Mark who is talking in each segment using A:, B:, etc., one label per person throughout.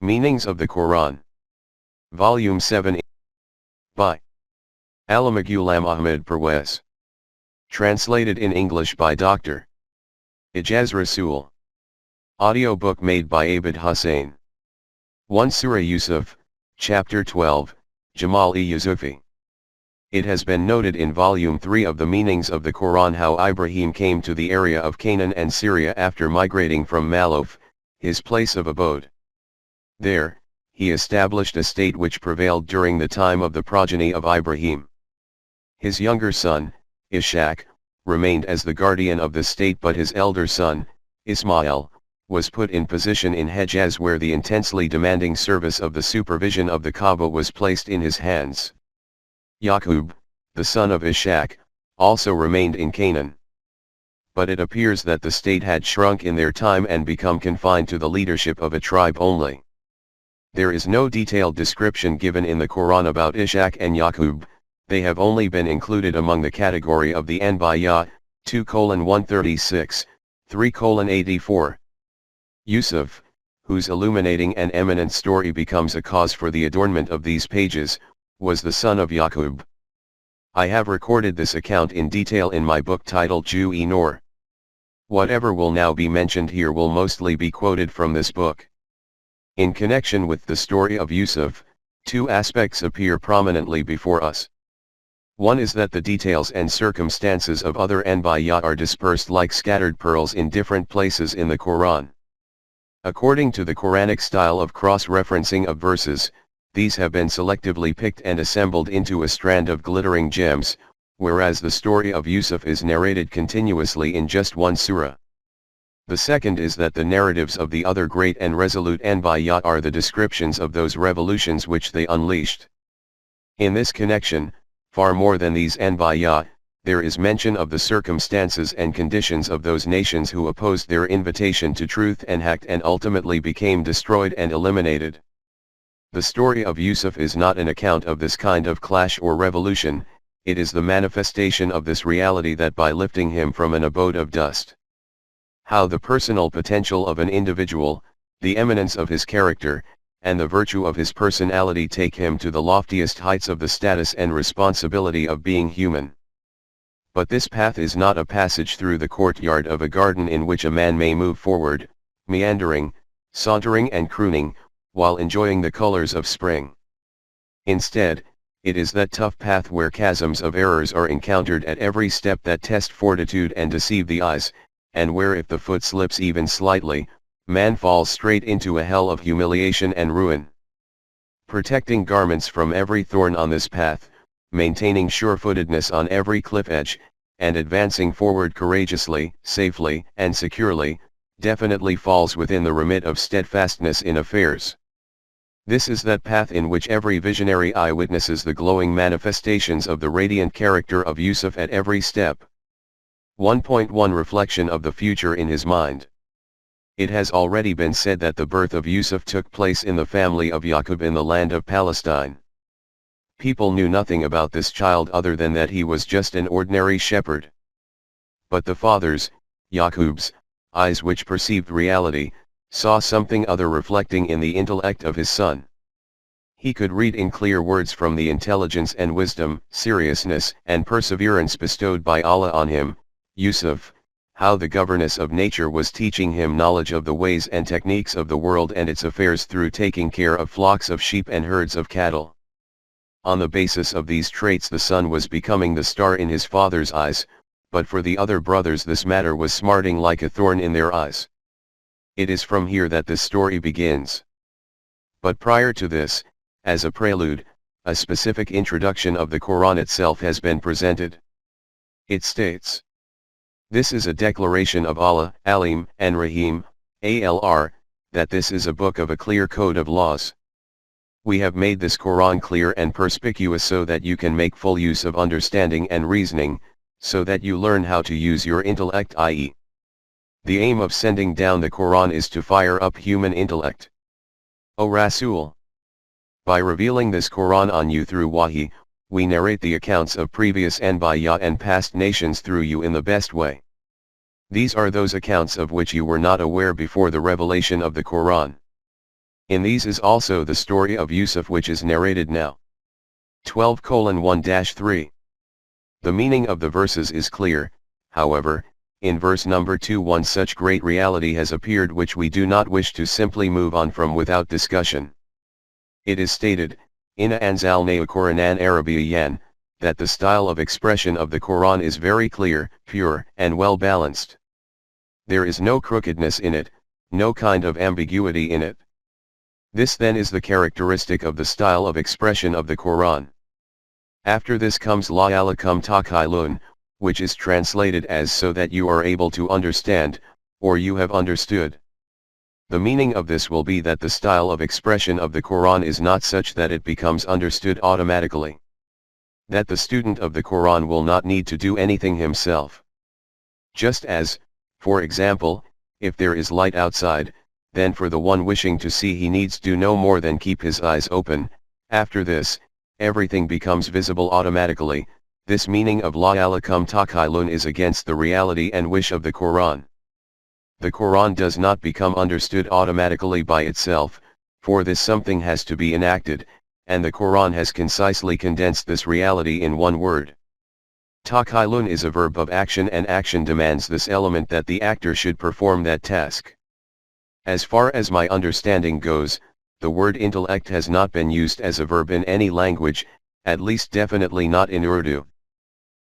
A: Meanings of the Quran. Volume 7. By Allama Parwez. Translated in English by Dr. Ejaz Rasool. Audiobook made by Abid Hussain. 1 Surah Yusuf, Chapter 12, Jamal-e-Yusufi. It has been noted in Volume 3 of the Meanings of the Quran how Ibrahim came to the area of Canaan and Syria after migrating from Maluf, his place of abode. There, he established a state which prevailed during the time of the progeny of Ibrahim. His younger son, Ishaq, remained as the guardian of the state, but his elder son, Ismail, was put in position in Ejaz where the intensely demanding service of the supervision of the Kaaba was placed in his hands. Yaqub, the son of Ishaq, also remained in Canaan. But it appears that the state had shrunk in their time and become confined to the leadership of a tribe only. There is no detailed description given in the Quran about Ishaq and Yaqub. They have only been included among the category of the Anbiya, 2:136, 3:84. Yusuf, whose illuminating and eminent story becomes a cause for the adornment of these pages, was the son of Yaqub. I have recorded this account in detail in my book titled Ju-e-Nor. Whatever will now be mentioned here will mostly be quoted from this book. In connection with the story of Yusuf, two aspects appear prominently before us. One is that the details and circumstances of other Anbiya are dispersed like scattered pearls in different places in the Quran. According to the Quranic style of cross-referencing of verses, these have been selectively picked and assembled into a strand of glittering gems, whereas the story of Yusuf is narrated continuously in just one surah. The second is that the narratives of the other great and resolute Anbiya are the descriptions of those revolutions which they unleashed. In this connection, far more than these Anbiya, there is mention of the circumstances and conditions of those nations who opposed their invitation to truth and hacked and ultimately became destroyed and eliminated. The story of Yusuf is not an account of this kind of clash or revolution, it is the manifestation of this reality that by lifting him from an abode of dust, how the personal potential of an individual, the eminence of his character, and the virtue of his personality take him to the loftiest heights of the status and responsibility of being human. But this path is not a passage through the courtyard of a garden in which a man may move forward, meandering, sauntering and crooning, while enjoying the colors of spring. Instead, it is that tough path where chasms of errors are encountered at every step that test fortitude and deceive the eyes, and where if the foot slips even slightly, man falls straight into a hell of humiliation and ruin. Protecting garments from every thorn on this path, maintaining sure-footedness on every cliff edge, and advancing forward courageously, safely, and securely, definitely falls within the remit of steadfastness in affairs. This is that path in which every visionary eye witnesses the glowing manifestations of the radiant character of Yusuf at every step. 1.1 Reflection of the future in his mind. It has already been said that the birth of Yusuf took place in the family of Yaqub in the land of Palestine. People knew nothing about this child other than that he was just an ordinary shepherd. But the father's, Yaqub's, eyes which perceived reality, saw something other reflecting in the intellect of his son. He could read in clear words from the intelligence and wisdom, seriousness and perseverance bestowed by Allah on him, Yusuf, how the governess of nature was teaching him knowledge of the ways and techniques of the world and its affairs through taking care of flocks of sheep and herds of cattle. On the basis of these traits the son was becoming the star in his father's eyes, but for the other brothers this matter was smarting like a thorn in their eyes. It is from here that this story begins. But prior to this, as a prelude, a specific introduction of the Quran itself has been presented. It states, "This is a declaration of Allah, Alim and Rahim, ALR, that this is a book of a clear code of laws. We have made this Quran clear and perspicuous so that you can make full use of understanding and reasoning, so that you learn how to use your intellect, i.e. the aim of sending down the Quran is to fire up human intellect. O Rasool, by revealing this Quran on you through Wahi, we narrate the accounts of previous Anbiya and past nations through you in the best way. These are those accounts of which you were not aware before the revelation of the Quran. In these is also the story of Yusuf which is narrated now. 12:1-3. The meaning of the verses is clear, however, in verse number 2 one such great reality has appeared which we do not wish to simply move on from without discussion. It is stated, Inna anzalna Qur'anan Arabiyyan, that the style of expression of the Quran is very clear, pure, and well balanced. There is no crookedness in it, no kind of ambiguity in it. This then is the characteristic of the style of expression of the Quran. After this comes la'allakum taqilun, which is translated as so that you are able to understand, or you have understood. The meaning of this will be that the style of expression of the Quran is not such that it becomes understood automatically. That the student of the Quran will not need to do anything himself. Just as, for example, if there is light outside, then for the one wishing to see he needs do no more than keep his eyes open. After this, everything becomes visible automatically. This meaning of la'allakum taqilun is against the reality and wish of the Quran. The Quran does not become understood automatically by itself, for this something has to be enacted, and the Quran has concisely condensed this reality in one word. Taqilun is a verb of action, and action demands this element that the actor should perform that task. As far as my understanding goes, the word intellect has not been used as a verb in any language, at least definitely not in Urdu.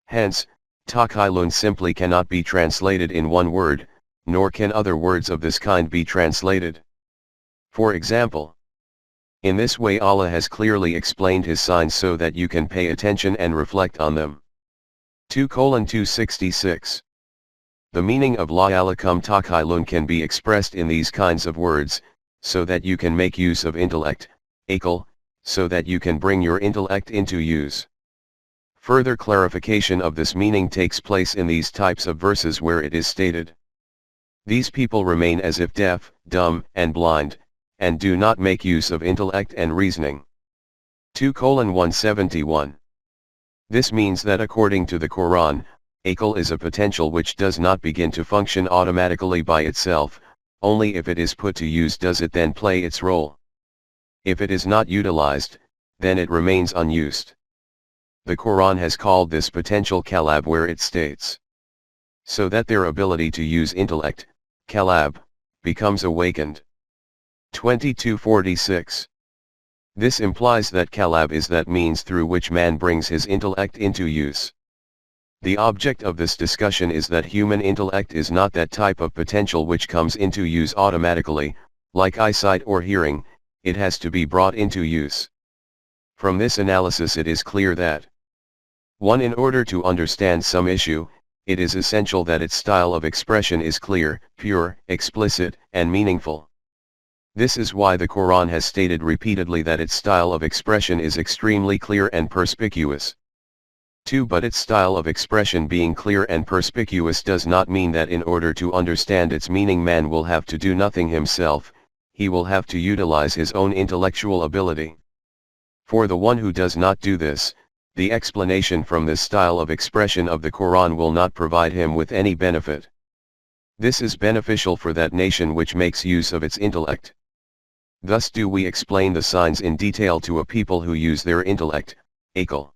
A: Hence, taqilun simply cannot be translated in one word, nor can other words of this kind be translated. For example, in this way Allah has clearly explained His signs so that you can pay attention and reflect on them. 2:266. The meaning of la'allakum taqilun can be expressed in these kinds of words, so that you can make use of intellect, aql, so that you can bring your intellect into use. Further clarification of this meaning takes place in these types of verses where it is stated, these people remain as if deaf, dumb, and blind, and do not make use of intellect and reasoning. 2:171. This means that according to the Quran, aql is a potential which does not begin to function automatically by itself, only if it is put to use does it then play its role. If it is not utilized, then it remains unused. The Quran has called this potential kalab, where it states, so that their ability to use intellect, kalab, becomes awakened. 22:46. This implies that kalab is that means through which man brings his intellect into use. The object of this discussion is that human intellect is not that type of potential which comes into use automatically, like eyesight or hearing, it has to be brought into use. From this analysis it is clear that 1. In order to understand some issue, it is essential that its style of expression is clear, pure, explicit, and meaningful. This is why the Quran has stated repeatedly that its style of expression is extremely clear and perspicuous. 2. But its style of expression being clear and perspicuous does not mean that in order to understand its meaning man will have to do nothing himself, he will have to utilize his own intellectual ability. For the one who does not do this, the explanation from this style of expression of the Quran will not provide him with any benefit. This is beneficial for that nation which makes use of its intellect. Thus do we explain the signs in detail to a people who use their intellect, aql.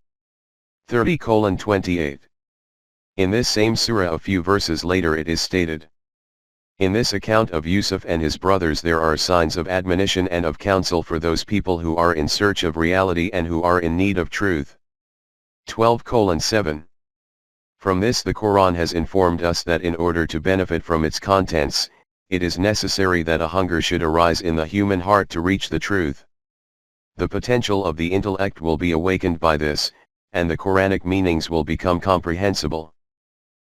A: 30:28. In this same surah a few verses later it is stated, in this account of Yusuf and his brothers there are signs of admonition and of counsel for those people who are in search of reality and who are in need of truth. 12:7. From this the Quran has informed us that in order to benefit from its contents, it is necessary that a hunger should arise in the human heart to reach the truth. The potential of the intellect will be awakened by this, and the Quranic meanings will become comprehensible.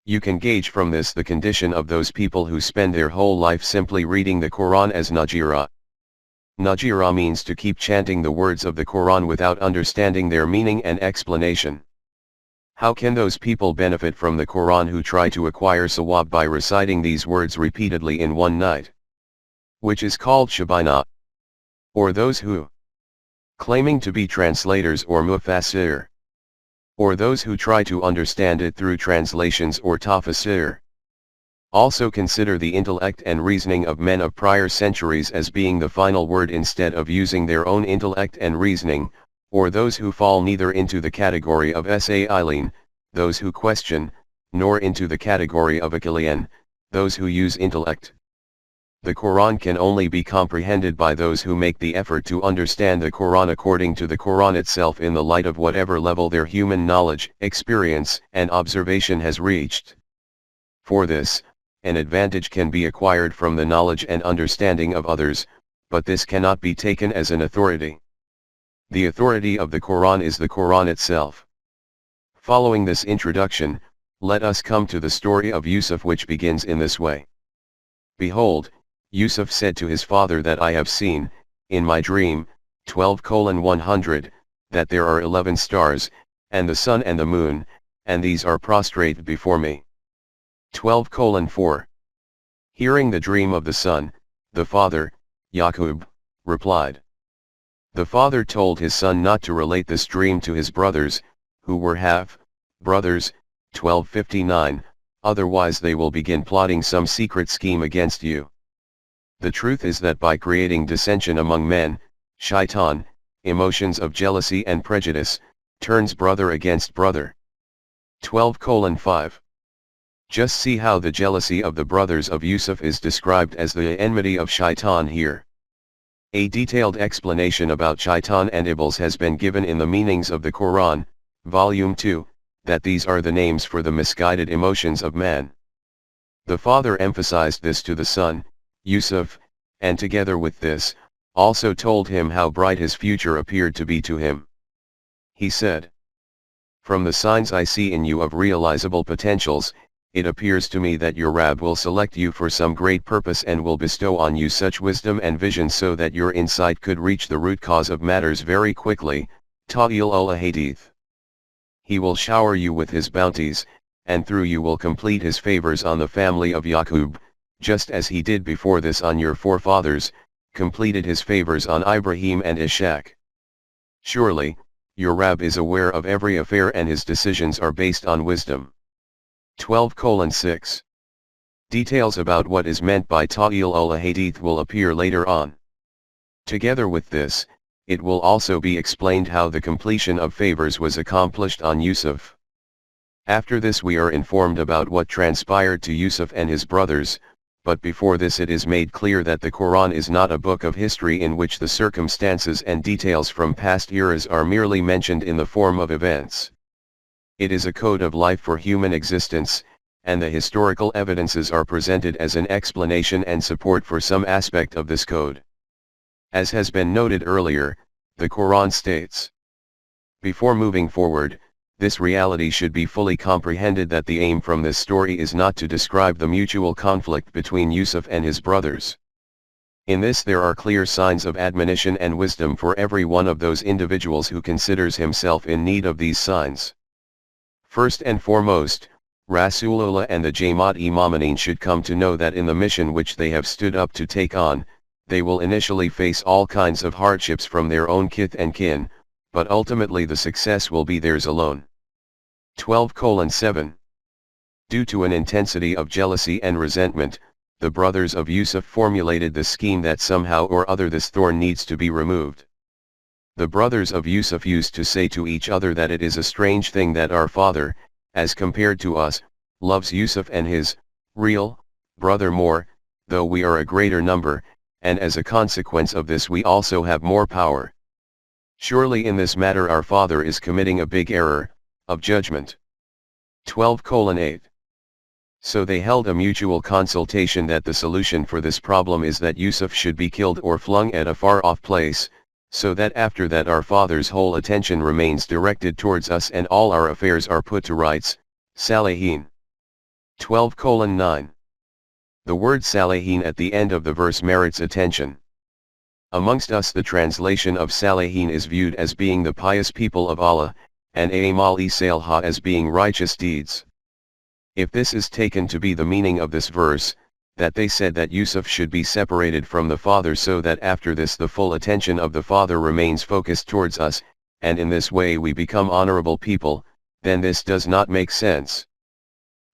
A: You can gauge from this the condition of those people who spend their whole life simply reading the Quran as najira. Najira means to keep chanting the words of the Quran without understanding their meaning and explanation. How can those people benefit from the Quran who try to acquire sawab by reciting these words repeatedly in one night, which is called shabina? Or those who, claiming to be translators or mufassir, or those who try to understand it through translations or tafsir, Also consider the intellect and reasoning of men of prior centuries as being the final word instead of using their own intellect and reasoning, or those who fall neither into the category of Sa'ilin, those who question, nor into the category of Akilian, those who use intellect. The Quran can only be comprehended by those who make the effort to understand the Quran according to the Quran itself in the light of whatever level their human knowledge, experience, and observation has reached. For this, an advantage can be acquired from the knowledge and understanding of others, but this cannot be taken as an authority. The authority of the Quran is the Quran itself. Following this introduction, let us come to the story of Yusuf, which begins in this way. Behold, Yusuf said to his father that I have seen, in my dream, 12:100, that there are 11 stars, and the sun and the moon, and these are prostrate before me. 12:4. Hearing the dream of the son, the father, Yaqub, replied. The father told his son not to relate this dream to his brothers, who were half-brothers, 12:59, otherwise they will begin plotting some secret scheme against you. The truth is that by creating dissension among men, shaitan, emotions of jealousy and prejudice, turns brother against brother. 12:5. Just see how the jealousy of the brothers of Yusuf is described as the enmity of shaitan here. A detailed explanation about shaitan and Iblis has been given in the meanings of the Quran, Volume 2, that these are the names for the misguided emotions of man. The father emphasized this to the son, Yusuf, and together with this, also told him how bright his future appeared to be to him. He said, "From the signs I see in you of realizable potentials, it appears to me that your Rabb will select you for some great purpose and will bestow on you such wisdom and vision so that your insight could reach the root cause of matters very quickly." Ta'il al-Hadith. He will shower you with his bounties, and through you will complete his favors on the family of Yaqub, just as he did before this on your forefathers, completed his favors on Ibrahim and Ishaq. Surely, your Rabb is aware of every affair and his decisions are based on wisdom. 12:6. Details about what is meant by Ta'il al-Hadith will appear later on. Together with this, it will also be explained how the completion of favors was accomplished on Yusuf. After this we are informed about what transpired to Yusuf and his brothers, but before this it is made clear that the Quran is not a book of history in which the circumstances and details from past eras are merely mentioned in the form of events. It is a code of life for human existence, and the historical evidences are presented as an explanation and support for some aspect of this code. As has been noted earlier, the Quran states, before moving forward, this reality should be fully comprehended that the aim from this story is not to describe the mutual conflict between Yusuf and his brothers. In this there are clear signs of admonition and wisdom for every one of those individuals who considers himself in need of these signs. First and foremost, Rasool and the Jamaat-e-Momineen should come to know that in the mission which they have stood up to take on, they will initially face all kinds of hardships from their own kith and kin, but ultimately the success will be theirs alone. 12:7. Due to an intensity of jealousy and resentment, the brothers of Yusuf formulated the scheme that somehow or other this thorn needs to be removed. The brothers of Yusuf used to say to each other that it is a strange thing that our father, as compared to us, loves Yusuf and his real brother more, though we are a greater number, and as a consequence of this we also have more power. Surely in this matter our father is committing a big error of judgment. 12:8. So they held a mutual consultation that the solution for this problem is that Yusuf should be killed or flung at a far-off place, so that after that our father's whole attention remains directed towards us and all our affairs are put to rights. Salihin. 12:9. The word Salihin at the end of the verse merits attention. Amongst us the translation of Salihin is viewed as being the pious people of Allah, and A'mal-e-Salha as being righteous deeds. If this is taken to be the meaning of this verse, that they said that Yusuf should be separated from the father so that after this the full attention of the father remains focused towards us, and in this way we become honorable people, then this does not make sense.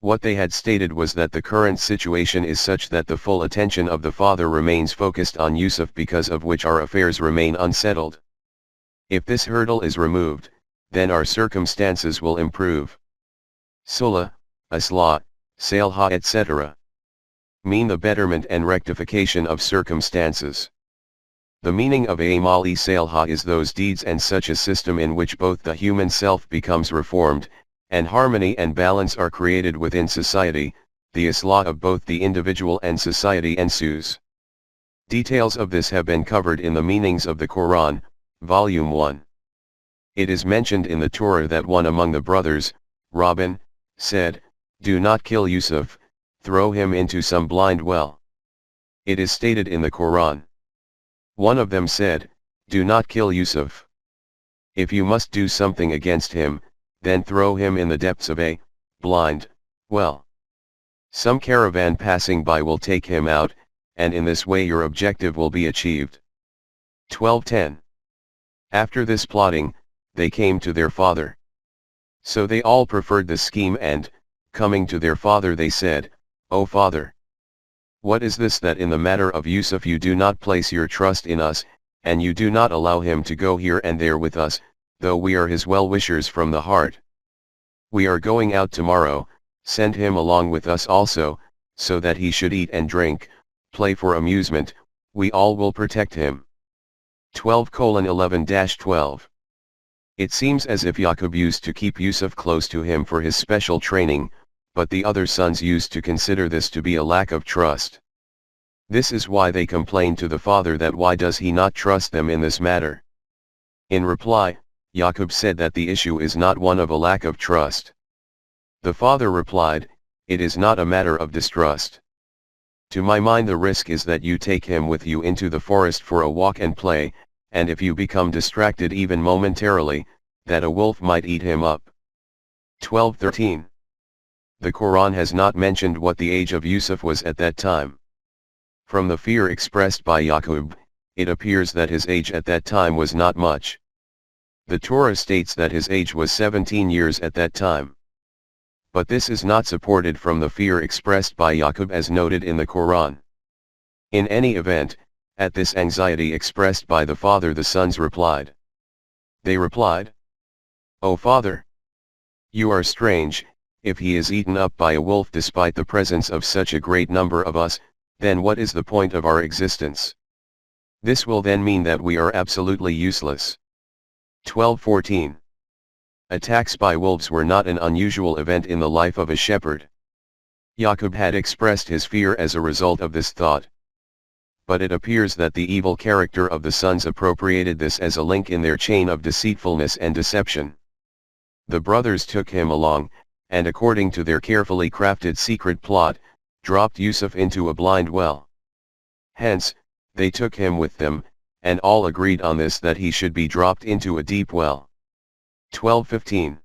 A: What they had stated was that the current situation is such that the full attention of the father remains focused on Yusuf, because of which our affairs remain unsettled. If this hurdle is removed, then our circumstances will improve. Sulah, Islah, Salha etc. mean the betterment and rectification of circumstances. The meaning of Amali Salha is those deeds and such a system in which both the human self becomes reformed, and harmony and balance are created within society. The Islah of both the individual and society ensues. Details of this have been covered in the meanings of the Quran, Volume 1. It is mentioned in the Torah that one among the brothers, Rabban, said, "Do not kill Yusuf, throw him into some blind well." It is stated in the Quran. One of them said, "Do not kill Yusuf. If you must do something against him, then throw him in the depths of a blind well. Some caravan passing by will take him out, and in this way your objective will be achieved." 12:10. After this plotting, they came to their father. So they all preferred the scheme and, coming to their father they said, "O father! What is this that in the matter of Yusuf you do not place your trust in us, and you do not allow him to go here and there with us, though we are his well-wishers from the heart? We are going out tomorrow, send him along with us also, so that he should eat and drink, play for amusement, we all will protect him." 12:11-12. It seems as if Yaqub used to keep Yusuf close to him for his special training, but the other sons used to consider this to be a lack of trust. This is why they complained to the father that why does he not trust them in this matter. In reply, Yaqub said that the issue is not one of a lack of trust. The father replied, "It is not a matter of distrust. To my mind the risk is that you take him with you into the forest for a walk and play, and if you become distracted even momentarily, that a wolf might eat him up." 12:13. The Quran has not mentioned what the age of Yusuf was at that time. From the fear expressed by Yaqub, it appears that his age at that time was not much. The Torah states that his age was 17 years at that time. But this is not supported from the fear expressed by Yaqub as noted in the Quran. In any event, at this anxiety expressed by the father the sons replied. They replied, "O father! You are strange, if he is eaten up by a wolf despite the presence of such a great number of us, then what is the point of our existence? This will then mean that we are absolutely useless." 12:14. Attacks by wolves were not an unusual event in the life of a shepherd. Yaqub had expressed his fear as a result of this thought. But it appears that the evil character of the sons appropriated this as a link in their chain of deceitfulness and deception. The brothers took him along, and according to their carefully crafted secret plot, dropped Yusuf into a blind well. Hence, they took him with them, and all agreed on this that he should be dropped into a deep well. 12:15.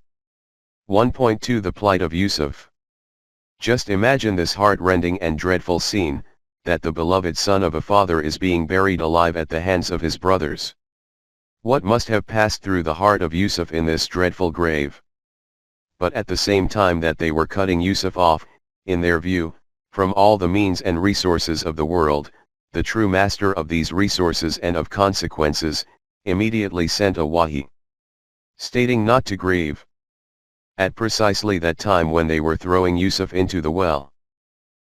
A: 1.2 The plight of Yusuf. Just imagine this heart-rending and dreadful scene, that the beloved son of a father is being buried alive at the hands of his brothers. What must have passed through the heart of Yusuf in this dreadful grave? But at the same time that they were cutting Yusuf off, in their view, from all the means and resources of the world, the true master of these resources and of consequences, immediately sent a wahi, stating not to grieve. At precisely that time when they were throwing Yusuf into the well,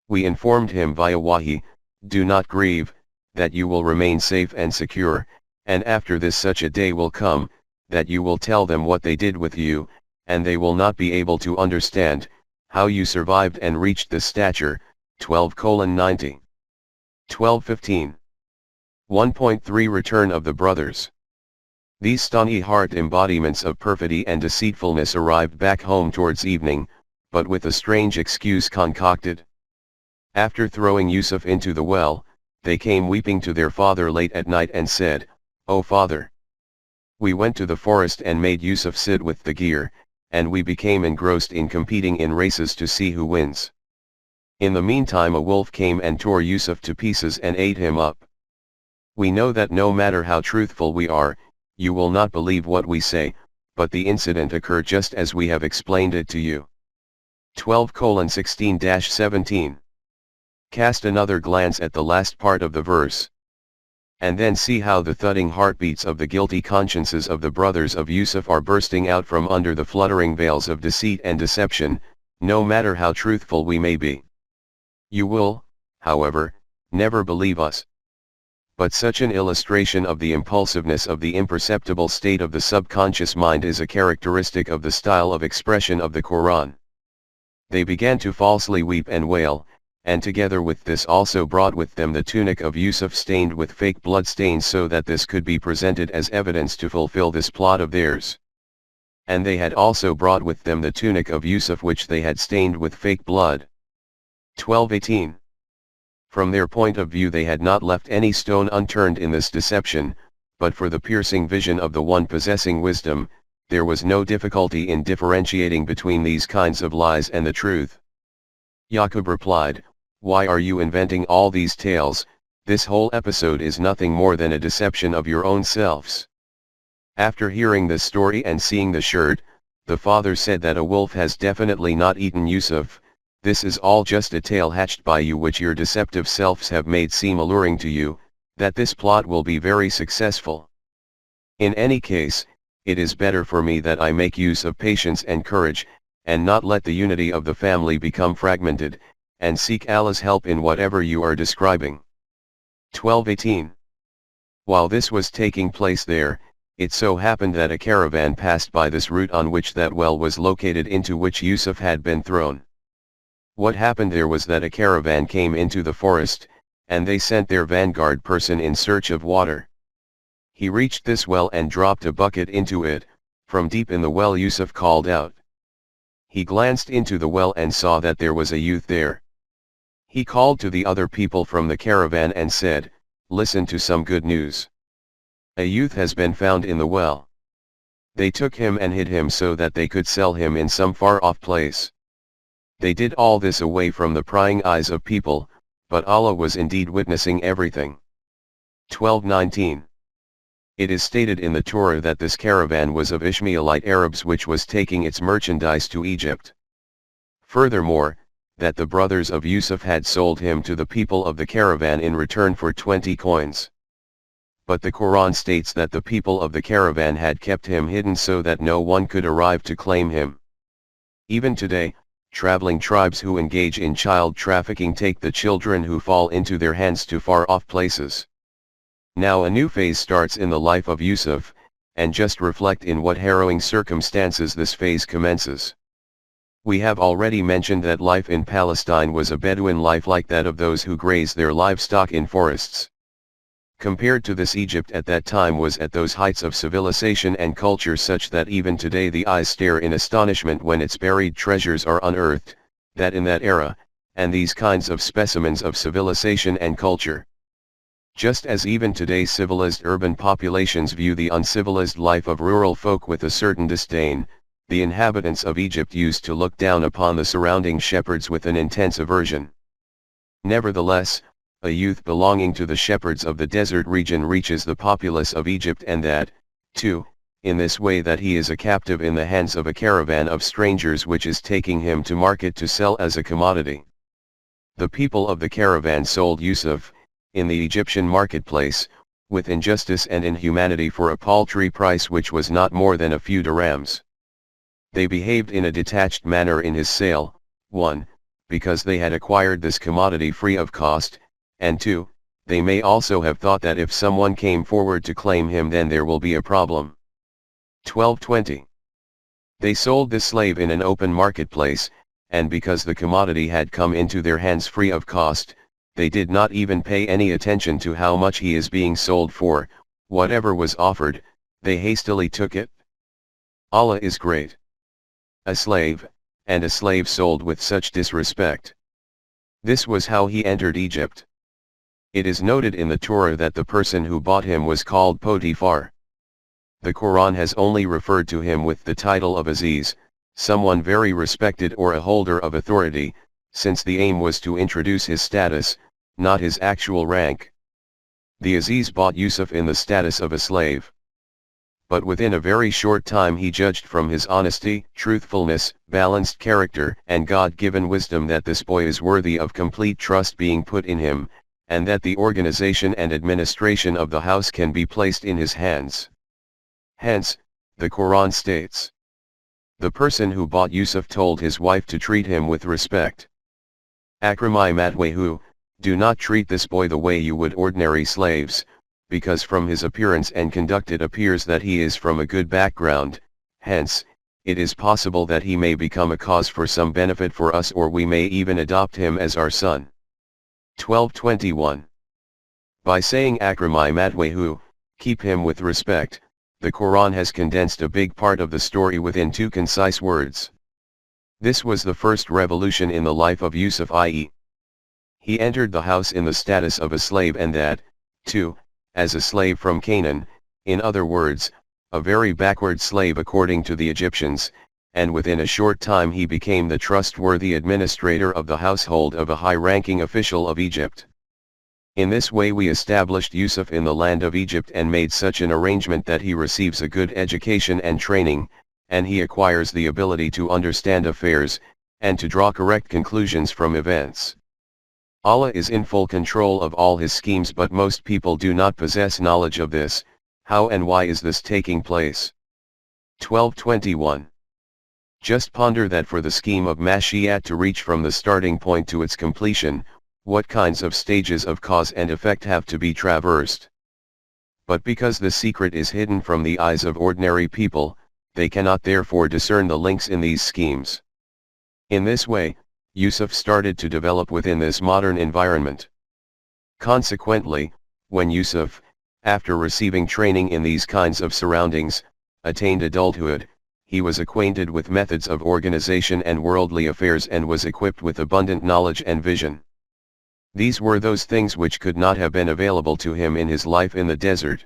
A: we informed him via wahi, "Do not grieve, that you will remain safe and secure, and after this such a day will come, that you will tell them what they did with you, and they will not be able to understand, how you survived and reached this stature." 12:90. 12:15. 1.3 Return of the brothers. These stony heart embodiments of perfidy and deceitfulness arrived back home towards evening, but with a strange excuse concocted. After throwing Yusuf into the well, they came weeping to their father late at night and said, "O father! We went to the forest and made Yusuf sit with the gear, and we became engrossed in competing in races to see who wins. In the meantime a wolf came and tore Yusuf to pieces and ate him up. We know that no matter how truthful we are, you will not believe what we say, but the incident occurred just as we have explained it to you." 12:16-17. Cast another glance at the last part of the verse. And then see how the thudding heartbeats of the guilty consciences of the brothers of Yusuf are bursting out from under the fluttering veils of deceit and deception, no matter how truthful we may be. You will, however, never believe us. But such an illustration of the impulsiveness of the imperceptible state of the subconscious mind is a characteristic of the style of expression of the Quran. They began to falsely weep and wail, and together with this also brought with them the tunic of Yusuf stained with fake blood stains so that this could be presented as evidence to fulfill this plot of theirs. And they had also brought with them the tunic of Yusuf which they had stained with fake blood. 12:18. From their point of view they had not left any stone unturned in this deception, but for the piercing vision of the one possessing wisdom, there was no difficulty in differentiating between these kinds of lies and the truth. Yaqub replied, "Why are you inventing all these tales? This whole episode is nothing more than a deception of your own selves." After hearing this story and seeing the shirt, the father said that a wolf has definitely not eaten Yusuf. This is all just a tale hatched by you which your deceptive selves have made seem alluring to you, that this plot will be very successful. In any case, it is better for me that I make use of patience and courage, and not let the unity of the family become fragmented, and seek Allah's help in whatever you are describing. 12:18. While this was taking place there, it so happened that a caravan passed by this route on which that well was located into which Yusuf had been thrown. What happened there was that a caravan came into the forest, and they sent their vanguard person in search of water. He reached this well and dropped a bucket into it. From deep in the well Yusuf called out. He glanced into the well and saw that there was a youth there. He called to the other people from the caravan and said, "Listen to some good news. A youth has been found in the well." They took him and hid him so that they could sell him in some far-off place. They did all this away from the prying eyes of people, but Allah was indeed witnessing everything. 12:19. It is stated in the Torah that this caravan was of Ishmaelite Arabs which was taking its merchandise to Egypt. Furthermore, that the brothers of Yusuf had sold him to the people of the caravan in return for 20 coins. But the Quran states that the people of the caravan had kept him hidden so that no one could arrive to claim him. Even today, traveling tribes who engage in child trafficking take the children who fall into their hands to far-off places. Now a new phase starts in the life of Yusuf, and just reflect in what harrowing circumstances this phase commences. We have already mentioned that life in Palestine was a Bedouin life like that of those who graze their livestock in forests. Compared to this, Egypt at that time was at those heights of civilization and culture such that even today the eyes stare in astonishment when its buried treasures are unearthed, that in that era, and these kinds of specimens of civilization and culture. Just as even today civilized urban populations view the uncivilized life of rural folk with a certain disdain, the inhabitants of Egypt used to look down upon the surrounding shepherds with an intense aversion. Nevertheless, a youth belonging to the shepherds of the desert region reaches the populace of Egypt, and that, too, in this way that he is a captive in the hands of a caravan of strangers which is taking him to market to sell as a commodity. The people of the caravan sold Yusuf, in the Egyptian marketplace, with injustice and inhumanity for a paltry price which was not more than a few dirhams. They behaved in a detached manner in his sale, 1, because they had acquired this commodity free of cost, and 2, they may also have thought that if someone came forward to claim him then there will be a problem. 12:20. They sold the slave in an open marketplace, and because the commodity had come into their hands free of cost, they did not even pay any attention to how much he is being sold for. Whatever was offered, they hastily took it. Allah is great. A slave, and a slave sold with such disrespect. This was how he entered Egypt. It is noted in the Torah that the person who bought him was called Potiphar. The Quran has only referred to him with the title of Aziz, someone very respected or a holder of authority, since the aim was to introduce his status, not his actual rank. The Aziz bought Yusuf in the status of a slave. but within a very short time he judged from his honesty, truthfulness, balanced character, and God-given wisdom that this boy is worthy of complete trust being put in him, and that the organization and administration of the house can be placed in his hands. Hence, the Quran states, the person who bought Yusuf told his wife to treat him with respect. Akramai matwehu, do not treat this boy the way you would ordinary slaves, because from his appearance and conduct it appears that he is from a good background, hence, it is possible that he may become a cause for some benefit for us, or we may even adopt him as our son. 12:21. By saying Akramai matwehu, keep him with respect, the Quran has condensed a big part of the story within 2 concise words. This was the first revolution in the life of Yusuf, i.e., he entered the house in the status of a slave, and that, too, as a slave from Canaan, in other words, a very backward slave according to the Egyptians, and within a short time he became the trustworthy administrator of the household of a high-ranking official of Egypt. In this way we established Yusuf in the land of Egypt and made such an arrangement that he receives a good education and training, and he acquires the ability to understand affairs, and to draw correct conclusions from events. Allah is in full control of all his schemes, but most people do not possess knowledge of this. How and why is this taking place? 12:21. Just ponder that for the scheme of Mashiach to reach from the starting point to its completion, what kinds of stages of cause and effect have to be traversed. But because the secret is hidden from the eyes of ordinary people, they cannot therefore discern the links in these schemes. In this way, Yusuf started to develop within this modern environment. Consequently, when Yusuf, after receiving training in these kinds of surroundings, attained adulthood, he was acquainted with methods of organization and worldly affairs and was equipped with abundant knowledge and vision. These were those things which could not have been available to him in his life in the desert.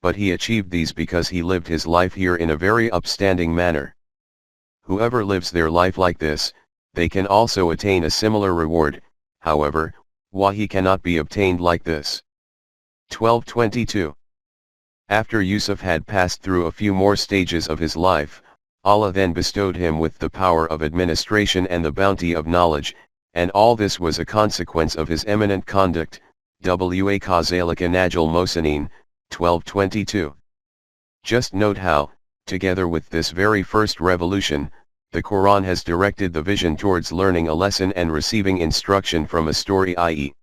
A: But he achieved these because he lived his life here in a very upstanding manner. Whoever lives their life like this, they can also attain a similar reward. However, wahi cannot be obtained like this. 12:22. After Yusuf had passed through a few more stages of his life, Allah then bestowed him with the power of administration and the bounty of knowledge, and all this was a consequence of his eminent conduct. Wa Kazalika Najal Mosanin, 12:22. Just note how, together with this very first revolution, the Quran has directed the vision towards learning a lesson and receiving instruction from a story, i.e.,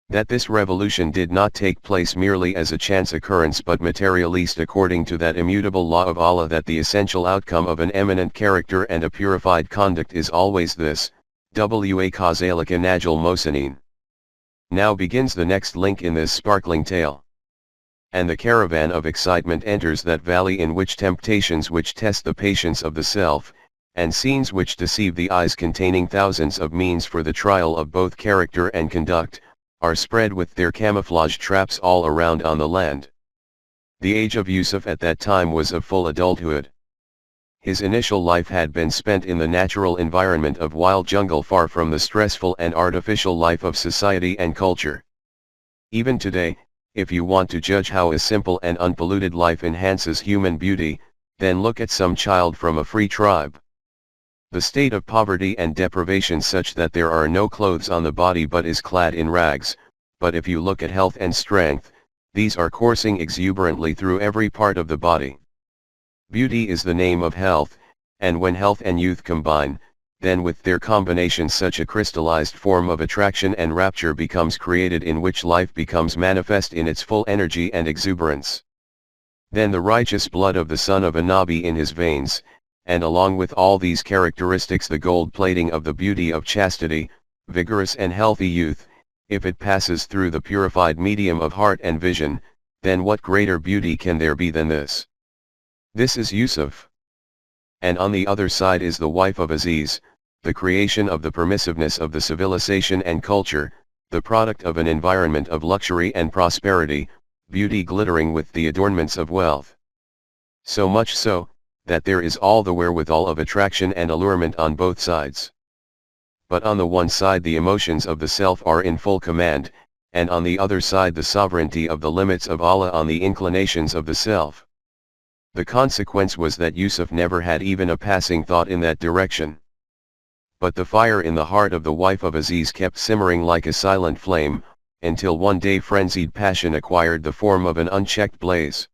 A: that this revolution did not take place merely as a chance occurrence but materialist according to that immutable law of Allah, that the essential outcome of an eminent character and a purified conduct is always this. Wa Kazalika Najal Mosanin. Now begins the next link in this sparkling tale. And the caravan of excitement enters that valley in which temptations which test the patience of the self, and scenes which deceive the eyes containing thousands of means for the trial of both character and conduct, are spread with their camouflage traps all around on the land. The age of Yusuf at that time was of full adulthood. His initial life had been spent in the natural environment of wild jungle, far from the stressful and artificial life of society and culture. Even today, if you want to judge how a simple and unpolluted life enhances human beauty, then look at some child from a free tribe. The state of poverty and deprivation such that there are no clothes on the body but is clad in rags, but if you look at health and strength, these are coursing exuberantly through every part of the body. Beauty is the name of health, and when health and youth combine, then with their combination such a crystallized form of attraction and rapture becomes created in which life becomes manifest in its full energy and exuberance. Then the righteous blood of the son of a Nabi in his veins, and along with all these characteristics the gold plating of the beauty of chastity, vigorous and healthy youth, if it passes through the purified medium of heart and vision, then what greater beauty can there be than this? This is Yusuf. And on the other side is the wife of Aziz, the creation of the permissiveness of the civilization and culture, the product of an environment of luxury and prosperity, beauty glittering with the adornments of wealth. So much so, that there is all the wherewithal of attraction and allurement on both sides. But on the one side the emotions of the self are in full command, and on the other side the sovereignty of the limits of Allah on the inclinations of the self. The consequence was that Yusuf never had even a passing thought in that direction. But the fire in the heart of the wife of Aziz kept simmering like a silent flame, until one day frenzied passion acquired the form of an unchecked blaze.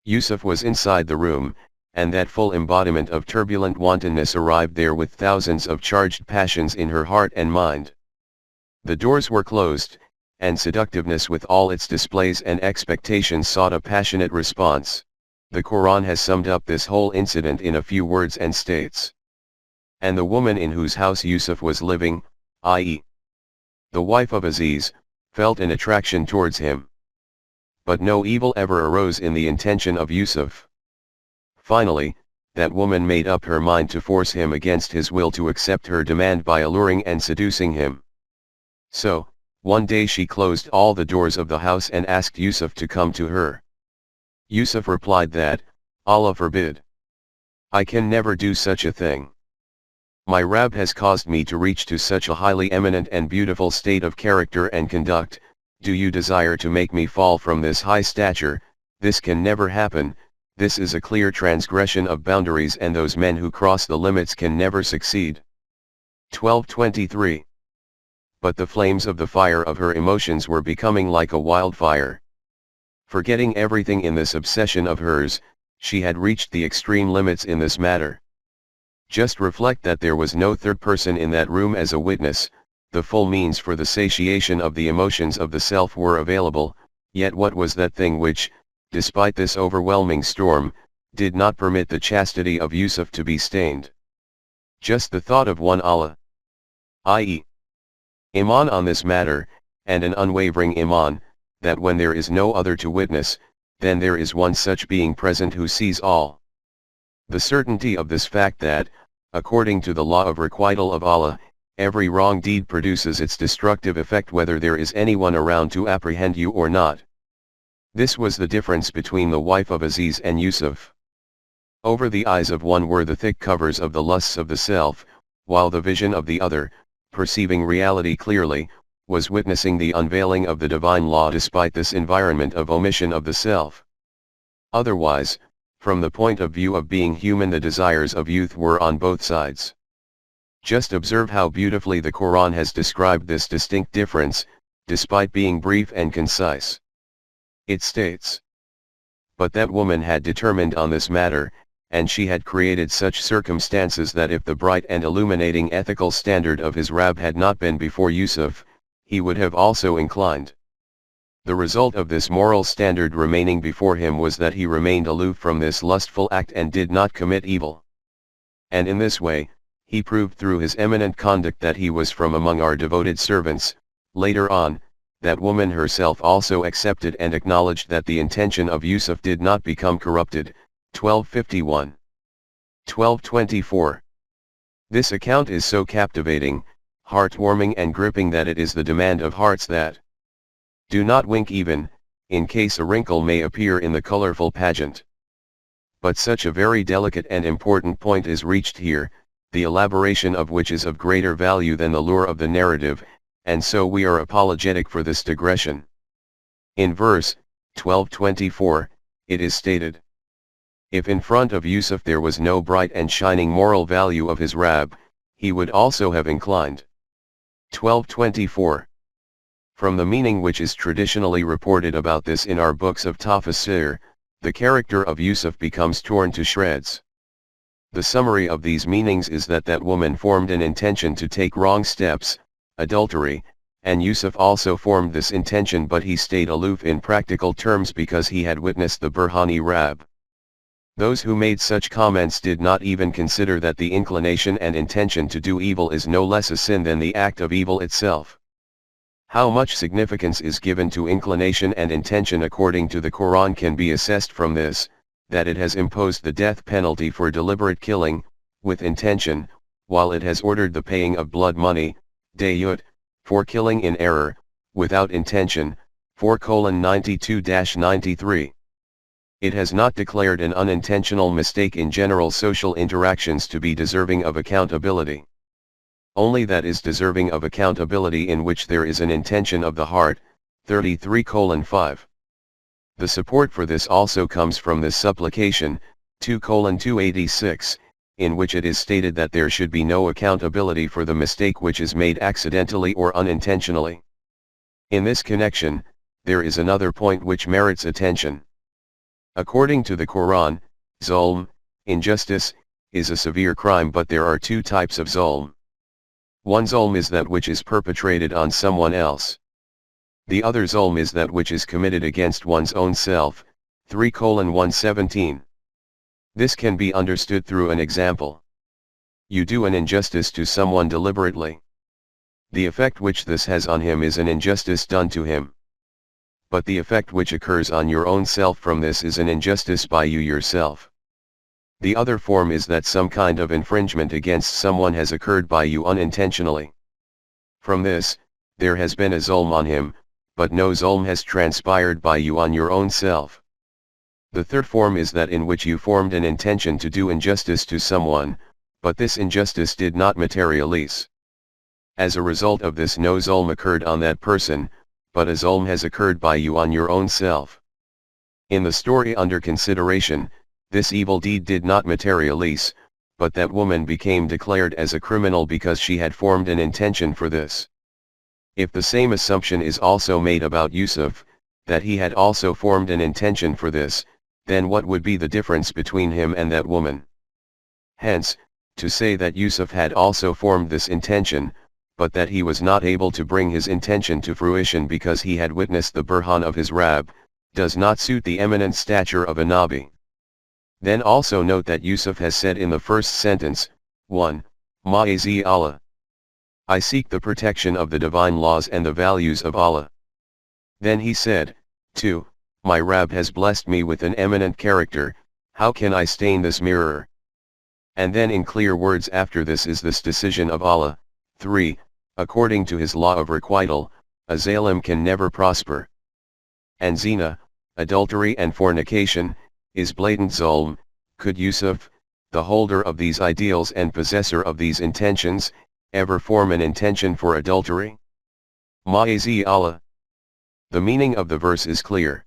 A: Yusuf was inside the room, and that full embodiment of turbulent wantonness arrived there with thousands of charged passions in her heart and mind. The doors were closed, and seductiveness with all its displays and expectations sought a passionate response. The Quran has summed up this whole incident in a few words and states, "And the woman in whose house Yusuf was living, i.e., the wife of Aziz, felt an attraction towards him. But no evil ever arose in the intention of Yusuf. Finally, that woman made up her mind to force him against his will to accept her demand by alluring and seducing him. So, one day she closed all the doors of the house and asked Yusuf to come to her. Yusuf replied that, Allah forbid. I can never do such a thing. My Rabb has caused me to reach to such a highly eminent and beautiful state of character and conduct. Do you desire to make me fall from this high stature? This can never happen. This is a clear transgression of boundaries, and those men who cross the limits can never succeed." 12:23. But the flames of the fire of her emotions were becoming like a wildfire. Forgetting everything in this obsession of hers, she had reached the extreme limits in this matter. Just reflect that there was no third person in that room as a witness. The full means for the satiation of the emotions of the self were available, yet what was that thing which, despite this overwhelming storm, did not permit the chastity of Yusuf to be stained? Just the thought of one Allah, i.e., Iman on this matter, and an unwavering Iman, that when there is no other to witness, then there is one such being present who sees all. The certainty of this fact that, according to the law of requital of Allah, every wrong deed produces its destructive effect whether there is anyone around to apprehend you or not. This was the difference between the wife of Aziz and Yusuf. Over the eyes of one were the thick covers of the lusts of the self, while the vision of the other, perceiving reality clearly, was witnessing the unveiling of the divine law despite this environment of omission of the self. Otherwise, from the point of view of being human, the desires of youth were on both sides. Just observe how beautifully the Quran has described this distinct difference, despite being brief and concise. It states, "But that woman had determined on this matter, and she had created such circumstances that if the bright and illuminating ethical standard of his Rabb had not been before Yusuf, he would have also inclined. The result of this moral standard remaining before him was that he remained aloof from this lustful act and did not commit evil. And in this way, he proved through his eminent conduct that he was from among our devoted servants." Later on, that woman herself also accepted and acknowledged that the intention of Yusuf did not become corrupted. 12:51. 12:24. This account is so captivating, heartwarming and gripping that it is the demand of hearts that do not wink even, in case a wrinkle may appear in the colorful pageant. But such a very delicate and important point is reached here, the elaboration of which is of greater value than the lure of the narrative, and so we are apologetic for this digression. In verse 12:24, it is stated, "If in front of Yusuf there was no bright and shining moral value of his Rabb, he would also have inclined." 12:24. From the meaning which is traditionally reported about this in our books of Tafsir, the character of Yusuf becomes torn to shreds. The summary of these meanings is that that woman formed an intention to take wrong steps, adultery, and Yusuf also formed this intention, but he stayed aloof in practical terms because he had witnessed the Burhani Rabb. Those who made such comments did not even consider that the inclination and intention to do evil is no less a sin than the act of evil itself. How much significance is given to inclination and intention according to the Quran can be assessed from this, that it has imposed the death penalty for deliberate killing, with intention, while it has ordered the paying of blood money, dayut, for killing in error, without intention, 4:92-93. It has not declared an unintentional mistake in general social interactions to be deserving of accountability. Only that is deserving of accountability in which there is an intention of the heart, 33:5. The support for this also comes from this supplication, 2:286, in which it is stated that there should be no accountability for the mistake which is made accidentally or unintentionally. In this connection, there is another point which merits attention. According to the Quran, zulm, injustice, is a severe crime, but there are two types of zulm. One zulm is that which is perpetrated on someone else. The other zulm is that which is committed against one's own self, 3:117. This can be understood through an example. You do an injustice to someone deliberately. The effect which this has on him is an injustice done to him. But the effect which occurs on your own self from this is an injustice by you yourself. The other form is that some kind of infringement against someone has occurred by you unintentionally. From this, there has been a zulm on him, but no zulm has transpired by you on your own self. The third form is that in which you formed an intention to do injustice to someone, but this injustice did not materialize. As a result of this, no zulm occurred on that person, but a zulm has occurred by you on your own self. In the story under consideration, this evil deed did not materialize, but that woman became declared as a criminal because she had formed an intention for this. If the same assumption is also made about Yusuf, that he had also formed an intention for this, then what would be the difference between him and that woman? Hence, to say that Yusuf had also formed this intention, but that he was not able to bring his intention to fruition because he had witnessed the burhan of his Rabb, does not suit the eminent stature of a Nabi. Then also note that Yusuf has said in the first sentence, 1. Ma'azi Allah. I seek the protection of the divine laws and the values of Allah. Then he said, 2. My Rabb has blessed me with an eminent character, how can I stain this mirror? And then in clear words after this is this decision of Allah, 3. According to his law of requital, a zalim can never prosper. And zina, adultery and fornication, is blatant zulm. Could Yusuf, the holder of these ideals and possessor of these intentions, ever form an intention for adultery? Ma'azi Allah. The meaning of the verse is clear.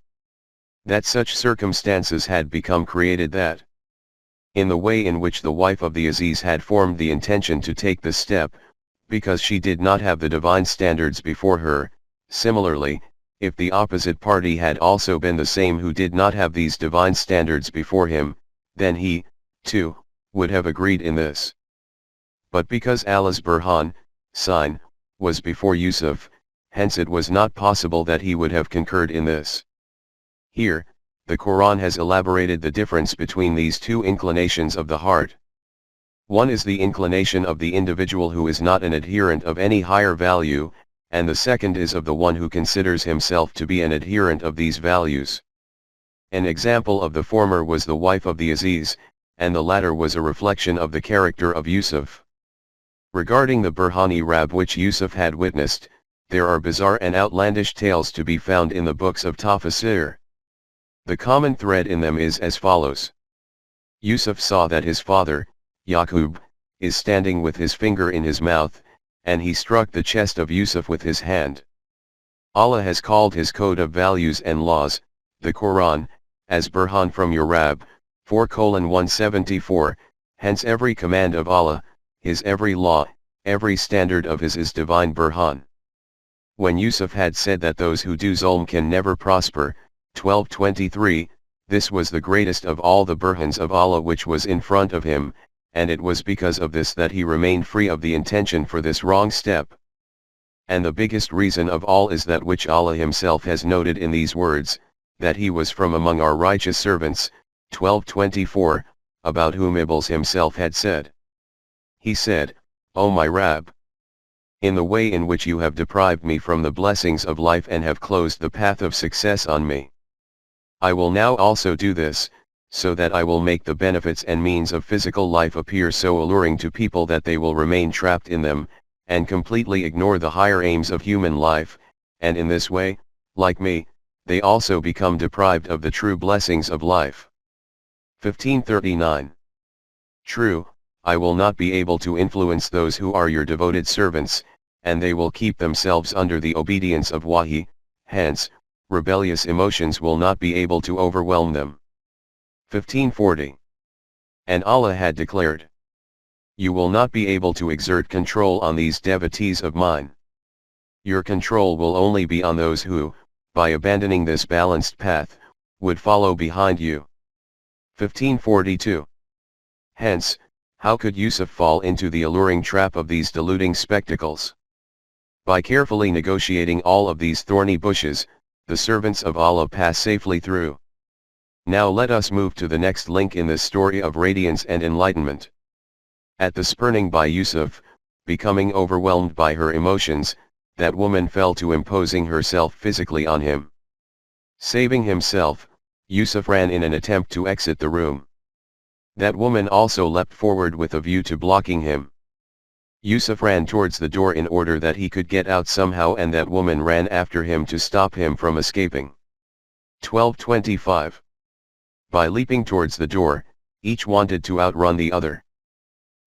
A: That such circumstances had become created that, in the way in which the wife of the Aziz had formed the intention to take this step, because she did not have the divine standards before her, similarly, if the opposite party had also been the same who did not have these divine standards before him, then he, too, would have agreed in this. But because Allah's burhan, sign, was before Yusuf, hence it was not possible that he would have concurred in this. Here, the Quran has elaborated the difference between these two inclinations of the heart. One is the inclination of the individual who is not an adherent of any higher value, and the second is of the one who considers himself to be an adherent of these values. An example of the former was the wife of the Aziz, and the latter was a reflection of the character of Yusuf. Regarding the Burhani Rab which Yusuf had witnessed, there are bizarre and outlandish tales to be found in the books of Tafsir. The common thread in them is as follows. Yusuf saw that his father, Yaqub, is standing with his finger in his mouth, and he struck the chest of Yusuf with his hand. Allah has called his code of values and laws, the Quran, as Burhan from your Rabb, 4:174, hence every command of Allah, his every law, every standard of his is divine Burhan. When Yusuf had said that those who do zulm can never prosper, 12:23, this was the greatest of all the burhans of Allah which was in front of him, and it was because of this that he remained free of the intention for this wrong step. And the biggest reason of all is that which Allah himself has noted in these words, that he was from among our righteous servants, 12:24, about whom Iblis himself had said. He said, O my Rabb, in the way in which you have deprived me from the blessings of life and have closed the path of success on me, I will now also do this, so that I will make the benefits and means of physical life appear so alluring to people that they will remain trapped in them, and completely ignore the higher aims of human life, and in this way, like me, they also become deprived of the true blessings of life. 1539. True, I will not be able to influence those who are your devoted servants, and they will keep themselves under the obedience of Wahi, hence, rebellious emotions will not be able to overwhelm them. 1540. And Allah had declared, "You will not be able to exert control on these devotees of mine. Your control will only be on those who, by abandoning this balanced path, would follow behind you." 1542. Hence, how could Yusuf fall into the alluring trap of these deluding spectacles? By carefully negotiating all of these thorny bushes, the servants of Allah pass safely through. Now let us move to the next link in this story of radiance and enlightenment. At the spurning by Yusuf, becoming overwhelmed by her emotions, that woman fell to imposing herself physically on him. Saving himself, Yusuf ran in an attempt to exit the room. That woman also leapt forward with a view to blocking him. Yusuf ran towards the door in order that he could get out somehow, and that woman ran after him to stop him from escaping. 1225. By leaping towards the door, each wanted to outrun the other.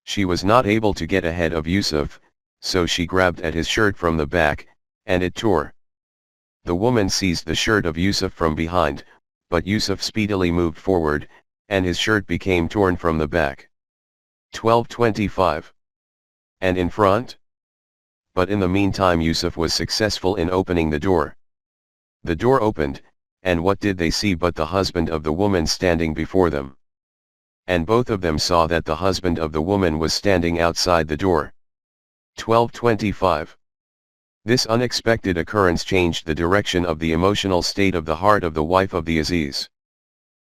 A: She was not able to get ahead of Yusuf, so she grabbed at his shirt from the back, and it tore. The woman seized the shirt of Yusuf from behind, but Yusuf speedily moved forward, and his shirt became torn from the back. 1225. And in front? But in the meantime Yusuf was successful in opening the door. The door opened, and what did they see but the husband of the woman standing before them? And both of them saw that the husband of the woman was standing outside the door. 1225. This unexpected occurrence changed the direction of the emotional state of the heart of the wife of the Aziz.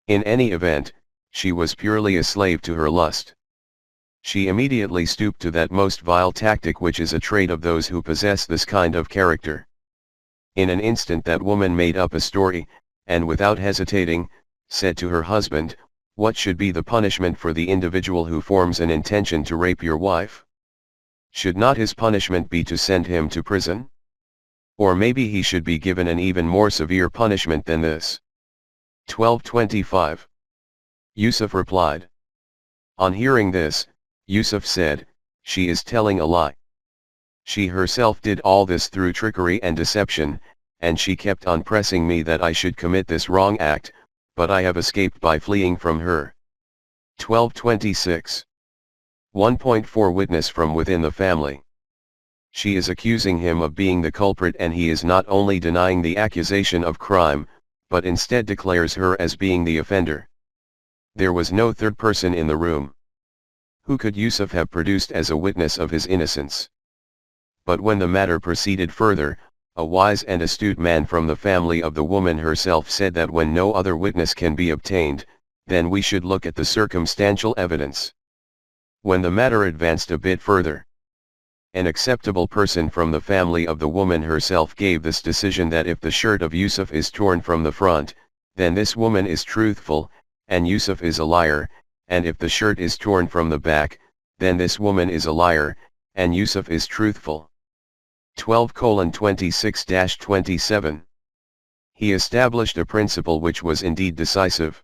A: In any event, she was purely a slave to her lust. She immediately stooped to that most vile tactic which is a trait of those who possess this kind of character. In an instant that woman made up a story, and without hesitating, said to her husband, "What should be the punishment for the individual who forms an intention to rape your wife? Should not his punishment be to send him to prison? Or maybe he should be given an even more severe punishment than this." 1225. Yusuf replied. On hearing this, Yusuf said, "She is telling a lie. She herself did all this through trickery and deception, and she kept on pressing me that I should commit this wrong act, but I have escaped by fleeing from her." 1226. 1.4 Witness from within the family. She is accusing him of being the culprit, and he is not only denying the accusation of crime, but instead declares her as being the offender. There was no third person in the room. Who could Yusuf have produced as a witness of his innocence? But when the matter proceeded further, a wise and astute man from the family of the woman herself said that when no other witness can be obtained, then we should look at the circumstantial evidence. When the matter advanced a bit further, an acceptable person from the family of the woman herself gave this decision that if the shirt of Yusuf is torn from the front, then this woman is truthful, and Yusuf is a liar, and if the shirt is torn from the back, then this woman is a liar, and Yusuf is truthful. 12:26-27. He established a principle which was indeed decisive.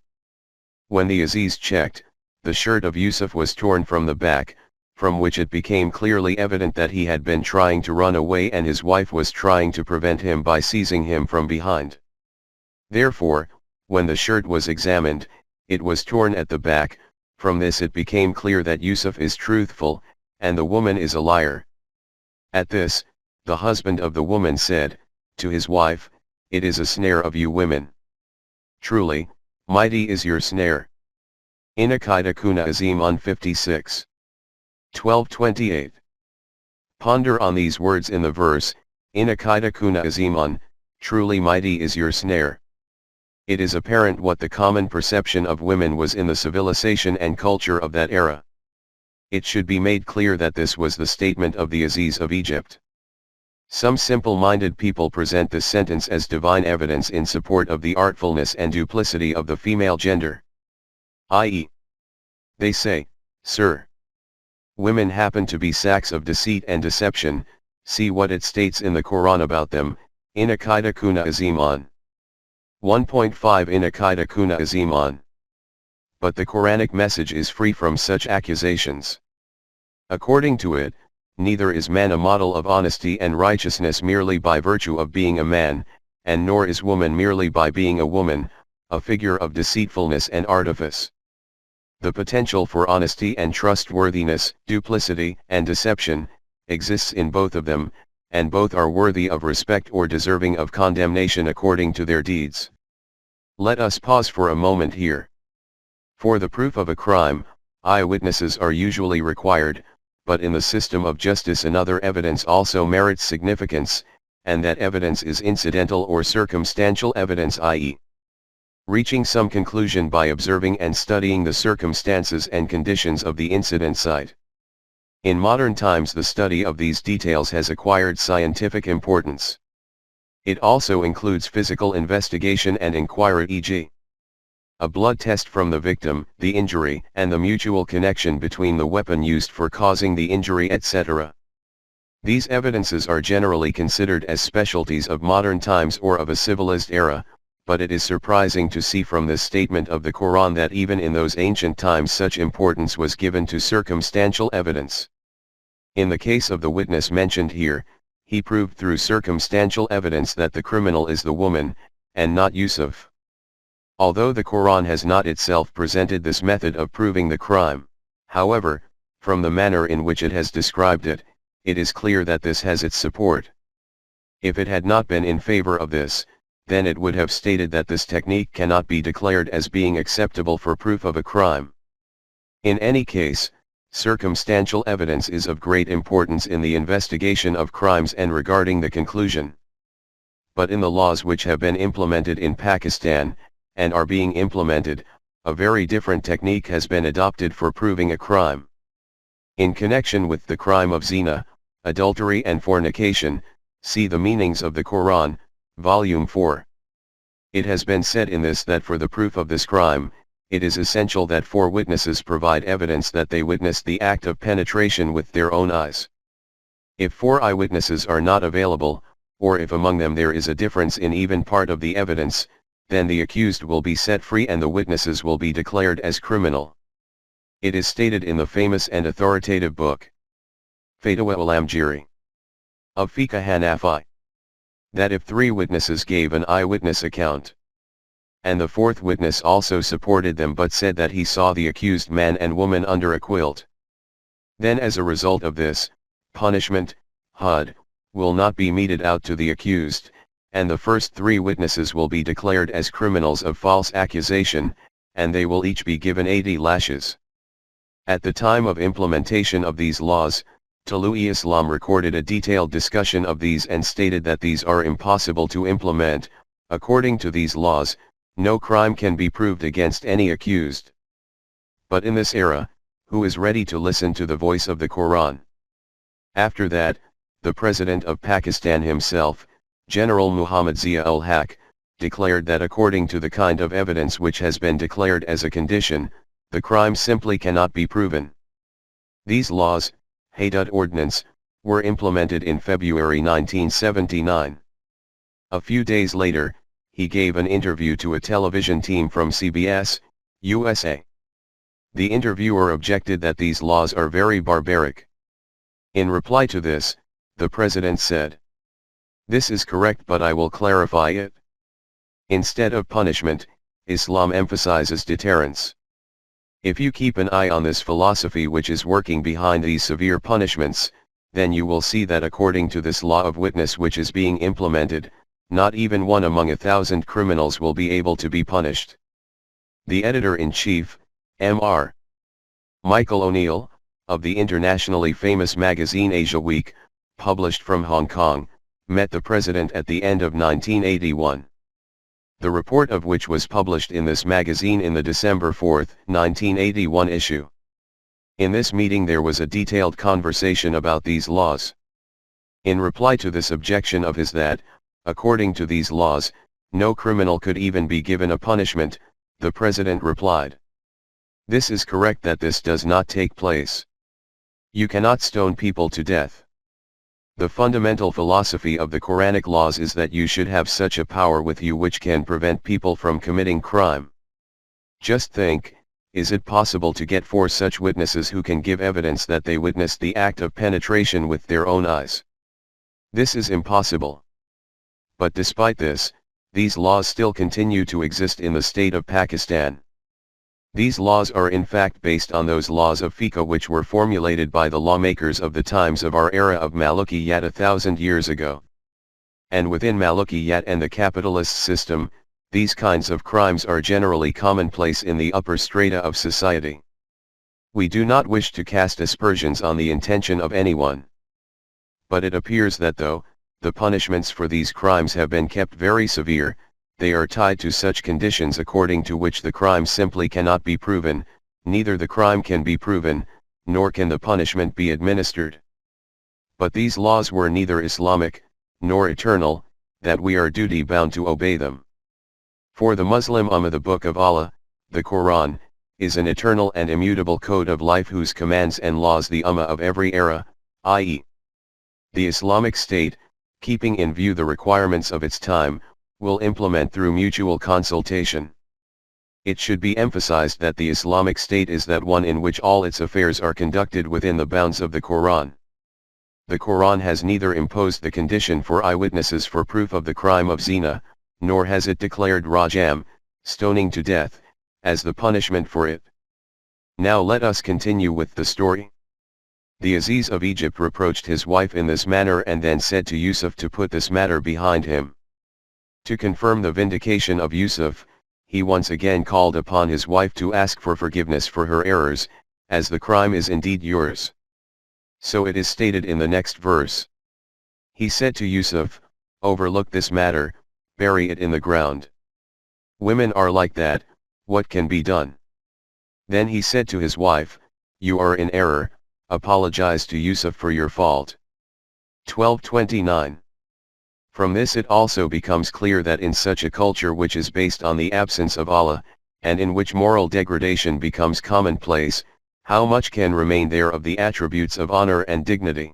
A: When the Aziz checked, the shirt of Yusuf was torn from the back, from which it became clearly evident that he had been trying to run away and his wife was trying to prevent him by seizing him from behind. Therefore, when the shirt was examined, it was torn at the back. From this it became clear that Yusuf is truthful, and the woman is a liar. At this, the husband of the woman said, to his wife, "It is a snare of you women. Truly, mighty is your snare." Inakida Kuna Azim 56. 1228. Ponder on these words in the verse, Inakida Kuna Azim, truly mighty is your snare. It is apparent what the common perception of women was in the civilization and culture of that era. It should be made clear that this was the statement of the Aziz of Egypt. Some simple-minded people present this sentence as divine evidence in support of the artfulness and duplicity of the female gender. I.e., they say, "Sir, women happen to be sacks of deceit and deception, see what it states in the Quran about them, Inakida Kuna Azim 1.5 Inakida Kuna Azim. But the Quranic message is free from such accusations. According to it, neither is man a model of honesty and righteousness merely by virtue of being a man, and nor is woman merely by being a woman, a figure of deceitfulness and artifice. The potential for honesty and trustworthiness, duplicity and deception, exists in both of them, and both are worthy of respect or deserving of condemnation according to their deeds. Let us pause for a moment here. For the proof of a crime, eyewitnesses are usually required, but in the system of justice another evidence also merits significance, and that evidence is incidental or circumstantial evidence, i.e., reaching some conclusion by observing and studying the circumstances and conditions of the incident site. In modern times the study of these details has acquired scientific importance. It also includes physical investigation and inquiry, e.g., a blood test from the victim, the injury, and the mutual connection between the weapon used for causing the injury, etc. These evidences are generally considered as specialties of modern times or of a civilized era, but it is surprising to see from this statement of the Quran that even in those ancient times such importance was given to circumstantial evidence. In the case of the witness mentioned here, he proved through circumstantial evidence that the criminal is the woman, and not Yusuf. Although the Quran has not itself presented this method of proving the crime, however, from the manner in which it has described it, it is clear that this has its support. If it had not been in favor of this, then it would have stated that this technique cannot be declared as being acceptable for proof of a crime. In any case, circumstantial evidence is of great importance in the investigation of crimes and regarding the conclusion. But in the laws which have been implemented in Pakistan, and are being implemented, a very different technique has been adopted for proving a crime. In connection with the crime of zina, adultery and fornication, see the meanings of the Quran, Volume 4. It has been said in this that for the proof of this crime, it is essential that 4 witnesses provide evidence that they witnessed the act of penetration with their own eyes. If 4 eyewitnesses are not available, or if among them there is a difference in even part of the evidence, then the accused will be set free and the witnesses will be declared as criminal. It is stated in the famous and authoritative book, Fatwa al-Amjiri, of Fiqh Hanafi, that if 3 witnesses gave an eyewitness account, and the 4th witness also supported them but said that he saw the accused man and woman under a quilt, then as a result of this, punishment, had, will not be meted out to the accused, and the first 3 witnesses will be declared as criminals of false accusation, and they will each be given 80 lashes. At the time of implementation of these laws, Taqi-Islam recorded a detailed discussion of these and stated that these are impossible to implement. According to these laws, no crime can be proved against any accused. But in this era, who is ready to listen to the voice of the Quran? After that, the President of Pakistan himself, General Muhammad Zia-ul-Haq, declared that according to the kind of evidence which has been declared as a condition, the crime simply cannot be proven. These laws, Hadud Ordinance, were implemented in February 1979. A few days later, he gave an interview to a television team from CBS, USA. The interviewer objected that these laws are very barbaric. In reply to this, the president said, "This is correct, but I will clarify it. Instead of punishment, Islam emphasizes deterrence. If you keep an eye on this philosophy which is working behind these severe punishments, then you will see that according to this law of witness which is being implemented, not even 1 among 1,000 criminals will be able to be punished." The editor-in-chief, Mr. Michael O'Neill, of the internationally famous magazine Asia Week, published from Hong Kong, met the president at the end of 1981. The report of which was published in this magazine in the December 4, 1981 issue. In this meeting there was a detailed conversation about these laws. In reply to this objection of his that, according to these laws, no criminal could even be given a punishment, the president replied, "This is correct that this does not take place. You cannot stone people to death. The fundamental philosophy of the Quranic laws is that you should have such a power with you which can prevent people from committing crime. Just think, is it possible to get 4 such witnesses who can give evidence that they witnessed the act of penetration with their own eyes? This is impossible. But despite this, these laws still continue to exist in the state of Pakistan. These laws are in fact based on those laws of fiqh which were formulated by the lawmakers of the times of our era of Malukiyyat 1,000 years ago. And within Malukiyyat and the capitalist system, these kinds of crimes are generally commonplace in the upper strata of society. We do not wish to cast aspersions on the intention of anyone. But it appears that though the punishments for these crimes have been kept very severe, they are tied to such conditions according to which the crime simply cannot be proven, neither the crime can be proven, nor can the punishment be administered. But these laws were neither Islamic, nor eternal, that we are duty bound to obey them. For the Muslim Ummah, the Book of Allah, the Quran, is an eternal and immutable code of life whose commands and laws the Ummah of every era, i.e. the Islamic State, keeping in view the requirements of its time, will implement through mutual consultation. It should be emphasized that the Islamic State is that one in which all its affairs are conducted within the bounds of the Quran. The Quran has neither imposed the condition for eyewitnesses for proof of the crime of zina, nor has it declared rajam, stoning to death, as the punishment for it. Now let us continue with the story. The Aziz of Egypt reproached his wife in this manner and then said to Yusuf to put this matter behind him. To confirm the vindication of Yusuf, he once again called upon his wife to ask for forgiveness for her errors, as the crime is indeed yours. So it is stated in the next verse. He said to Yusuf, overlook this matter, bury it in the ground. Women are like that, what can be done? Then he said to his wife, you are in error, apologize to Yusuf for your fault. 1229. From this it also becomes clear that in such a culture which is based on the absence of Allah, and in which moral degradation becomes commonplace, how much can remain there of the attributes of honor and dignity?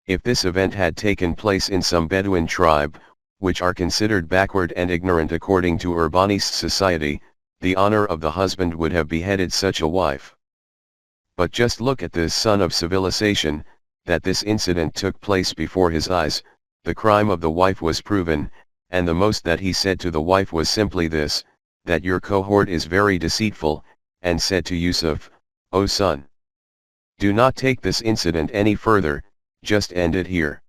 A: If this event had taken place in some Bedouin tribe, which are considered backward and ignorant according to urbanist society, the honor of the husband would have beheaded such a wife. But just look at this son of civilization, that this incident took place before his eyes. The crime of the wife was proven, and the most that he said to the wife was simply this, that your cohort is very deceitful, and said to Yusuf, O son, do not take this incident any further, just end it here.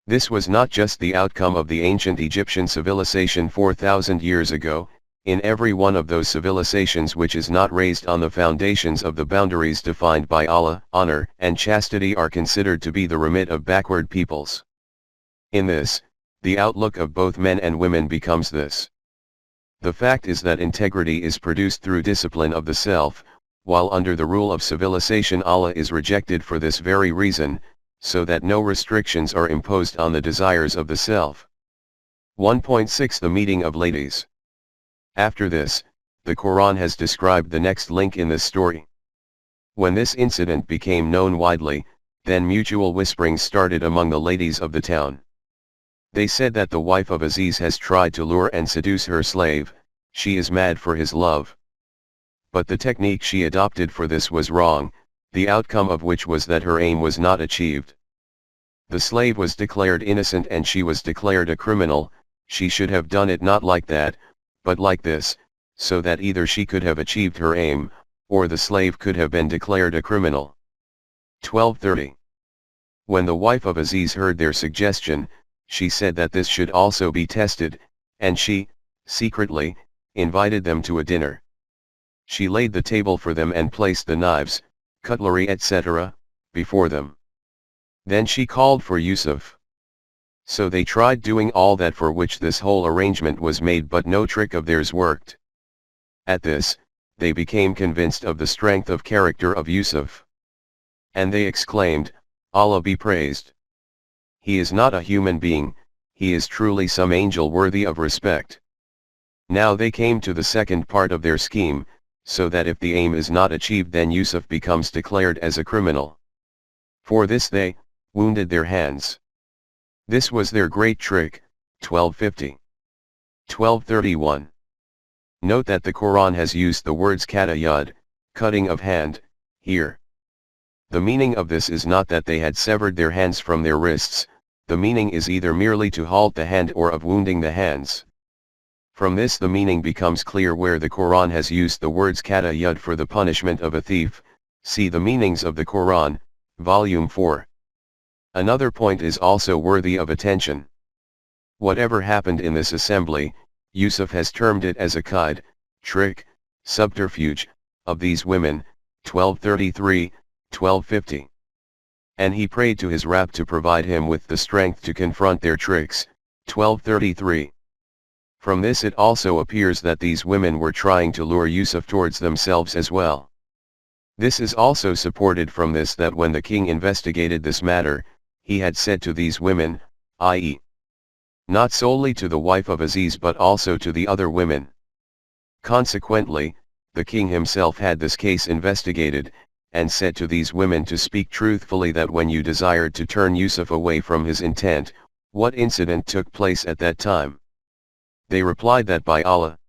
A: This was not just the outcome of the ancient Egyptian civilization 4,000 years ago. In every one of those civilizations which is not raised on the foundations of the boundaries defined by Allah, honor and chastity are considered to be the remit of backward peoples. In this, the outlook of both men and women becomes this. The fact is that integrity is produced through discipline of the self, while under the rule of civilization Allah is rejected for this very reason, so that no restrictions are imposed on the desires of the self. 1.6 The meeting of ladies. After this, the Quran has described the next link in this story. When this incident became known widely, then mutual whisperings started among the ladies of the town. They said that the wife of Aziz has tried to lure and seduce her slave, she is mad for his love. But the technique she adopted for this was wrong, the outcome of which was that her aim was not achieved. The slave was declared innocent and she was declared a criminal. She should have done it not like that, but like this, so that either she could have achieved her aim, or the slave could have been declared a criminal. 1230. When the wife of Aziz heard their suggestion, she said that this should also be tested, and she, secretly, invited them to a dinner. She laid the table for them and placed the knives, cutlery etc., before them. Then she called for Yusuf. So they tried doing all that for which this whole arrangement was made, but no trick of theirs worked. At this, they became convinced of the strength of character of Yusuf. And they exclaimed, Allah be praised. He is not a human being, he is truly some angel worthy of respect. Now they came to the second part of their scheme, so that if the aim is not achieved then Yusuf becomes declared as a criminal. For this they wounded their hands. This was their great trick. 1250. 1231. Note that the Quran has used the words kata yad, cutting of hand, here. The meaning of this is not that they had severed their hands from their wrists, the meaning is either merely to halt the hand or of wounding the hands. From this the meaning becomes clear where the Quran has used the words kata yud for the punishment of a thief. See the meanings of the Quran, Volume 4. Another point is also worthy of attention. Whatever happened in this assembly, Yusuf has termed it as a kaid, trick, subterfuge, of these women, 1233, 1250. And he prayed to his Rabb to provide him with the strength to confront their tricks, 1233. From this it also appears that these women were trying to lure Yusuf towards themselves as well. This is also supported from this that when the king investigated this matter, he had said to these women, i.e., not solely to the wife of Aziz but also to the other women. Consequently, the king himself had this case investigated, and said to these women to speak truthfully that when you desired to turn Yusuf away from his intent, what incident took place at that time? They replied that by Allah,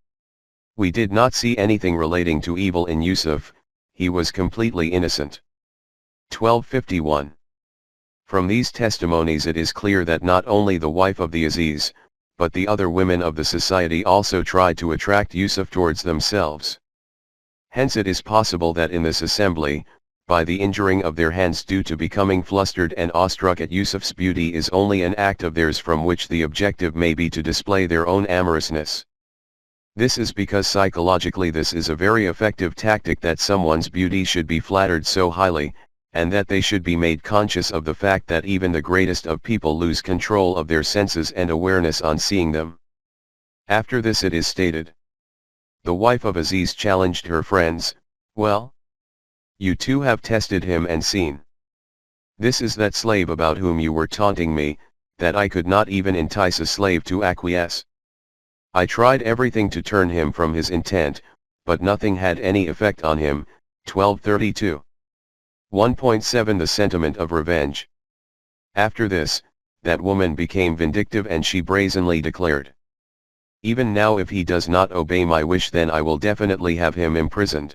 A: we did not see anything relating to evil in Yusuf, he was completely innocent. 1251. From these testimonies it is clear that not only the wife of the Aziz, but the other women of the society also tried to attract Yusuf towards themselves. Hence it is possible that in this assembly, by the injuring of their hands due to becoming flustered and awestruck at Yusuf's beauty is only an act of theirs from which the objective may be to display their own amorousness. This is because psychologically this is a very effective tactic that someone's beauty should be flattered so highly, and that they should be made conscious of the fact that even the greatest of people lose control of their senses and awareness on seeing them. After this it is stated, the wife of Aziz challenged her friends, well, you too have tested him and seen. This is that slave about whom you were taunting me, that I could not even entice a slave to acquiesce. I tried everything to turn him from his intent, but nothing had any effect on him. 1232. 1.7 The sentiment of revenge. After this, that woman became vindictive and she brazenly declared, even now if he does not obey my wish then I will definitely have him imprisoned.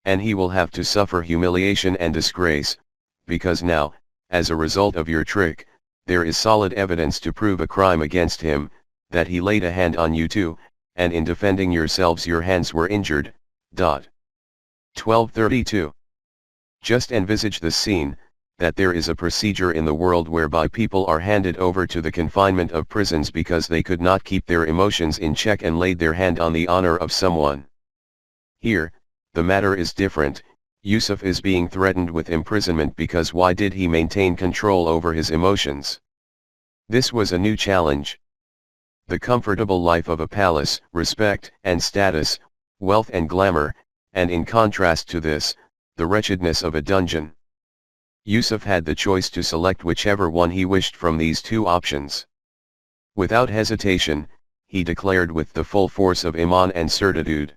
A: And he will have to suffer humiliation and disgrace, because now, as a result of your trick, there is solid evidence to prove a crime against him, that he laid a hand on you too, and in defending yourselves your hands were injured. 1232. Just envisage this scene, that there is a procedure in the world whereby people are handed over to the confinement of prisons because they could not keep their emotions in check and laid their hand on the honor of someone. Here, the matter is different. Yusuf is being threatened with imprisonment because why did he maintain control over his emotions? This was a new challenge. The comfortable life of a palace, respect and status, wealth and glamour, and in contrast to this, the wretchedness of a dungeon. Yusuf had the choice to select whichever one he wished from these two options. Without hesitation, he declared with the full force of iman and certitude.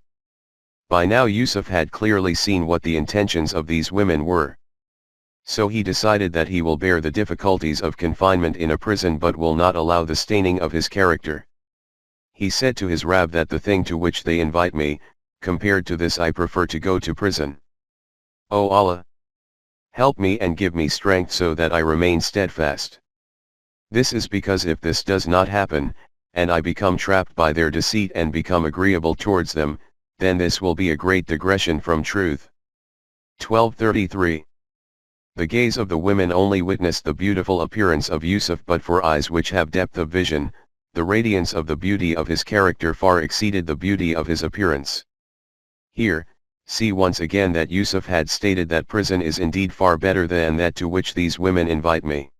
A: By now Yusuf had clearly seen what the intentions of these women were. So he decided that he will bear the difficulties of confinement in a prison but will not allow the staining of his character. He said to his Rabb that the thing to which they invite me, compared to this I prefer to go to prison. O Allah! Help me and give me strength so that I remain steadfast. This is because if this does not happen, and I become trapped by their deceit and become agreeable towards them, then this will be a great digression from truth. 1233. The gaze of the women only witnessed the beautiful appearance of Yusuf, but for eyes which have depth of vision, the radiance of the beauty of his character far exceeded the beauty of his appearance. Here, see once again that Yusuf had stated that prison is indeed far better than that to which these women invite me.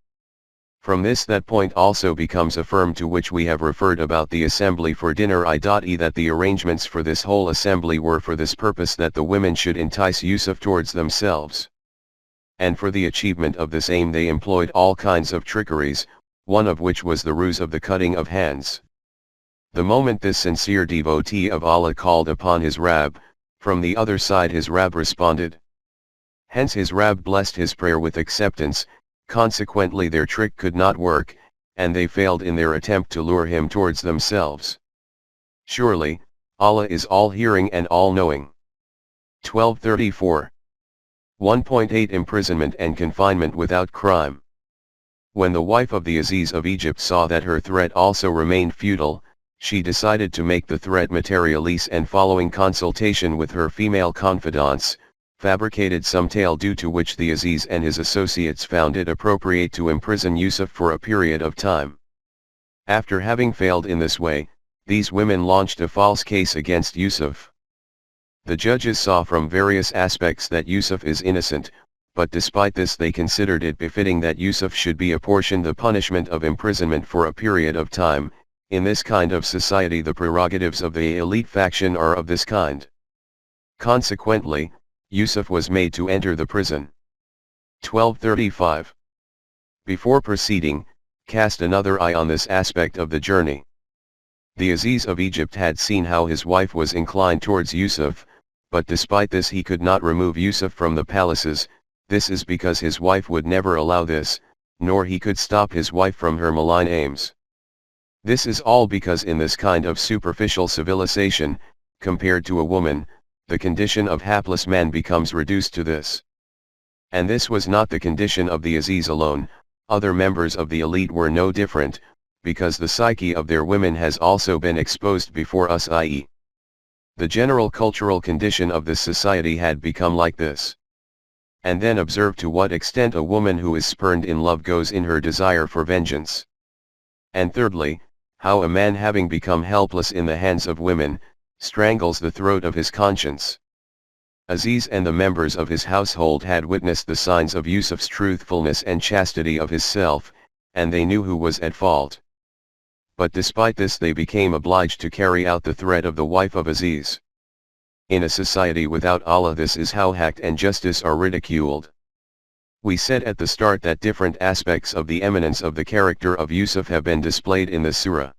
A: From this that point also becomes affirmed to which we have referred about the assembly for dinner, i.e. that the arrangements for this whole assembly were for this purpose, that the women should entice Yusuf towards themselves. And for the achievement of this aim they employed all kinds of trickeries, one of which was the ruse of the cutting of hands. The moment this sincere devotee of Allah called upon his Rabb, from the other side his Rabb responded. Hence his Rabb blessed his prayer with acceptance. Consequently their trick could not work, and they failed in their attempt to lure him towards themselves. Surely, Allah is all-hearing and all-knowing. 1234. 1.8 Imprisonment and confinement without crime. When the wife of the Aziz of Egypt saw that her threat also remained futile, she decided to make the threat materialise, and following consultation with her female confidants, fabricated some tale due to which the Aziz and his associates found it appropriate to imprison Yusuf for a period of time. After having failed in this way, these women launched a false case against Yusuf. The judges saw from various aspects that Yusuf is innocent, but despite this they considered it befitting that Yusuf should be apportioned the punishment of imprisonment for a period of time. In this kind of society the prerogatives of the elite faction are of this kind. Consequently, Yusuf was made to enter the prison. 1235. Before proceeding, cast another eye on this aspect of the journey. The Aziz of Egypt had seen how his wife was inclined towards Yusuf, but despite this he could not remove Yusuf from the palaces. This is because his wife would never allow this, nor he could stop his wife from her malign aims. This is all because in this kind of superficial civilization, compared to a woman, the condition of hapless man becomes reduced to this. And this was not the condition of the Aziz alone, other members of the elite were no different, because the psyche of their women has also been exposed before us, i.e., the general cultural condition of this society had become like this. And then observe to what extent a woman who is spurned in love goes in her desire for vengeance. And thirdly, how a man having become helpless in the hands of women, strangles the throat of his conscience. Aziz and the members of his household had witnessed the signs of Yusuf's truthfulness and chastity of his self, and they knew who was at fault. But despite this they became obliged to carry out the threat of the wife of Aziz. In a society without Allah, this is how haqq and justice are ridiculed. We said at the start that different aspects of the eminence of the character of Yusuf have been displayed in the surah.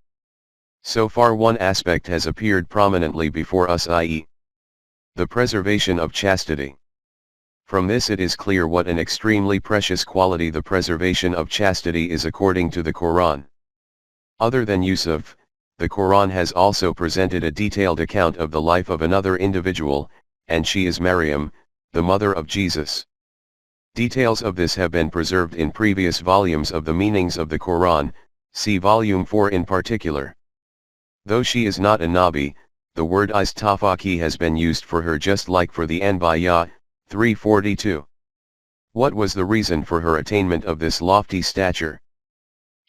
A: So far one aspect has appeared prominently before us, i.e., the preservation of chastity. From this it is clear what an extremely precious quality the preservation of chastity is according to the Quran. Other than Yusuf, the Quran has also presented a detailed account of the life of another individual, and she is Maryam, the mother of Jesus. Details of this have been preserved in previous volumes of the meanings of the Quran, see volume 4 in particular. Though she is not a Nabi, the word istafaki has been used for her just like for the Anbiya, 342. What was the reason for her attainment of this lofty stature?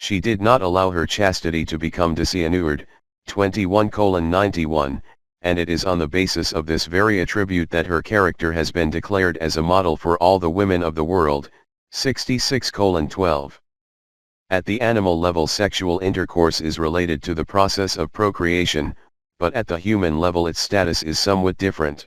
A: She did not allow her chastity to become disinured, 21:91, and it is on the basis of this very attribute that her character has been declared as a model for all the women of the world, 66:12. At the animal level sexual intercourse is related to the process of procreation, but at the human level its status is somewhat different.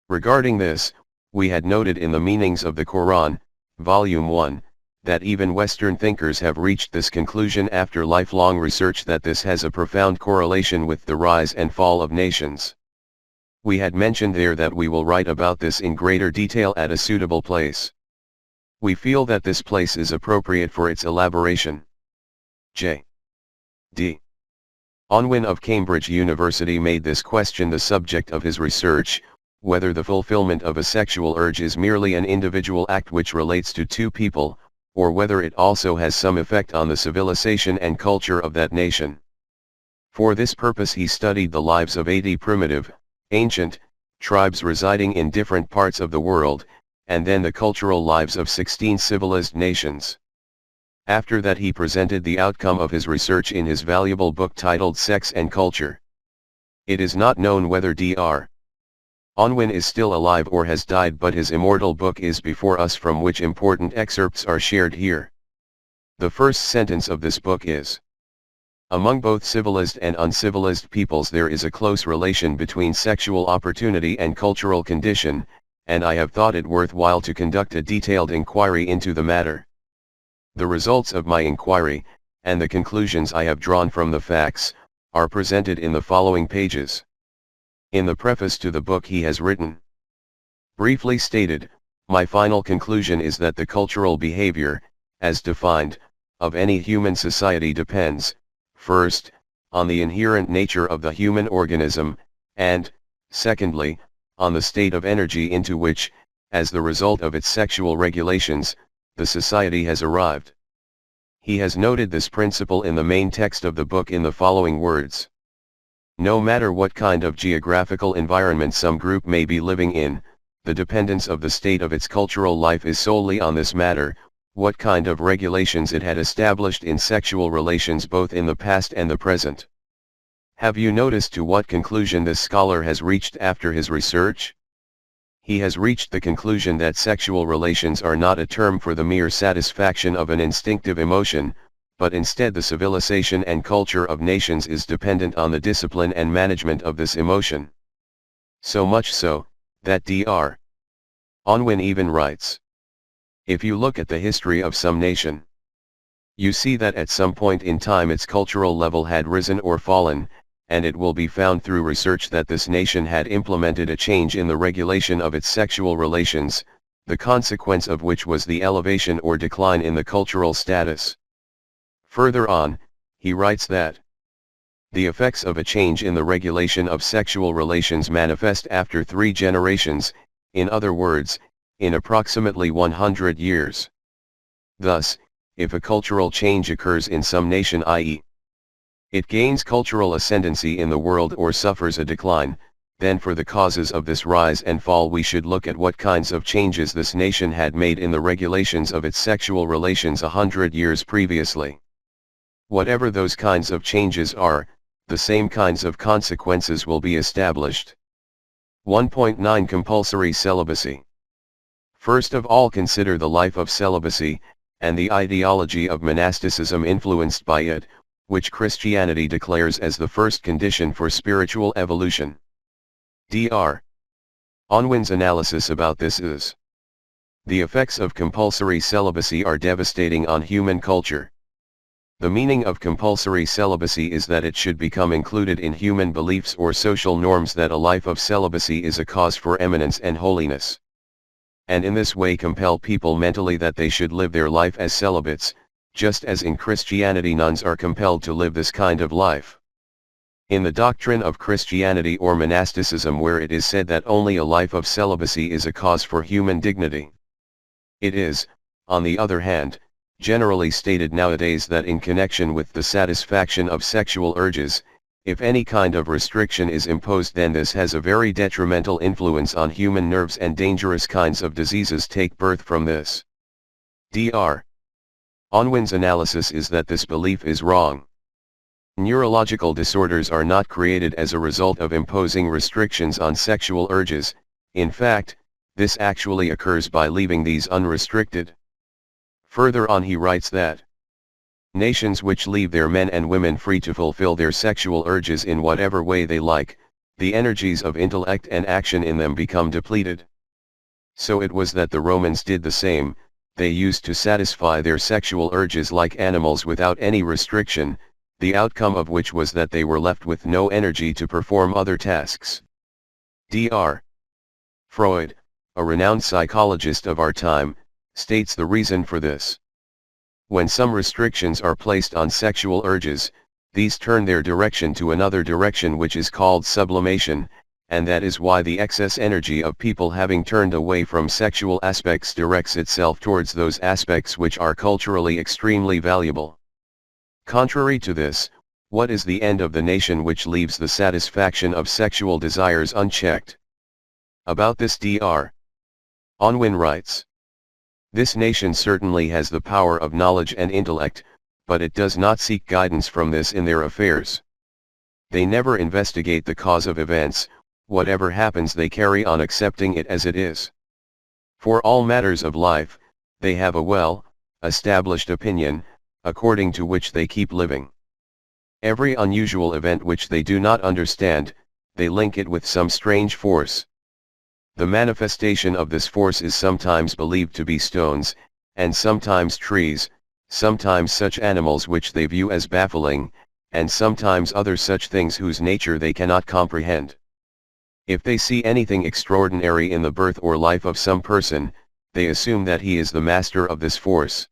A: Regarding this, we had noted in the meanings of the Quran, Volume 1, that even Western thinkers have reached this conclusion after lifelong research, that this has a profound correlation with the rise and fall of nations. We had mentioned there that we will write about this in greater detail at a suitable place. We feel that this place is appropriate for its elaboration. J. D. Unwin of Cambridge University made this question the subject of his research, whether the fulfillment of a sexual urge is merely an individual act which relates to two people, or whether it also has some effect on the civilization and culture of that nation. For this purpose he studied the lives of 80 primitive, ancient, tribes residing in different parts of the world, and then the cultural lives of 16 civilized nations. After that he presented the outcome of his research in his valuable book titled Sex and Culture. It is not known whether Dr. Unwin is still alive or has died, but his immortal book is before us, from which important excerpts are shared here. The first sentence of this book is: among both civilized and uncivilized peoples there is a close relation between sexual opportunity and cultural condition, and I have thought it worthwhile to conduct a detailed inquiry into the matter. The results of my inquiry, and the conclusions I have drawn from the facts, are presented in the following pages. In the preface to the book he has written: briefly stated, my final conclusion is that the cultural behavior, as defined, of any human society depends, first, on the inherent nature of the human organism, and, secondly, on the state of energy into which, as the result of its sexual regulations, the society has arrived. He has noted this principle in the main text of the book in the following words. No matter what kind of geographical environment some group may be living in, the dependence of the state of its cultural life is solely on this matter, what kind of regulations it had established in sexual relations both in the past and the present. Have you noticed to what conclusion this scholar has reached after his research? He has reached the conclusion that sexual relations are not a term for the mere satisfaction of an instinctive emotion, but instead the civilization and culture of nations is dependent on the discipline and management of this emotion. So much so, that Dr. Unwin even writes, if you look at the history of some nation, you see that at some point in time its cultural level had risen or fallen, and it will be found through research that this nation had implemented a change in the regulation of its sexual relations, the consequence of which was the elevation or decline in the cultural status. Further on, he writes that the effects of a change in the regulation of sexual relations manifest after 3 generations, in other words, in approximately 100 years. Thus, if a cultural change occurs in some nation, i.e., it gains cultural ascendancy in the world or suffers a decline, then for the causes of this rise and fall we should look at what kinds of changes this nation had made in the regulations of its sexual relations 100 years previously. Whatever those kinds of changes are, the same kinds of consequences will be established. 1.9 Compulsory celibacy. First of all, consider the life of celibacy, and the ideology of monasticism influenced by it, which Christianity declares as the first condition for spiritual evolution. Dr. Unwin's analysis about this is: the effects of compulsory celibacy are devastating on human culture. The meaning of compulsory celibacy is that it should become included in human beliefs or social norms that a life of celibacy is a cause for eminence and holiness. And in this way compel people mentally that they should live their life as celibates, just as in Christianity nuns are compelled to live this kind of life. In the doctrine of Christianity or monasticism, where it is said that only a life of celibacy is a cause for human dignity, it is, on the other hand, generally stated nowadays that in connection with the satisfaction of sexual urges, if any kind of restriction is imposed, then this has a very detrimental influence on human nerves and dangerous kinds of diseases take birth from this. Dr. Unwin's analysis is that this belief is wrong. Neurological disorders are not created as a result of imposing restrictions on sexual urges. In fact, this actually occurs by leaving these unrestricted. Further on he writes that nations which leave their men and women free to fulfill their sexual urges in whatever way they like, the energies of intellect and action in them become depleted. So it was that the Romans did the same. They used to satisfy their sexual urges like animals without any restriction, the outcome of which was that they were left with no energy to perform other tasks. Dr. Freud, a renowned psychologist of our time, states the reason for this. When some restrictions are placed on sexual urges, these turn their direction to another direction which is called sublimation, and that is why the excess energy of people having turned away from sexual aspects directs itself towards those aspects which are culturally extremely valuable. Contrary to this, what is the end of the nation which leaves the satisfaction of sexual desires unchecked? About this Dr. Unwin writes, this nation certainly has the power of knowledge and intellect, but it does not seek guidance from this in their affairs. They never investigate the cause of events. Whatever happens they carry on accepting it as it is. For all matters of life, they have a well-established opinion, according to which they keep living. Every unusual event which they do not understand, they link it with some strange force. The manifestation of this force is sometimes believed to be stones, and sometimes trees, sometimes such animals which they view as baffling, and sometimes other such things whose nature they cannot comprehend. If they see anything extraordinary in the birth or life of some person, they assume that he is the master of this force.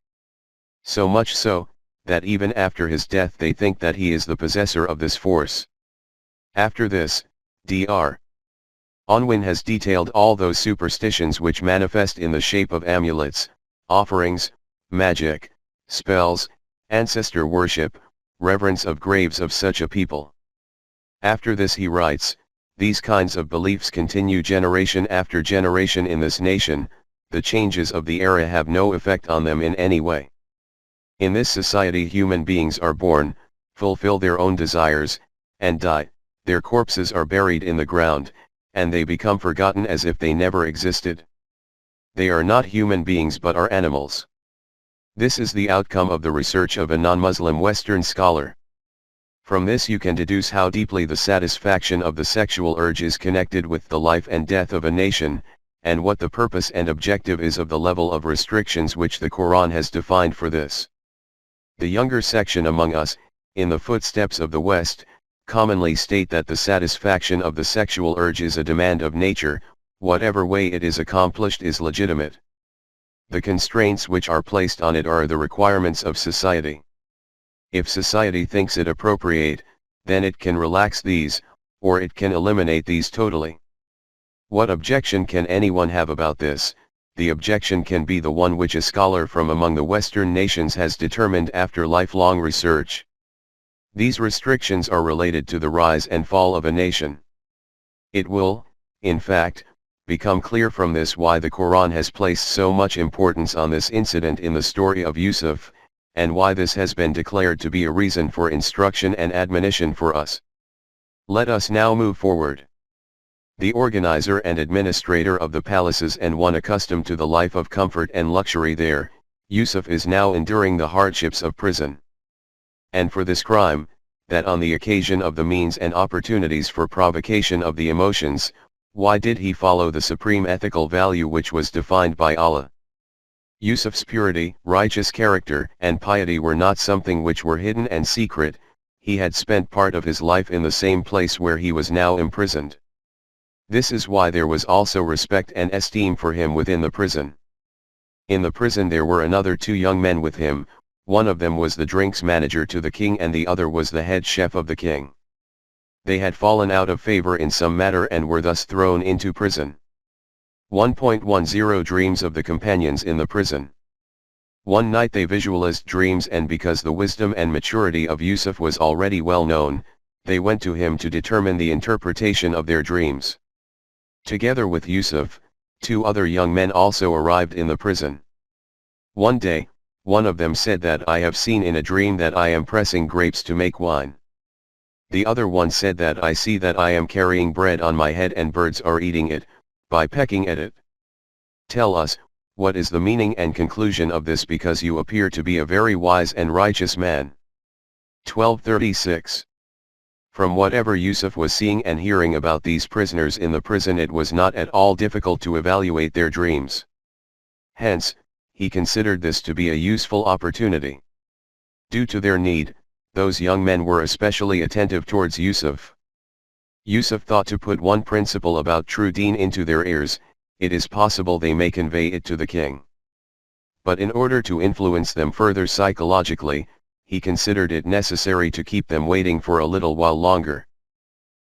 A: So much so, that even after his death they think that he is the possessor of this force. After this, Dr. Unwin has detailed all those superstitions which manifest in the shape of amulets, offerings, magic, spells, ancestor worship, reverence of graves of such a people. After this he writes, these kinds of beliefs continue generation after generation in this nation, the changes of the era have no effect on them in any way. In this society human beings are born, fulfill their own desires, and die, their corpses are buried in the ground, and they become forgotten as if they never existed. They are not human beings but are animals. This is the outcome of the research of a non-Muslim Western scholar. From this you can deduce how deeply the satisfaction of the sexual urge is connected with the life and death of a nation, and what the purpose and objective is of the level of restrictions which the Quran has defined for this. The younger section among us, in the footsteps of the West, commonly state that the satisfaction of the sexual urge is a demand of nature, whatever way it is accomplished is legitimate. The constraints which are placed on it are the requirements of society. If society thinks it appropriate, then it can relax these, or it can eliminate these totally. What objection can anyone have about this? The objection can be the one which a scholar from among the Western nations has determined after lifelong research. These restrictions are related to the rise and fall of a nation. It will, in fact, become clear from this why the Quran has placed so much importance on this incident in the story of Yusuf, and why this has been declared to be a reason for instruction and admonition for us. Let us now move forward. The organizer and administrator of the palaces and one accustomed to the life of comfort and luxury there, Yusuf is now enduring the hardships of prison. And for this crime, that on the occasion of the means and opportunities for provocation of the emotions, why did he follow the supreme ethical value which was defined by Allah? Yusuf's purity, righteous character, and piety were not something which were hidden and secret. He had spent part of his life in the same place where he was now imprisoned. This is why there was also respect and esteem for him within the prison. In the prison there were another 2 young men with him, one of them was the drinks manager to the king and the other was the head chef of the king. They had fallen out of favor in some matter and were thus thrown into prison. 1.10 Dreams of the companions in the prison. One night they visualized dreams, and because the wisdom and maturity of Yusuf was already well known, they went to him to determine the interpretation of their dreams. Together with Yusuf, 2 other young men also arrived in the prison. One day, one of them said that I have seen in a dream that I am pressing grapes to make wine. The other one said that I see that I am carrying bread on my head and birds are eating it, by pecking at it. Tell us, what is the meaning and conclusion of this, because you appear to be a very wise and righteous man. 1236. From whatever Yusuf was seeing and hearing about these prisoners in the prison, it was not at all difficult to evaluate their dreams. Hence, he considered this to be a useful opportunity. Due to their need, those young men were especially attentive towards Yusuf. Yusuf thought to put one principle about true deen into their ears. It is possible they may convey it to the king. But in order to influence them further psychologically, he considered it necessary to keep them waiting for a little while longer.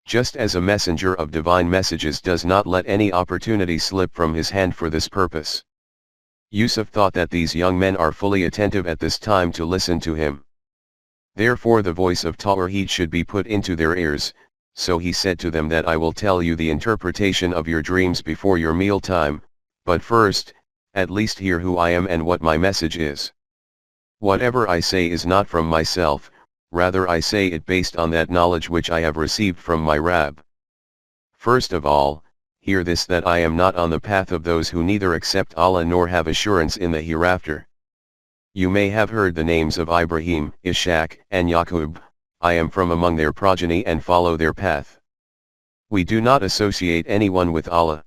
A: Just as a messenger of divine messages does not let any opportunity slip from his hand for this purpose. Yusuf thought that these young men are fully attentive at this time to listen to him. Therefore the voice of Tawheed should be put into their ears. So he said to them that I will tell you the interpretation of your dreams before your meal time, but first, at least hear who I am and what my message is. Whatever I say is not from myself, rather I say it based on that knowledge which I have received from my Rabb. First of all, hear this, that I am not on the path of those who neither accept Allah nor have assurance in the hereafter. You may have heard the names of Ibrahim, Ishaq, and Yaqub. I am from among their progeny and follow their path. We do not associate anyone with Allah.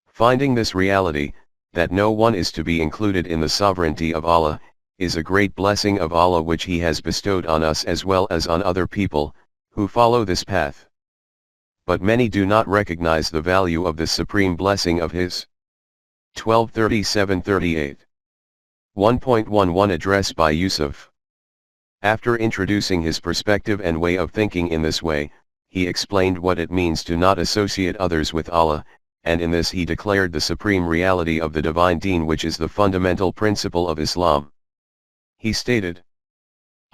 A: Finding this reality, that no one is to be included in the sovereignty of Allah, is a great blessing of Allah which He has bestowed on us as well as on other people, who follow this path. But many do not recognize the value of this supreme blessing of His. 1237-38. 1.11 Address by Yusuf. After introducing his perspective and way of thinking in this way, he explained what it means to not associate others with Allah, and in this he declared the supreme reality of the divine deen, which is the fundamental principle of Islam. He stated,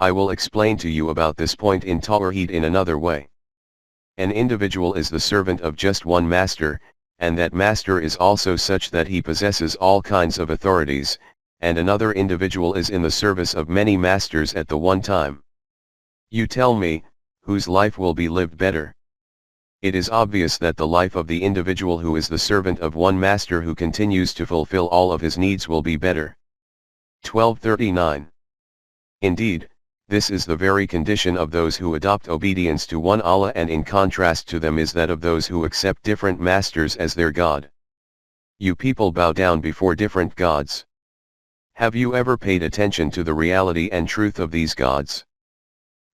A: I will explain to you about this point in Tawheed in another way. An individual is the servant of just one master, and that master is also such that he possesses all kinds of authorities, and another individual is in the service of many masters at the one time. You tell me, whose life will be lived better? It is obvious that the life of the individual who is the servant of one master who continues to fulfill all of his needs will be better. 1239. Indeed, this is the very condition of those who adopt obedience to one Allah, and in contrast to them is that of those who accept different masters as their God. You people bow down before different gods. Have you ever paid attention to the reality and truth of these gods?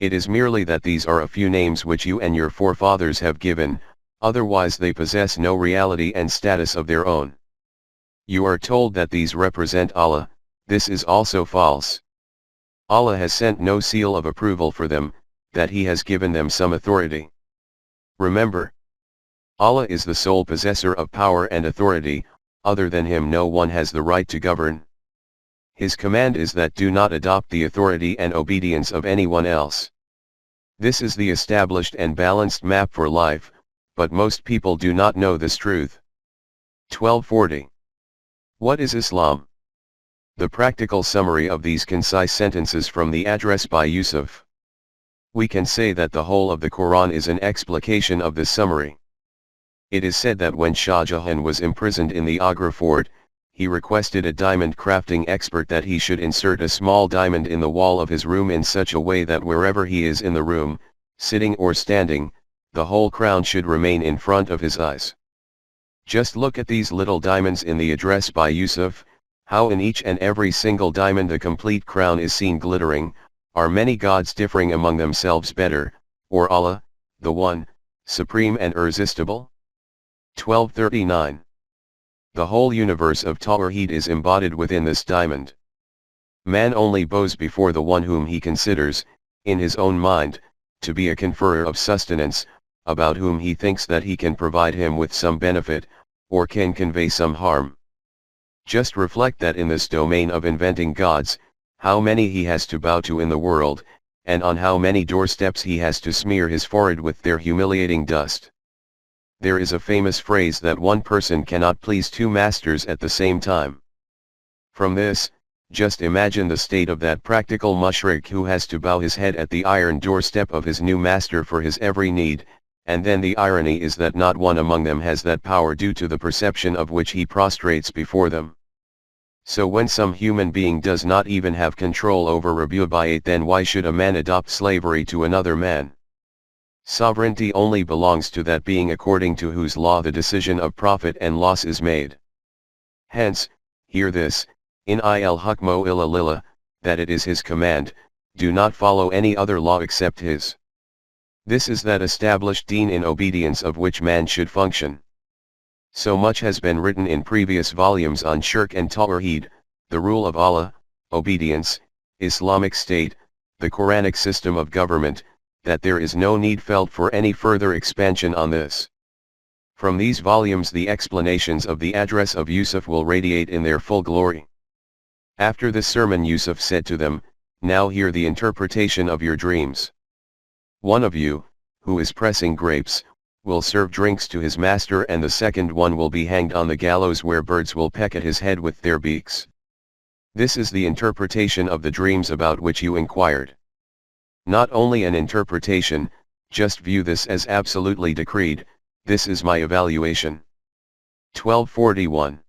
A: It is merely that these are a few names which you and your forefathers have given, otherwise they possess no reality and status of their own. You are told that these represent Allah. This is also false. Allah has sent no seal of approval for them, that He has given them some authority. Remember, Allah is the sole possessor of power and authority. Other than Him no one has the right to govern. His command is that do not adopt the authority and obedience of anyone else. This is the established and balanced map for life, but most people do not know this truth. 1240. What is Islam? The practical summary of these concise sentences from the address by Yusuf. We can say that the whole of the Quran is an explication of this summary. It is said that when Shah Jahan was imprisoned in the Agra fort, he requested a diamond crafting expert that he should insert a small diamond in the wall of his room in such a way that wherever he is in the room, sitting or standing, the whole crown should remain in front of his eyes. Just look at these little diamonds in the address by Yusuf, how in each and every single diamond the complete crown is seen glittering. Are many gods differing among themselves better, or Allah, the One, Supreme and Irresistible? 1239. The whole universe of Tawheed is embodied within this diamond. Man only bows before the one whom he considers, in his own mind, to be a conferrer of sustenance, about whom he thinks that he can provide him with some benefit, or can convey some harm. Just reflect that in this domain of inventing gods, how many he has to bow to in the world, and on how many doorsteps he has to smear his forehead with their humiliating dust. There is a famous phrase that one person cannot please two masters at the same time. From this, just imagine the state of that practical mushrik who has to bow his head at the iron doorstep of his new master for his every need, and then the irony is that not one among them has that power due to the perception of which he prostrates before them. So when some human being does not even have control over rububiyyat, then why should a man adopt slavery to another man? Sovereignty only belongs to that being according to whose law the decision of profit and loss is made. Hence, hear this, in il hukmo illa lillah, that it is his command, do not follow any other law except his. This is that established deen in obedience of which man should function. So much has been written in previous volumes on shirk and tawheed, the rule of Allah, obedience, Islamic state, the Quranic system of government, that there is no need felt for any further expansion on this. From these volumes the explanations of the address of Yusuf will radiate in their full glory. After this sermon Yusuf said to them, now hear the interpretation of your dreams. One of you, who is pressing grapes, will serve drinks to his master, and the second one will be hanged on the gallows where birds will peck at his head with their beaks. This is the interpretation of the dreams about which you inquired. Not only an interpretation, just view this as absolutely decreed, this is my evaluation. 1241.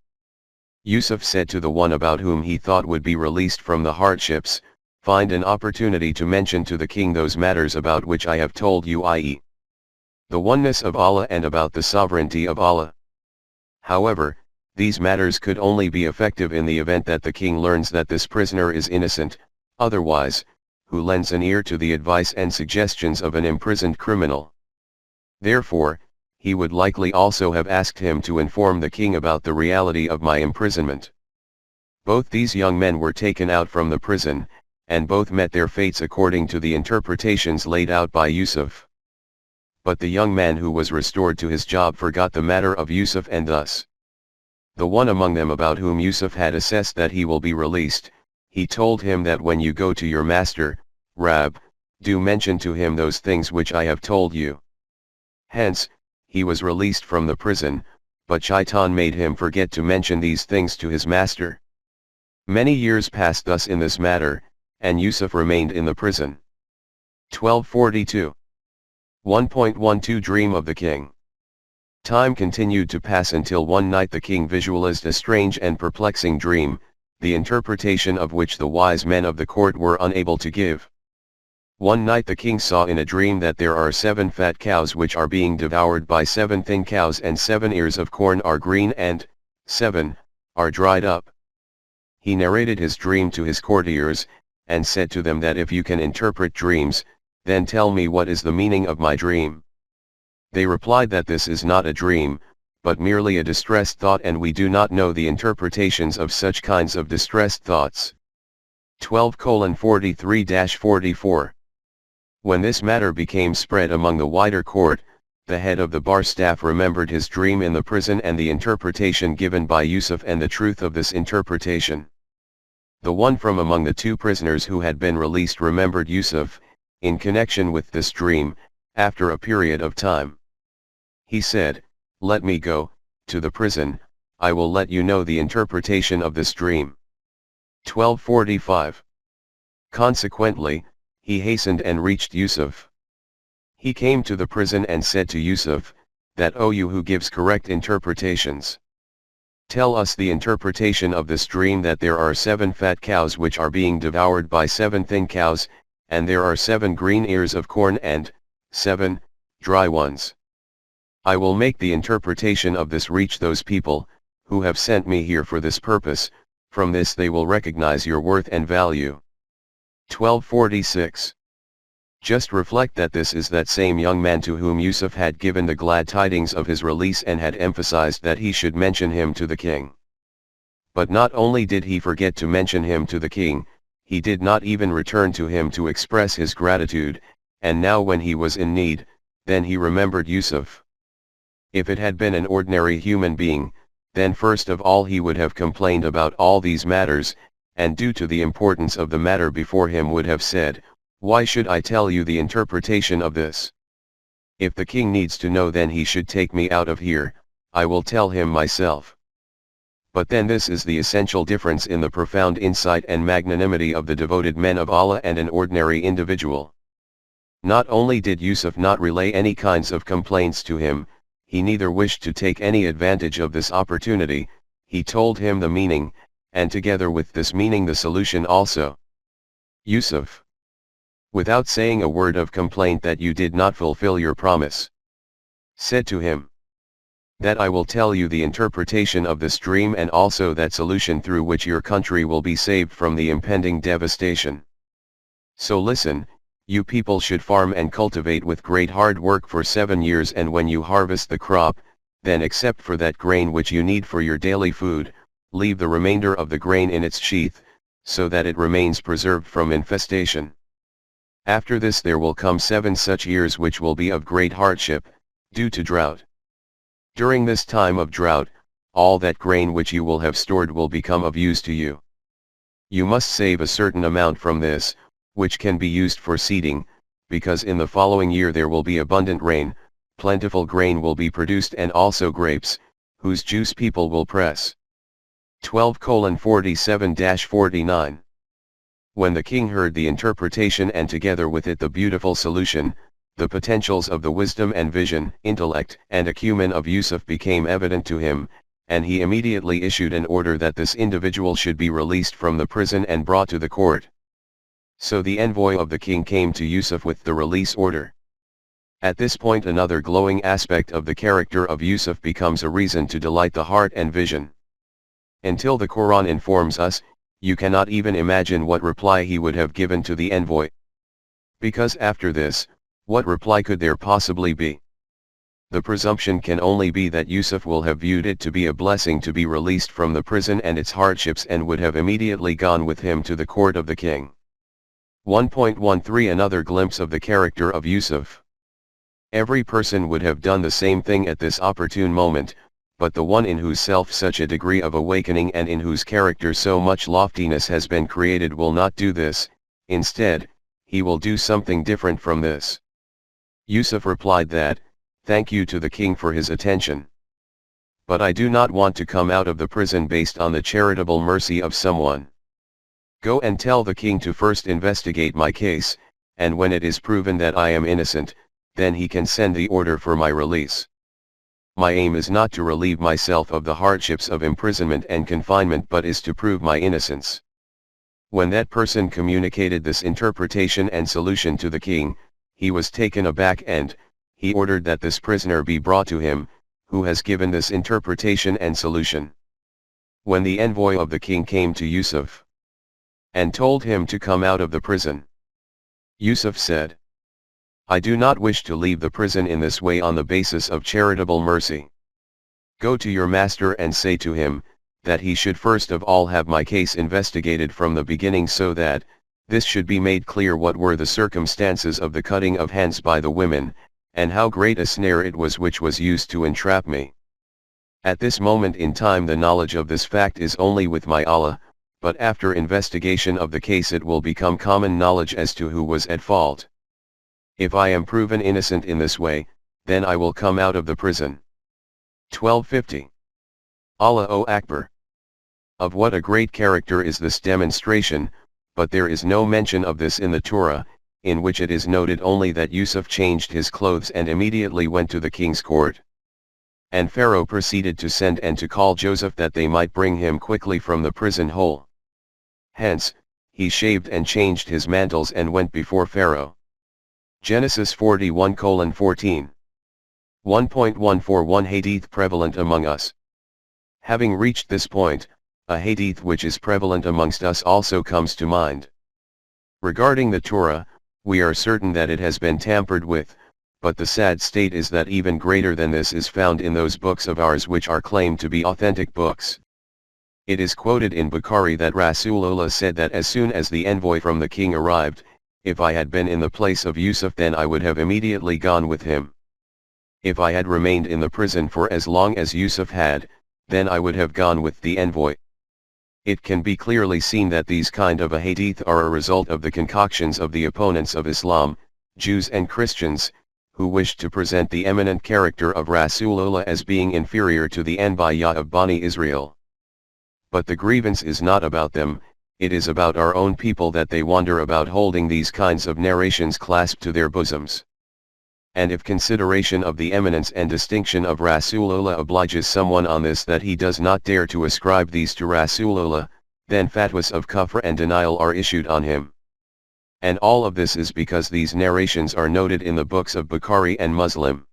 A: Yusuf said to the one about whom he thought would be released from the hardships, find an opportunity to mention to the king those matters about which I have told you, i.e., the oneness of Allah and about the sovereignty of Allah. However, these matters could only be effective in the event that the king learns that this prisoner is innocent, otherwise, who lends an ear to the advice and suggestions of an imprisoned criminal? Therefore, he would likely also have asked him to inform the king about the reality of my imprisonment. Both these young men were taken out from the prison, and both met their fates according to the interpretations laid out by Yusuf. But the young man who was restored to his job forgot the matter of Yusuf, and thus, the one among them about whom Yusuf had assessed that he will be released, he told him that when you go to your master, Rab, do mention to him those things which I have told you. Hence, he was released from the prison, but Shaitan made him forget to mention these things to his master. Many years passed thus in this matter, and Yusuf remained in the prison. 1242. 1.12 Dream of the King. Time continued to pass until one night the king visualized a strange and perplexing dream, the interpretation of which the wise men of the court were unable to give. One night the king saw in a dream that there are 7 fat cows which are being devoured by 7 thin cows, and 7 ears of corn are green and 7 are dried up. He narrated his dream to his courtiers, and said to them that if you can interpret dreams, then tell me what is the meaning of my dream. They replied that this is not a dream, but merely a distressed thought, and we do not know the interpretations of such kinds of distressed thoughts. 12:43-44. When this matter became spread among the wider court, the head of the bar staff remembered his dream in the prison and the interpretation given by Yusuf and the truth of this interpretation. The one from among the 2 prisoners who had been released remembered Yusuf, in connection with this dream, after a period of time. He said, "Let me go to the prison, I will let you know the interpretation of this dream." 12:45. Consequently, he hastened and reached Yusuf. He came to the prison and said to Yusuf, "That O you who gives correct interpretations. Tell us the interpretation of this dream that there are 7 fat cows which are being devoured by 7 thin cows, and there are 7 green ears of corn and 7 dry ones. I will make the interpretation of this reach those people, who have sent me here for this purpose, from this they will recognize your worth and value." 12:46. Just reflect that this is that same young man to whom Yusuf had given the glad tidings of his release and had emphasized that he should mention him to the king. But not only did he forget to mention him to the king, he did not even return to him to express his gratitude, and now when he was in need, then he remembered Yusuf. If it had been an ordinary human being, then first of all he would have complained about all these matters, and due to the importance of the matter before him would have said, "Why should I tell you the interpretation of this? If the king needs to know, then he should take me out of here, I will tell him myself." But then this is the essential difference in the profound insight and magnanimity of the devoted men of Allah and an ordinary individual. Not only did Yusuf not relay any kinds of complaints to him, he neither wished to take any advantage of this opportunity, he told him the meaning, and together with this meaning the solution also. Yusuf, without saying a word of complaint that you did not fulfill your promise, said to him, "That I will tell you the interpretation of this dream and also that solution through which your country will be saved from the impending devastation. So listen, you people should farm and cultivate with great hard work for 7 years, and when you harvest the crop, then except for that grain which you need for your daily food, leave the remainder of the grain in its sheath, so that it remains preserved from infestation. After this there will come 7 such years which will be of great hardship, due to drought. During this time of drought, all that grain which you will have stored will become of use to you. You must save a certain amount from this, which can be used for seeding, because in the following year there will be abundant rain, plentiful grain will be produced, and also grapes, whose juice people will press." 12:47-49. When the king heard the interpretation and together with it the beautiful solution, the potentials of the wisdom and vision, intellect and acumen of Yusuf became evident to him, and he immediately issued an order that this individual should be released from the prison and brought to the court. So the envoy of the king came to Yusuf with the release order. At this point another glowing aspect of the character of Yusuf becomes a reason to delight the heart and vision. Until the Quran informs us, you cannot even imagine what reply he would have given to the envoy. Because after this, what reply could there possibly be? The presumption can only be that Yusuf will have viewed it to be a blessing to be released from the prison and its hardships, and would have immediately gone with him to the court of the king. 1.13 Another glimpse of the character of Yusuf. Every person would have done the same thing at this opportune moment, but the one in whose self such a degree of awakening and in whose character so much loftiness has been created will not do this. Instead, he will do something different from this. Yusuf replied that, "Thank you to the king for his attention. But I do not want to come out of the prison based on the charitable mercy of someone. Go and tell the king to first investigate my case, and when it is proven that I am innocent, then he can send the order for my release. My aim is not to relieve myself of the hardships of imprisonment and confinement, but is to prove my innocence." When that person communicated this interpretation and solution to the king, he was taken aback and, he ordered that this prisoner be brought to him, who has given this interpretation and solution. When the envoy of the king came to Yusuf and told him to come out of the prison, Yusuf said, "I do not wish to leave the prison in this way on the basis of charitable mercy. Go to your master and say to him, that he should first of all have my case investigated from the beginning, so that, this should be made clear what were the circumstances of the cutting of hands by the women, and how great a snare it was which was used to entrap me. At this moment in time the knowledge of this fact is only with my Allah, but after investigation of the case it will become common knowledge as to who was at fault. If I am proven innocent in this way, then I will come out of the prison." 1250. Allahu Akbar. Of what a great character is this demonstration, but there is no mention of this in the Torah, in which it is noted only that Yusuf changed his clothes and immediately went to the king's court. And Pharaoh proceeded to send and to call Joseph that they might bring him quickly from the prison hole. Hence, he shaved and changed his mantles and went before Pharaoh. Genesis 41:14. 1.141 Hadith prevalent among us. Having reached this point, a hadith which is prevalent amongst us also comes to mind. Regarding the Torah, we are certain that it has been tampered with, but the sad state is that even greater than this is found in those books of ours which are claimed to be authentic books. It is quoted in Bukhari that Rasool said that as soon as the envoy from the king arrived, if I had been in the place of Yusuf then I would have immediately gone with him. If I had remained in the prison for as long as Yusuf had, then I would have gone with the envoy. It can be clearly seen that these kind of a hadith are a result of the concoctions of the opponents of Islam, Jews and Christians, who wished to present the eminent character of Rasulullah as being inferior to the Anbiya of Bani Israel. But the grievance is not about them, it is about our own people that they wander about holding these kinds of narrations clasped to their bosoms. And if consideration of the eminence and distinction of Rasulullah obliges someone on this that he does not dare to ascribe these to Rasulullah, then fatwas of kufr and denial are issued on him. And all of this is because these narrations are noted in the books of Bukhari and Muslim.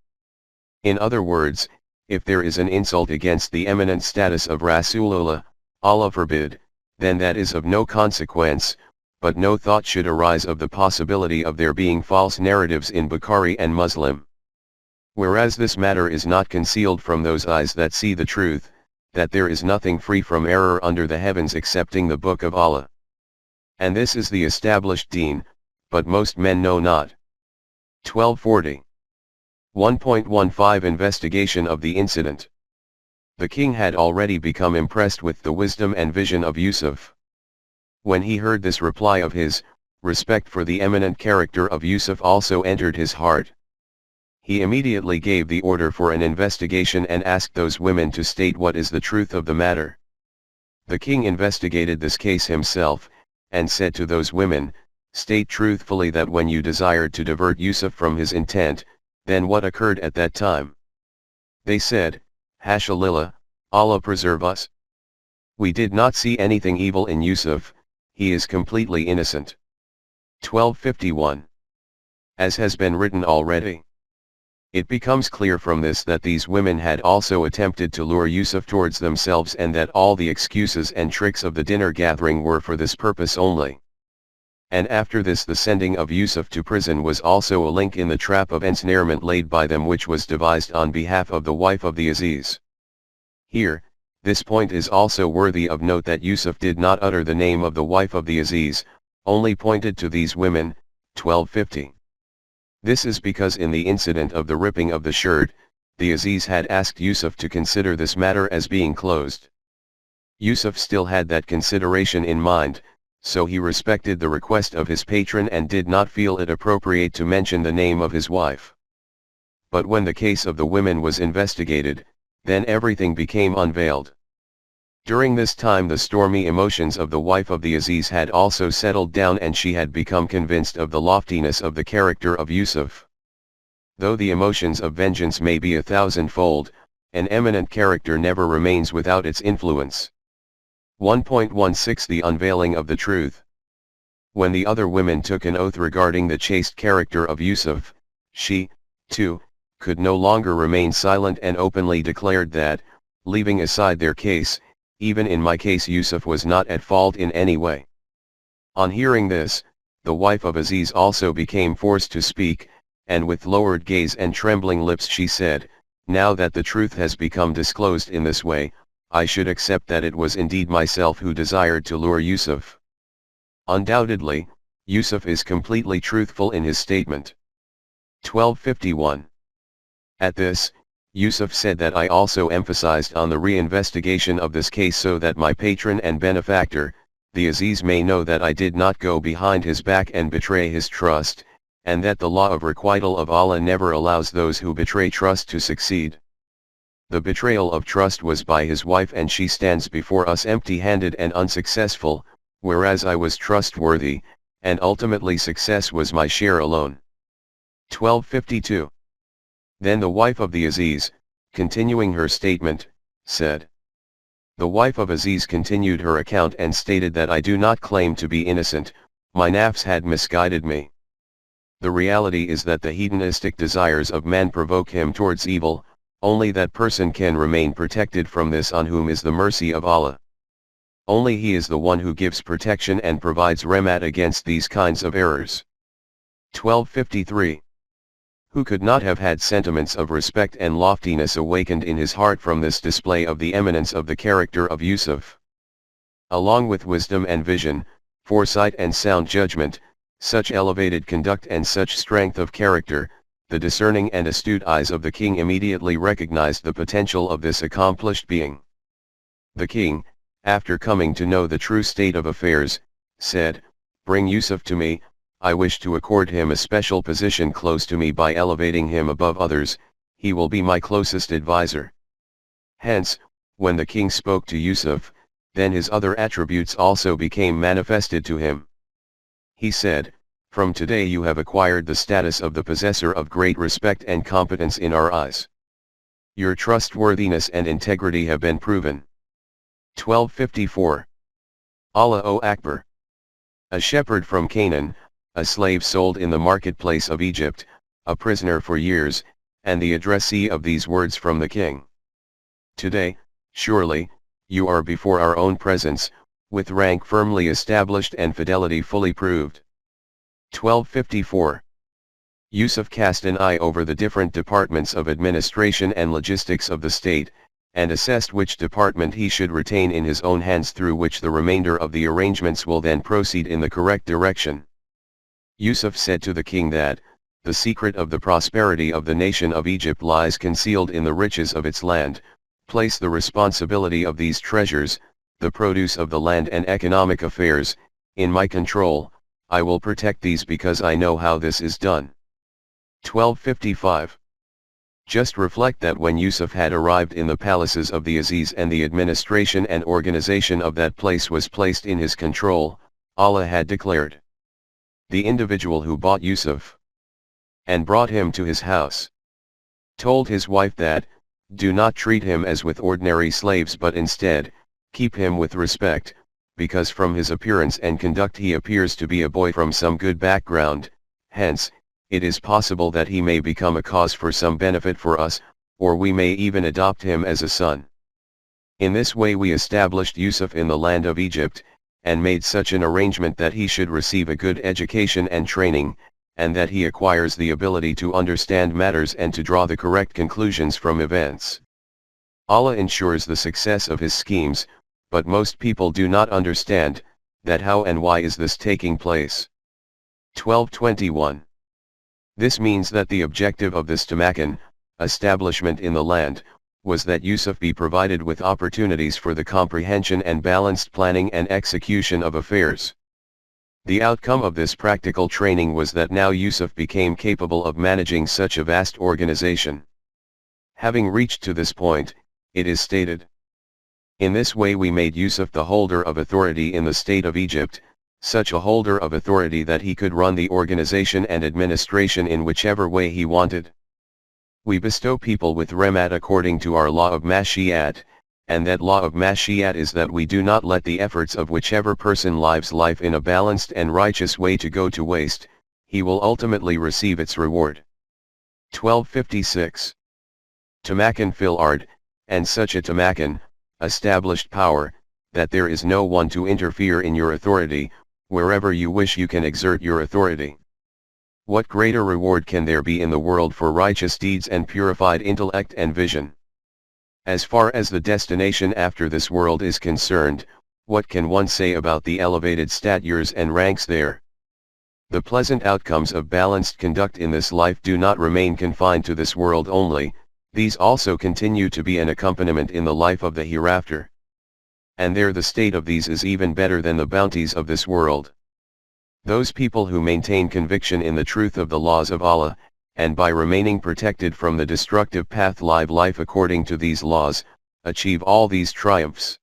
A: In other words, if there is an insult against the eminent status of Rasulullah, Allah forbid, then that is of no consequence, but no thought should arise of the possibility of there being false narratives in Bukhari and Muslim. Whereas this matter is not concealed from those eyes that see the truth, that there is nothing free from error under the heavens excepting the Book of Allah. And this is the established deen, but most men know not. 1240. 1.15 Investigation of the incident. The king had already become impressed with the wisdom and vision of Yusuf. When he heard this reply of his, respect for the eminent character of Yusuf also entered his heart. He immediately gave the order for an investigation and asked those women to state what is the truth of the matter. The king investigated this case himself, and said to those women, "State truthfully that when you desired to divert Yusuf from his intent, then what occurred at that time?" They said, "Hasha lillah, Allah preserve us. We did not see anything evil in Yusuf, he is completely innocent." 1251. As has been written already, it becomes clear from this that these women had also attempted to lure Yusuf towards themselves and that all the excuses and tricks of the dinner gathering were for this purpose only. And after this the sending of Yusuf to prison was also a link in the trap of ensnarement laid by them which was devised on behalf of the wife of the Aziz. Here, this point is also worthy of note that Yusuf did not utter the name of the wife of the Aziz, only pointed to these women. 1250. This is because in the incident of the ripping of the shirt, the Aziz had asked Yusuf to consider this matter as being closed. Yusuf still had that consideration in mind, so he respected the request of his patron and did not feel it appropriate to mention the name of his wife. But when the case of the women was investigated, then everything became unveiled. During this time the stormy emotions of the wife of the Aziz had also settled down, and she had become convinced of the loftiness of the character of Yusuf. Though the emotions of vengeance may be 1,000-fold, an eminent character never remains without its influence. 1.16 The unveiling of the truth. When the other women took an oath regarding the chaste character of Yusuf, she, too, could no longer remain silent and openly declared that, leaving aside their case, even in my case Yusuf was not at fault in any way. On hearing this, the wife of Aziz also became forced to speak, and with lowered gaze and trembling lips she said, "Now that the truth has become disclosed in this way, I should accept that it was indeed myself who desired to lure Yusuf." Undoubtedly, Yusuf is completely truthful in his statement. 1251. At this, Yusuf said that I also emphasized on the re-investigation of this case so that my patron and benefactor, the Aziz, may know that I did not go behind his back and betray his trust, and that the law of requital of Allah never allows those who betray trust to succeed. The betrayal of trust was by his wife, and she stands before us empty-handed and unsuccessful, whereas I was trustworthy, and ultimately success was my share alone. 1252. Then the wife of the Aziz, continuing her statement, said. The wife of Aziz continued her account and stated that I do not claim to be innocent, my nafs had misguided me. The reality is that the hedonistic desires of man provoke him towards evil, only that person can remain protected from this on whom is the mercy of Allah. Only He is the one who gives protection and provides remat against these kinds of errors. 1253. Who could not have had sentiments of respect and loftiness awakened in his heart from this display of the eminence of the character of Yusuf? Along with wisdom and vision, foresight and sound judgment, such elevated conduct and such strength of character, the discerning and astute eyes of the king immediately recognized the potential of this accomplished being. The king, after coming to know the true state of affairs, said, "Bring Yusuf to me, I wish to accord him a special position close to me by elevating him above others, he will be my closest advisor." Hence, when the king spoke to Yusuf, then his other attributes also became manifested to him. He said, "From today you have acquired the status of the possessor of great respect and competence in our eyes. Your trustworthiness and integrity have been proven." 1254. Allahu Akbar. A shepherd from Canaan, a slave sold in the marketplace of Egypt, a prisoner for years, and the addressee of these words from the king. Today, surely, you are before our own presence, with rank firmly established and fidelity fully proved. 1254. Yusuf cast an eye over the different departments of administration and logistics of the state, and assessed which department he should retain in his own hands, through which the remainder of the arrangements will then proceed in the correct direction. Yusuf said to the king that, the secret of the prosperity of the nation of Egypt lies concealed in the riches of its land. Place the responsibility of these treasures, the produce of the land and economic affairs, in my control. I will protect these because I know how this is done. 1255. Just reflect that when Yusuf had arrived in the palaces of the Aziz and the administration and organization of that place was placed in his control, Allah had declared, "The individual who bought Yusuf and brought him to his house told his wife that, do not treat him as with ordinary slaves, but instead, keep him with respect, because from his appearance and conduct he appears to be a boy from some good background, hence, it is possible that he may become a cause for some benefit for us, or we may even adopt him as a son." In this way we established Yusuf in the land of Egypt, and made such an arrangement that he should receive a good education and training, and that he acquires the ability to understand matters and to draw the correct conclusions from events. Allah ensures the success of his schemes, but most people do not understand, that how and why is this taking place. 1221. This means that the objective of this tamakan, establishment in the land, was that Yusuf be provided with opportunities for the comprehension and balanced planning and execution of affairs. The outcome of this practical training was that now Yusuf became capable of managing such a vast organization. Having reached to this point, it is stated, "In this way we made Yusuf the holder of authority in the state of Egypt, such a holder of authority that he could run the organization and administration in whichever way he wanted. We bestow people with Remat according to our law of Mashiat, and that law of Mashiat is that we do not let the efforts of whichever person lives life in a balanced and righteous way to go to waste, he will ultimately receive its reward." 1256. Tamakan fil ard, and such a tamakan, established power, that there is no one to interfere in your authority, wherever you wish you can exert your authority. What greater reward can there be in the world for righteous deeds and purified intellect and vision? As far as the destination after this world is concerned, what can one say about the elevated statures and ranks there? The pleasant outcomes of balanced conduct in this life do not remain confined to this world only, these also continue to be an accompaniment in the life of the hereafter. And there the state of these is even better than the bounties of this world. Those people who maintain conviction in the truth of the laws of Allah, and by remaining protected from the destructive path live life according to these laws, achieve all these triumphs.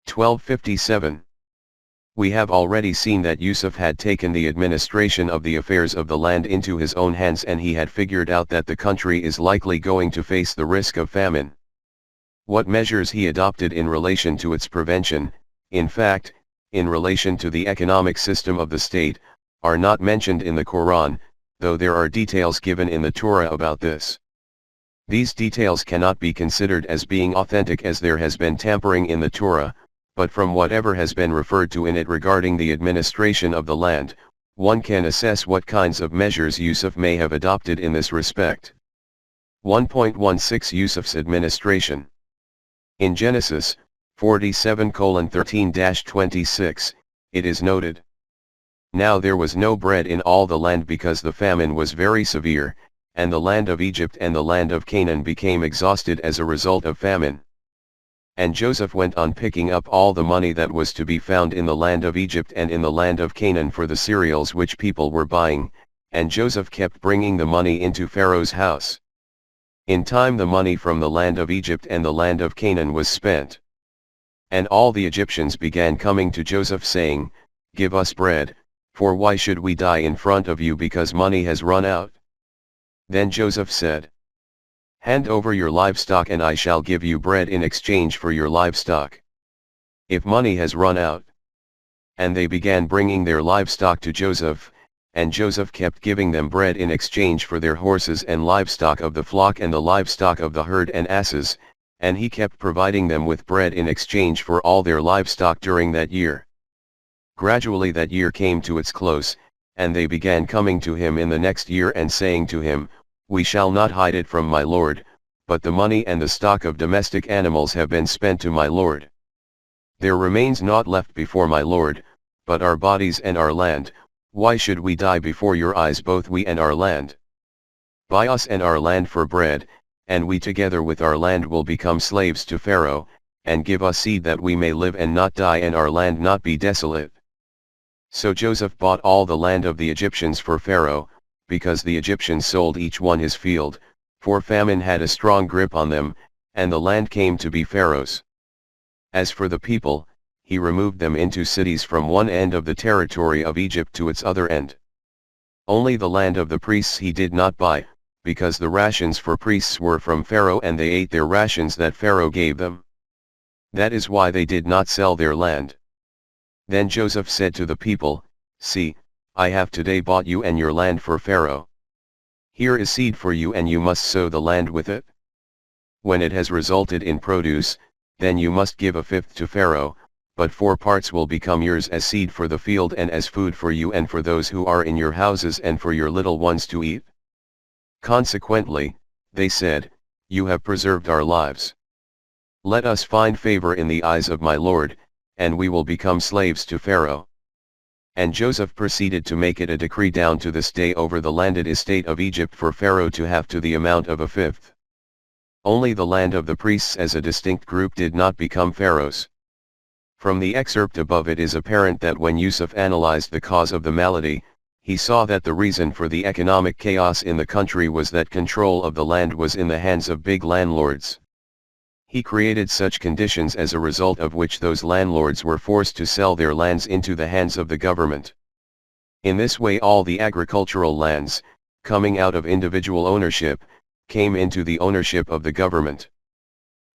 A: 1257. We have already seen that Yusuf had taken the administration of the affairs of the land into his own hands, and he had figured out that the country is likely going to face the risk of famine. What measures he adopted in relation to its prevention, in fact, in relation to the economic system of the state, are not mentioned in the Quran, though there are details given in the Torah about this. These details cannot be considered as being authentic, as there has been tampering in the Torah, but from whatever has been referred to in it regarding the administration of the land, one can assess what kinds of measures Yusuf may have adopted in this respect. 1.16 Yusuf's administration. In Genesis 47:13-26, it is noted, "Now there was no bread in all the land because the famine was very severe, and the land of Egypt and the land of Canaan became exhausted as a result of famine. And Joseph went on picking up all the money that was to be found in the land of Egypt and in the land of Canaan for the cereals which people were buying, and Joseph kept bringing the money into Pharaoh's house. In time the money from the land of Egypt and the land of Canaan was spent. And all the Egyptians began coming to Joseph saying, 'Give us bread, for why should we die in front of you because money has run out?' Then Joseph said, 'Hand over your livestock and I shall give you bread in exchange for your livestock. If money has run out.' And they began bringing their livestock to Joseph, and Joseph kept giving them bread in exchange for their horses and livestock of the flock and the livestock of the herd and asses, and he kept providing them with bread in exchange for all their livestock during that year. Gradually that year came to its close, and they began coming to him in the next year and saying to him, 'We shall not hide it from my lord, but the money and the stock of domestic animals have been spent to my lord. There remains naught left before my lord, but our bodies and our land. Why should we die before your eyes, both we and our land? Buy us and our land for bread, and we together with our land will become slaves to Pharaoh, and give us seed that we may live and not die and our land not be desolate.' So Joseph bought all the land of the Egyptians for Pharaoh, because the Egyptians sold each one his field, for famine had a strong grip on them, and the land came to be Pharaoh's. As for the people, he removed them into cities from one end of the territory of Egypt to its other end. Only the land of the priests he did not buy, because the rations for priests were from Pharaoh and they ate their rations that Pharaoh gave them. That is why they did not sell their land. Then Joseph said to the people, 'See, I have today bought you and your land for Pharaoh. Here is seed for you and you must sow the land with it. When it has resulted in produce, then you must give a fifth to Pharaoh, but 4 parts will become yours as seed for the field and as food for you and for those who are in your houses and for your little ones to eat.' Consequently, they said, 'You have preserved our lives. Let us find favor in the eyes of my lord, and we will become slaves to Pharaoh.' And Joseph proceeded to make it a decree down to this day over the landed estate of Egypt for Pharaoh to have to the amount of a fifth. Only the land of the priests as a distinct group did not become Pharaoh's. From the excerpt above it is apparent that when Yusuf analyzed the cause of the malady, he saw that the reason for the economic chaos in the country was that control of the land was in the hands of big landlords. He created such conditions as a result of which those landlords were forced to sell their lands into the hands of the government. In this way all the agricultural lands, coming out of individual ownership, came into the ownership of the government.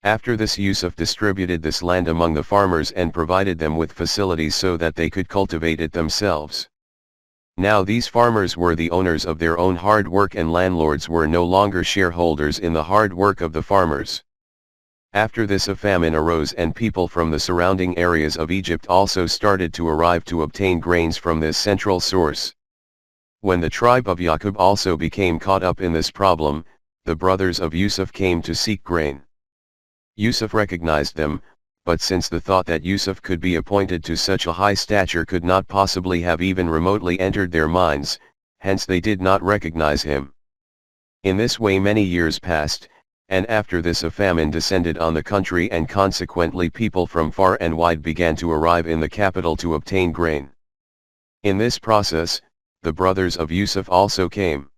A: After this Yusuf distributed this land among the farmers and provided them with facilities so that they could cultivate it themselves. Now these farmers were the owners of their own hard work and landlords were no longer shareholders in the hard work of the farmers. After this a famine arose and people from the surrounding areas of Egypt also started to arrive to obtain grains from this central source. When the tribe of Yaqub also became caught up in this problem, the brothers of Yusuf came to seek grain. Yusuf recognized them, but since the thought that Yusuf could be appointed to such a high stature could not possibly have even remotely entered their minds, hence they did not recognize him. In this way many years passed, and after this a famine descended on the country and consequently people from far and wide began to arrive in the capital to obtain grain. In this process, the brothers of Yusuf also came.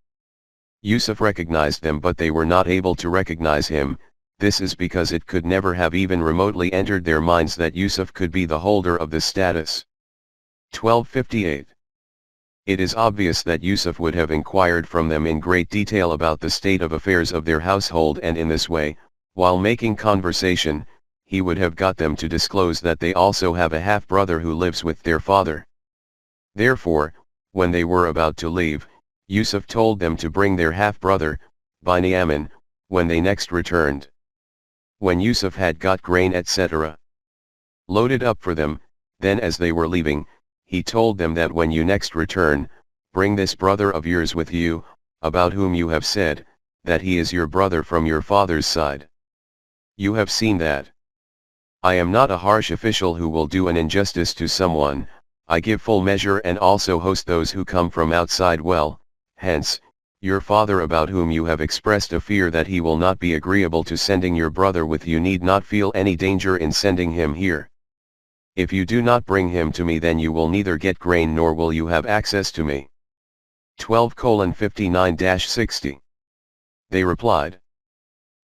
A: Yusuf recognized them but they were not able to recognize him, this is because it could never have even remotely entered their minds that Yusuf could be the holder of this status. 1258. It is obvious that Yusuf would have inquired from them in great detail about the state of affairs of their household and in this way, while making conversation, he would have got them to disclose that they also have a half-brother who lives with their father. Therefore, when they were about to leave, Yusuf told them to bring their half-brother, Binyamin, when they next returned. When Yusuf had got grain etc. loaded up for them, then as they were leaving, he told them that when you next return, bring this brother of yours with you, about whom you have said, that he is your brother from your father's side. You have seen that. I am not a harsh official who will do an injustice to someone, I give full measure and also host those who come from outside well, hence, your father about whom you have expressed a fear that he will not be agreeable to sending your brother with you need not feel any danger in sending him here. If you do not bring him to me then you will neither get grain nor will you have access to me. 12:59-60. They replied.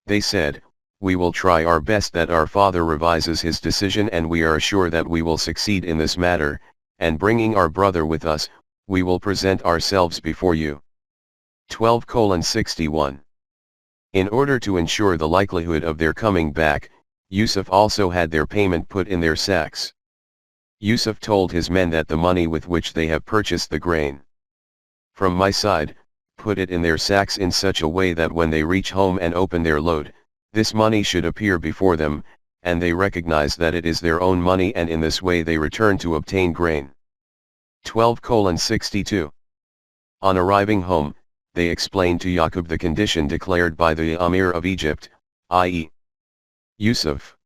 A: They said, we will try our best that our father revises his decision and we are sure that we will succeed in this matter, and bringing our brother with us, we will present ourselves before you. 12:61. In order to ensure the likelihood of their coming back, Yusuf also had their payment put in their sacks. Yusuf told his men that the money with which they have purchased the grain from my side, put it in their sacks in such a way that when they reach home and open their load, this money should appear before them, and they recognize that it is their own money and in this way they return to obtain grain. 12:62. On arriving home, they explained to Yaqub the condition declared by the Amir of Egypt, i.e. Yusuf.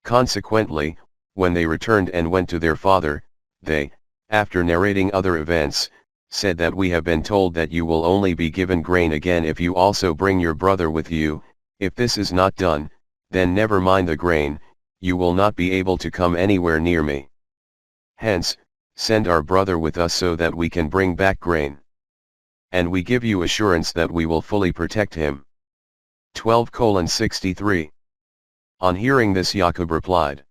A: Consequently, when they returned and went to their father, they, after narrating other events, said that we have been told that you will only be given grain again if you also bring your brother with you, if this is not done, then never mind the grain, you will not be able to come anywhere near me. Hence, send our brother with us so that we can bring back grain. And we give you assurance that we will fully protect him. 12:63. On hearing this Yaqub replied.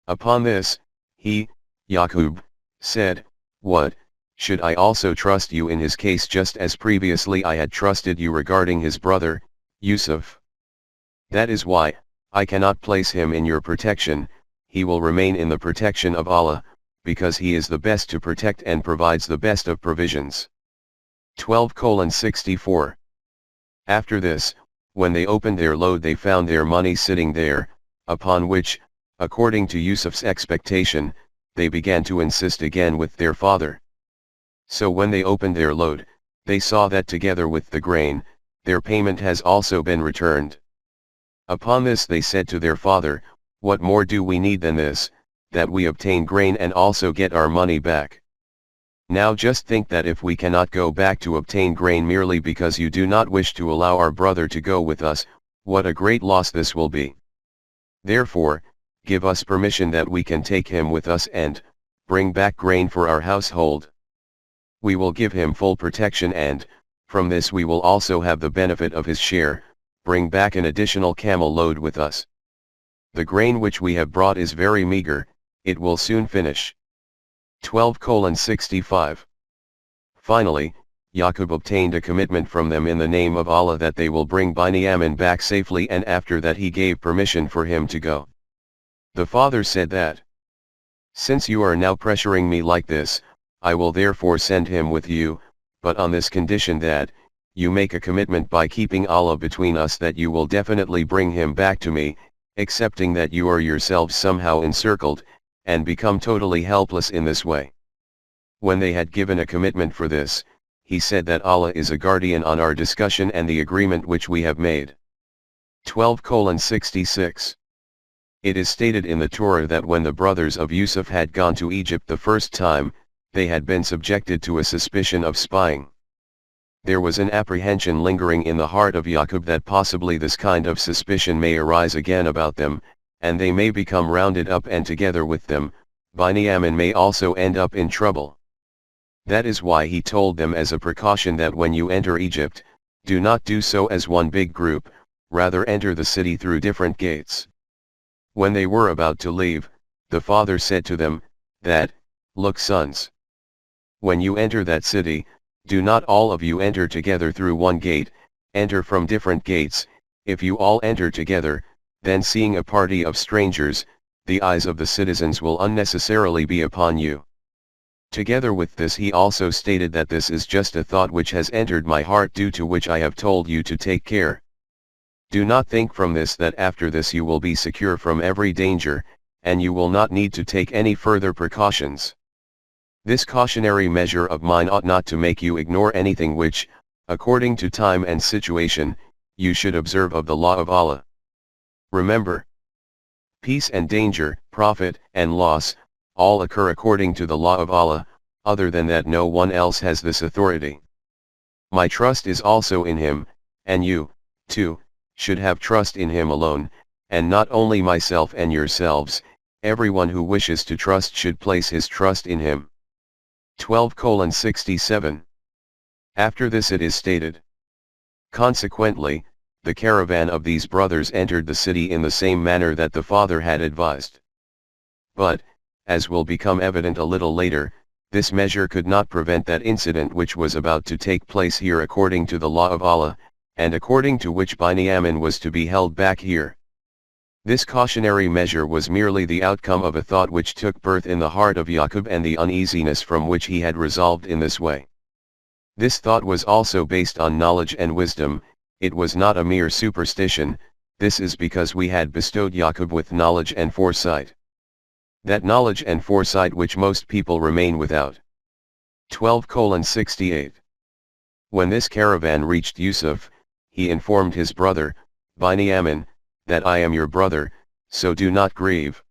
A: Upon this, he, Yaqub, said, what, should I also trust you in his case just as previously I had trusted you regarding his brother, Yusuf? That is why, I cannot place him in your protection, he will remain in the protection of Allah, because he is the best to protect and provides the best of provisions. 12:64. After this, when they opened their load they found their money sitting there, upon which, according to Yusuf's expectation, they began to insist again with their father. So when they opened their load, they saw that together with the grain, their payment has also been returned. Upon this they said to their father, what more do we need than this, that we obtain grain and also get our money back? Now just think that if we cannot go back to obtain grain merely because you do not wish to allow our brother to go with us, what a great loss this will be. Therefore, give us permission that we can take him with us and bring back grain for our household. We will give him full protection and, from this we will also have the benefit of his share, bring back an additional camel load with us. The grain which we have brought is very meager, it will soon finish. 12:65. Finally, Yaqub obtained a commitment from them in the name of Allah that they will bring Binyamin back safely, and after that he gave permission for him to go. The father said that, "Since you are now pressuring me like this, I will therefore send him with you, but on this condition that, you make a commitment by keeping Allah between us that you will definitely bring him back to me, excepting that you are yourselves somehow encircled, and become totally helpless in this way." When they had given a commitment for this, he said that Allah is a guardian on our discussion and the agreement which we have made. 12:66. It is stated in the Torah that when the brothers of Yusuf had gone to Egypt the first time, they had been subjected to a suspicion of spying. There was an apprehension lingering in the heart of Yaqub that possibly this kind of suspicion may arise again about them, and they may become rounded up, and together with them, Binyamin may also end up in trouble. That is why he told them as a precaution that when you enter Egypt, do not do so as one big group, rather enter the city through different gates. When they were about to leave, the father said to them, that, "Look, sons, when you enter that city, do not all of you enter together through one gate, enter from different gates. If you all enter together, then seeing a party of strangers, the eyes of the citizens will unnecessarily be upon you." Together with this he also stated that this is just a thought which has entered my heart, due to which I have told you to take care. Do not think from this that after this you will be secure from every danger, and you will not need to take any further precautions. This cautionary measure of mine ought not to make you ignore anything which, according to time and situation, you should observe of the law of Allah. Remember, peace and danger, profit and loss, all occur according to the law of Allah, other than that no one else has this authority. My trust is also in him, and you, too, should have trust in him alone, and not only myself and yourselves. Everyone who wishes to trust should place his trust in him. 12:67. After this it is stated, consequently, the caravan of these brothers entered the city in the same manner that the father had advised. But, as will become evident a little later, this measure could not prevent that incident which was about to take place here according to the law of Allah, and according to which Binyamin was to be held back here. This cautionary measure was merely the outcome of a thought which took birth in the heart of Yaqub, and the uneasiness from which he had resolved in this way. This thought was also based on knowledge and wisdom, it was not a mere superstition. This is because we had bestowed Yaqub with knowledge and foresight. That knowledge and foresight which most people remain without. 12:68. When this caravan reached Yusuf, he informed his brother, Binyamin, that I am your brother, so do not grieve.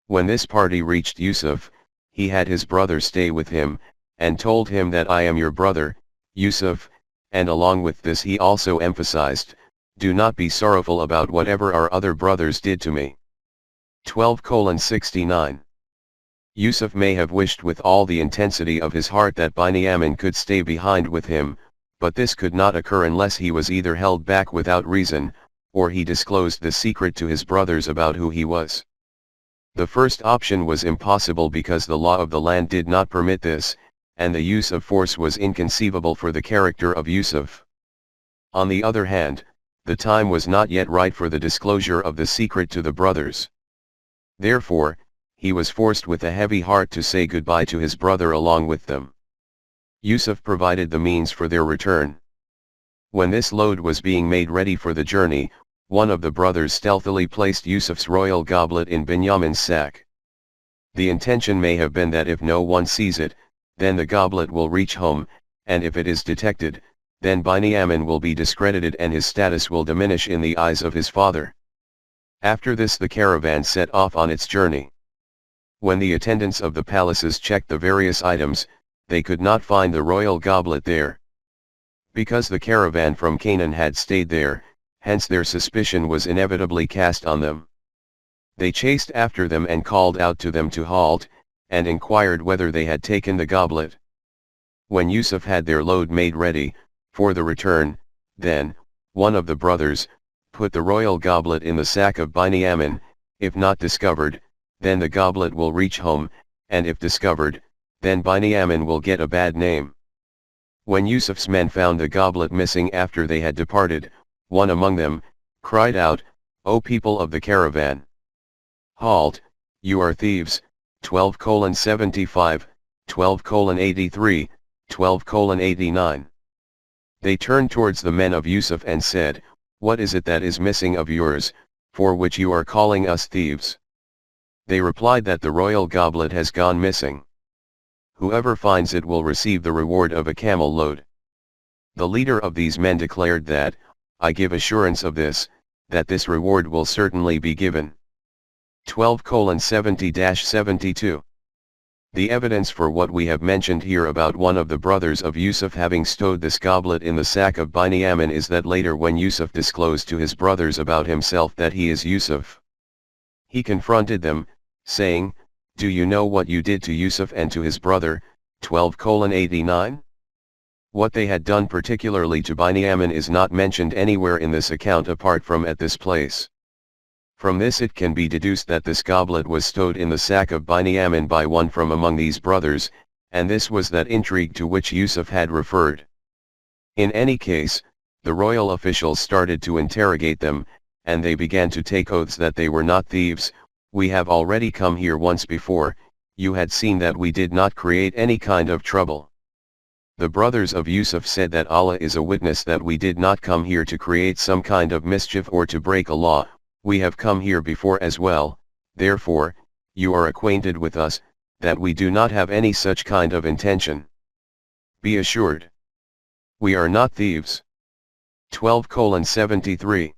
A: When this party reached Yusuf, he had his brother stay with him, and told him that I am your brother, Yusuf, and along with this he also emphasized, do not be sorrowful about whatever our other brothers did to me. 12:69. Yusuf may have wished with all the intensity of his heart that Binyamin could stay behind with him, but this could not occur unless he was either held back without reason, or he disclosed the secret to his brothers about who he was. The first option was impossible because the law of the land did not permit this, and the use of force was inconceivable for the character of Yusuf. On the other hand, the time was not yet right for the disclosure of the secret to the brothers. Therefore, he was forced with a heavy heart to say goodbye to his brother along with them. Yusuf provided the means for their return. When this load was being made ready for the journey, one of the brothers stealthily placed Yusuf's royal goblet in Binyamin's sack. The intention may have been that if no one sees it, then the goblet will reach home, and if it is detected, then Binyamin will be discredited and his status will diminish in the eyes of his father. After this the caravan set off on its journey. When the attendants of the palaces checked the various items, they could not find the royal goblet there. Because the caravan from Canaan had stayed there, hence their suspicion was inevitably cast on them. They chased after them and called out to them to halt, and inquired whether they had taken the goblet. When Yusuf had their load made ready, for the return, then, one of the brothers, put the royal goblet in the sack of Binyamin. If not discovered, then the goblet will reach home, and if discovered, then Binyamin will get a bad name. When Yusuf's men found the goblet missing after they had departed, one among them, cried out, "O people of the caravan! Halt, you are thieves." 12:75, 12:83, 12:89. They turned towards the men of Yusuf and said, "What is it that is missing of yours, for which you are calling us thieves?" They replied that the royal goblet has gone missing. Whoever finds it will receive the reward of a camel load. The leader of these men declared that, "I give assurance of this, that this reward will certainly be given." 12:70-72. The evidence for what we have mentioned here about one of the brothers of Yusuf having stowed this goblet in the sack of Binyamin is that later when Yusuf disclosed to his brothers about himself that he is Yusuf, he confronted them, saying, "Do you know what you did to Yusuf and to his brother?" 12:89. What they had done particularly to Binyamin is not mentioned anywhere in this account apart from at this place. From this it can be deduced that this goblet was stowed in the sack of Binyamin by one from among these brothers, and this was that intrigue to which Yusuf had referred. In any case, the royal officials started to interrogate them, and they began to take oaths that they were not thieves. "We have already come here once before, you had seen that we did not create any kind of trouble." The brothers of Yusuf said that Allah is a witness that we did not come here to create some kind of mischief or to break a law. We have come here before as well, therefore, you are acquainted with us, that we do not have any such kind of intention. Be assured. We are not thieves. 12:73.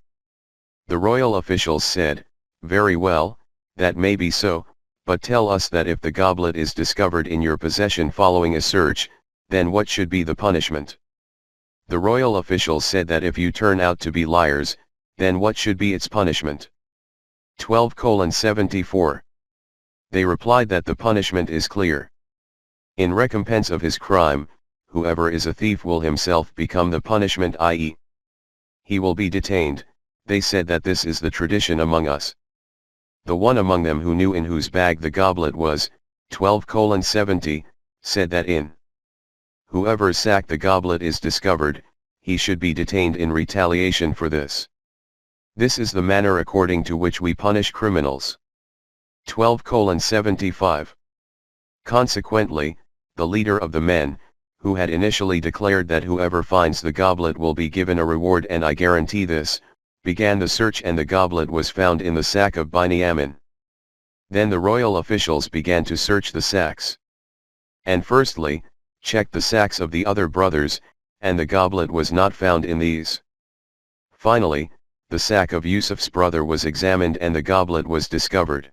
A: The royal officials said, "Very well, that may be so, but tell us that if the goblet is discovered in your possession following a search, then what should be the punishment?" The royal officials said that if you turn out to be liars, then what should be its punishment? 12:74. They replied that the punishment is clear. In recompense of his crime, whoever is a thief will himself become the punishment, i.e., he will be detained. They said that this is the tradition among us. The one among them who knew in whose bag the goblet was, 12:70, said that in whoever's sack the goblet is discovered, he should be detained in retaliation for this. This is the manner according to which we punish criminals. 12:75. Consequently, the leader of the men, who had initially declared that whoever finds the goblet will be given a reward and I guarantee this, began the search and the goblet was found in the sack of Binyamin. Then the royal officials began to search the sacks. And firstly, checked the sacks of the other brothers, and the goblet was not found in these. Finally, the sack of Yusuf's brother was examined and the goblet was discovered.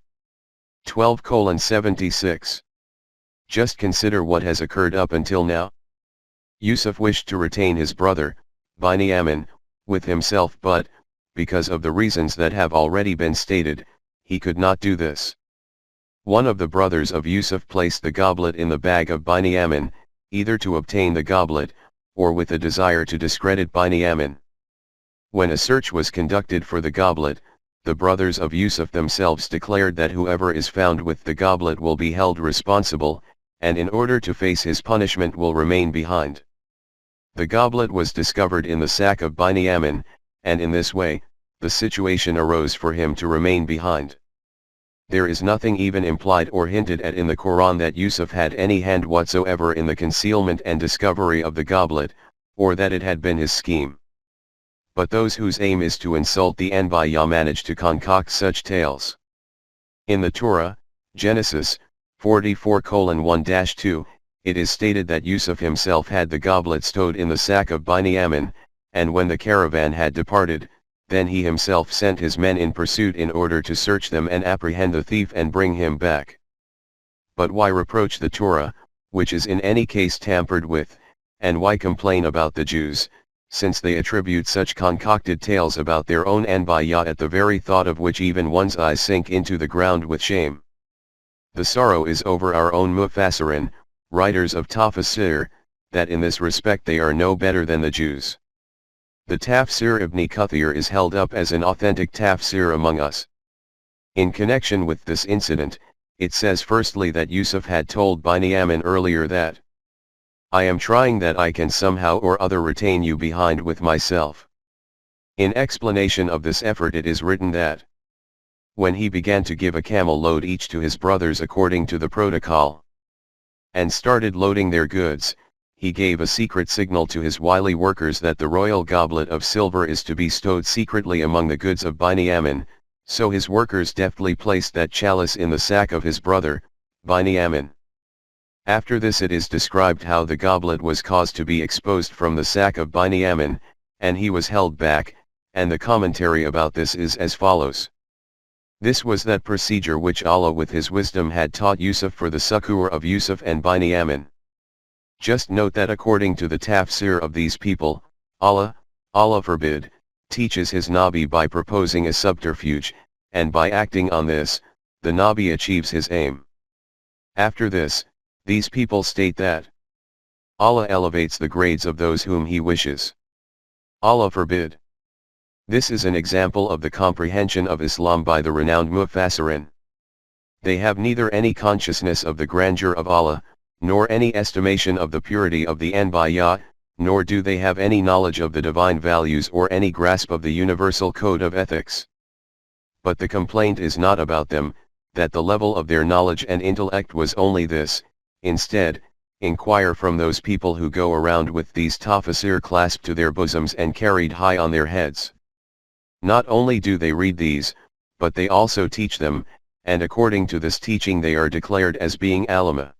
A: 12:76. Just consider what has occurred up until now. Yusuf wished to retain his brother, Binyamin, with himself but, because of the reasons that have already been stated, he could not do this. One of the brothers of Yusuf placed the goblet in the bag of Binyamin, either to obtain the goblet, or with a desire to discredit Binyamin. When a search was conducted for the goblet, the brothers of Yusuf themselves declared that whoever is found with the goblet will be held responsible, and in order to face his punishment will remain behind. The goblet was discovered in the sack of Binyamin, and in this way, the situation arose for him to remain behind. There is nothing even implied or hinted at in the Quran that Yusuf had any hand whatsoever in the concealment and discovery of the goblet, or that it had been his scheme. But those whose aim is to insult the Anbiya manage to concoct such tales. In the Torah, Genesis 44:1-2, it is stated that Yusuf himself had the goblet stowed in the sack of Binyamin, and when the caravan had departed, then he himself sent his men in pursuit in order to search them and apprehend the thief and bring him back. But why reproach the Torah, which is in any case tampered with, and why complain about the Jews, since they attribute such concocted tales about their own anbiya at the very thought of which even one's eyes sink into the ground with shame. The sorrow is over our own mufassirin, writers of tafsir, that in this respect they are no better than the Jews. The tafsir Ibn Kathir is held up as an authentic tafsir among us. In connection with this incident, it says firstly that Yusuf had told Binyamin earlier that, "I am trying that I can somehow or other retain you behind with myself." In explanation of this effort it is written that, when he began to give a camel load each to his brothers according to the protocol, and started loading their goods, he gave a secret signal to his wily workers that the royal goblet of silver is to be stowed secretly among the goods of Binyamin, so his workers deftly placed that chalice in the sack of his brother, Binyamin. After this it is described how the goblet was caused to be exposed from the sack of Binyamin, and he was held back, and the commentary about this is as follows. This was that procedure which Allah with His wisdom had taught Yusuf for the succor of Yusuf and Binyamin. Just note that according to the tafsir of these people, Allah forbid, teaches His Nabi by proposing a subterfuge, and by acting on this, the Nabi achieves his aim. After this, these people state that Allah elevates the grades of those whom He wishes. Allah forbid. This is an example of the comprehension of Islam by the renowned mufassirin. They have neither any consciousness of the grandeur of Allah, nor any estimation of the purity of the anbiya, nor do they have any knowledge of the divine values or any grasp of the universal code of ethics. But the complaint is not about them, that the level of their knowledge and intellect was only this. Instead, inquire from those people who go around with these tafsir clasped to their bosoms and carried high on their heads. Not only do they read these, but they also teach them, and according to this teaching they are declared as being Allama.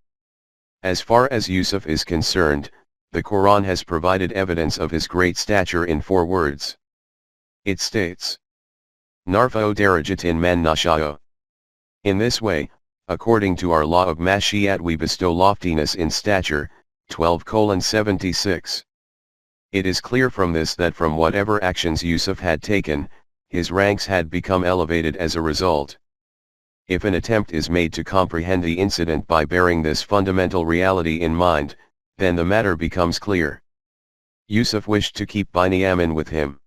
A: As far as Yusuf is concerned, the Quran has provided evidence of his great stature in 4 words. It states, Narfa'u darajatin man nasha'u. In this way, according to our law of Mashiat we bestow loftiness in stature, 12:76. It is clear from this that from whatever actions Yusuf had taken, his ranks had become elevated as a result. If an attempt is made to comprehend the incident by bearing this fundamental reality in mind, then the matter becomes clear. Yusuf wished to keep Binyamin with him.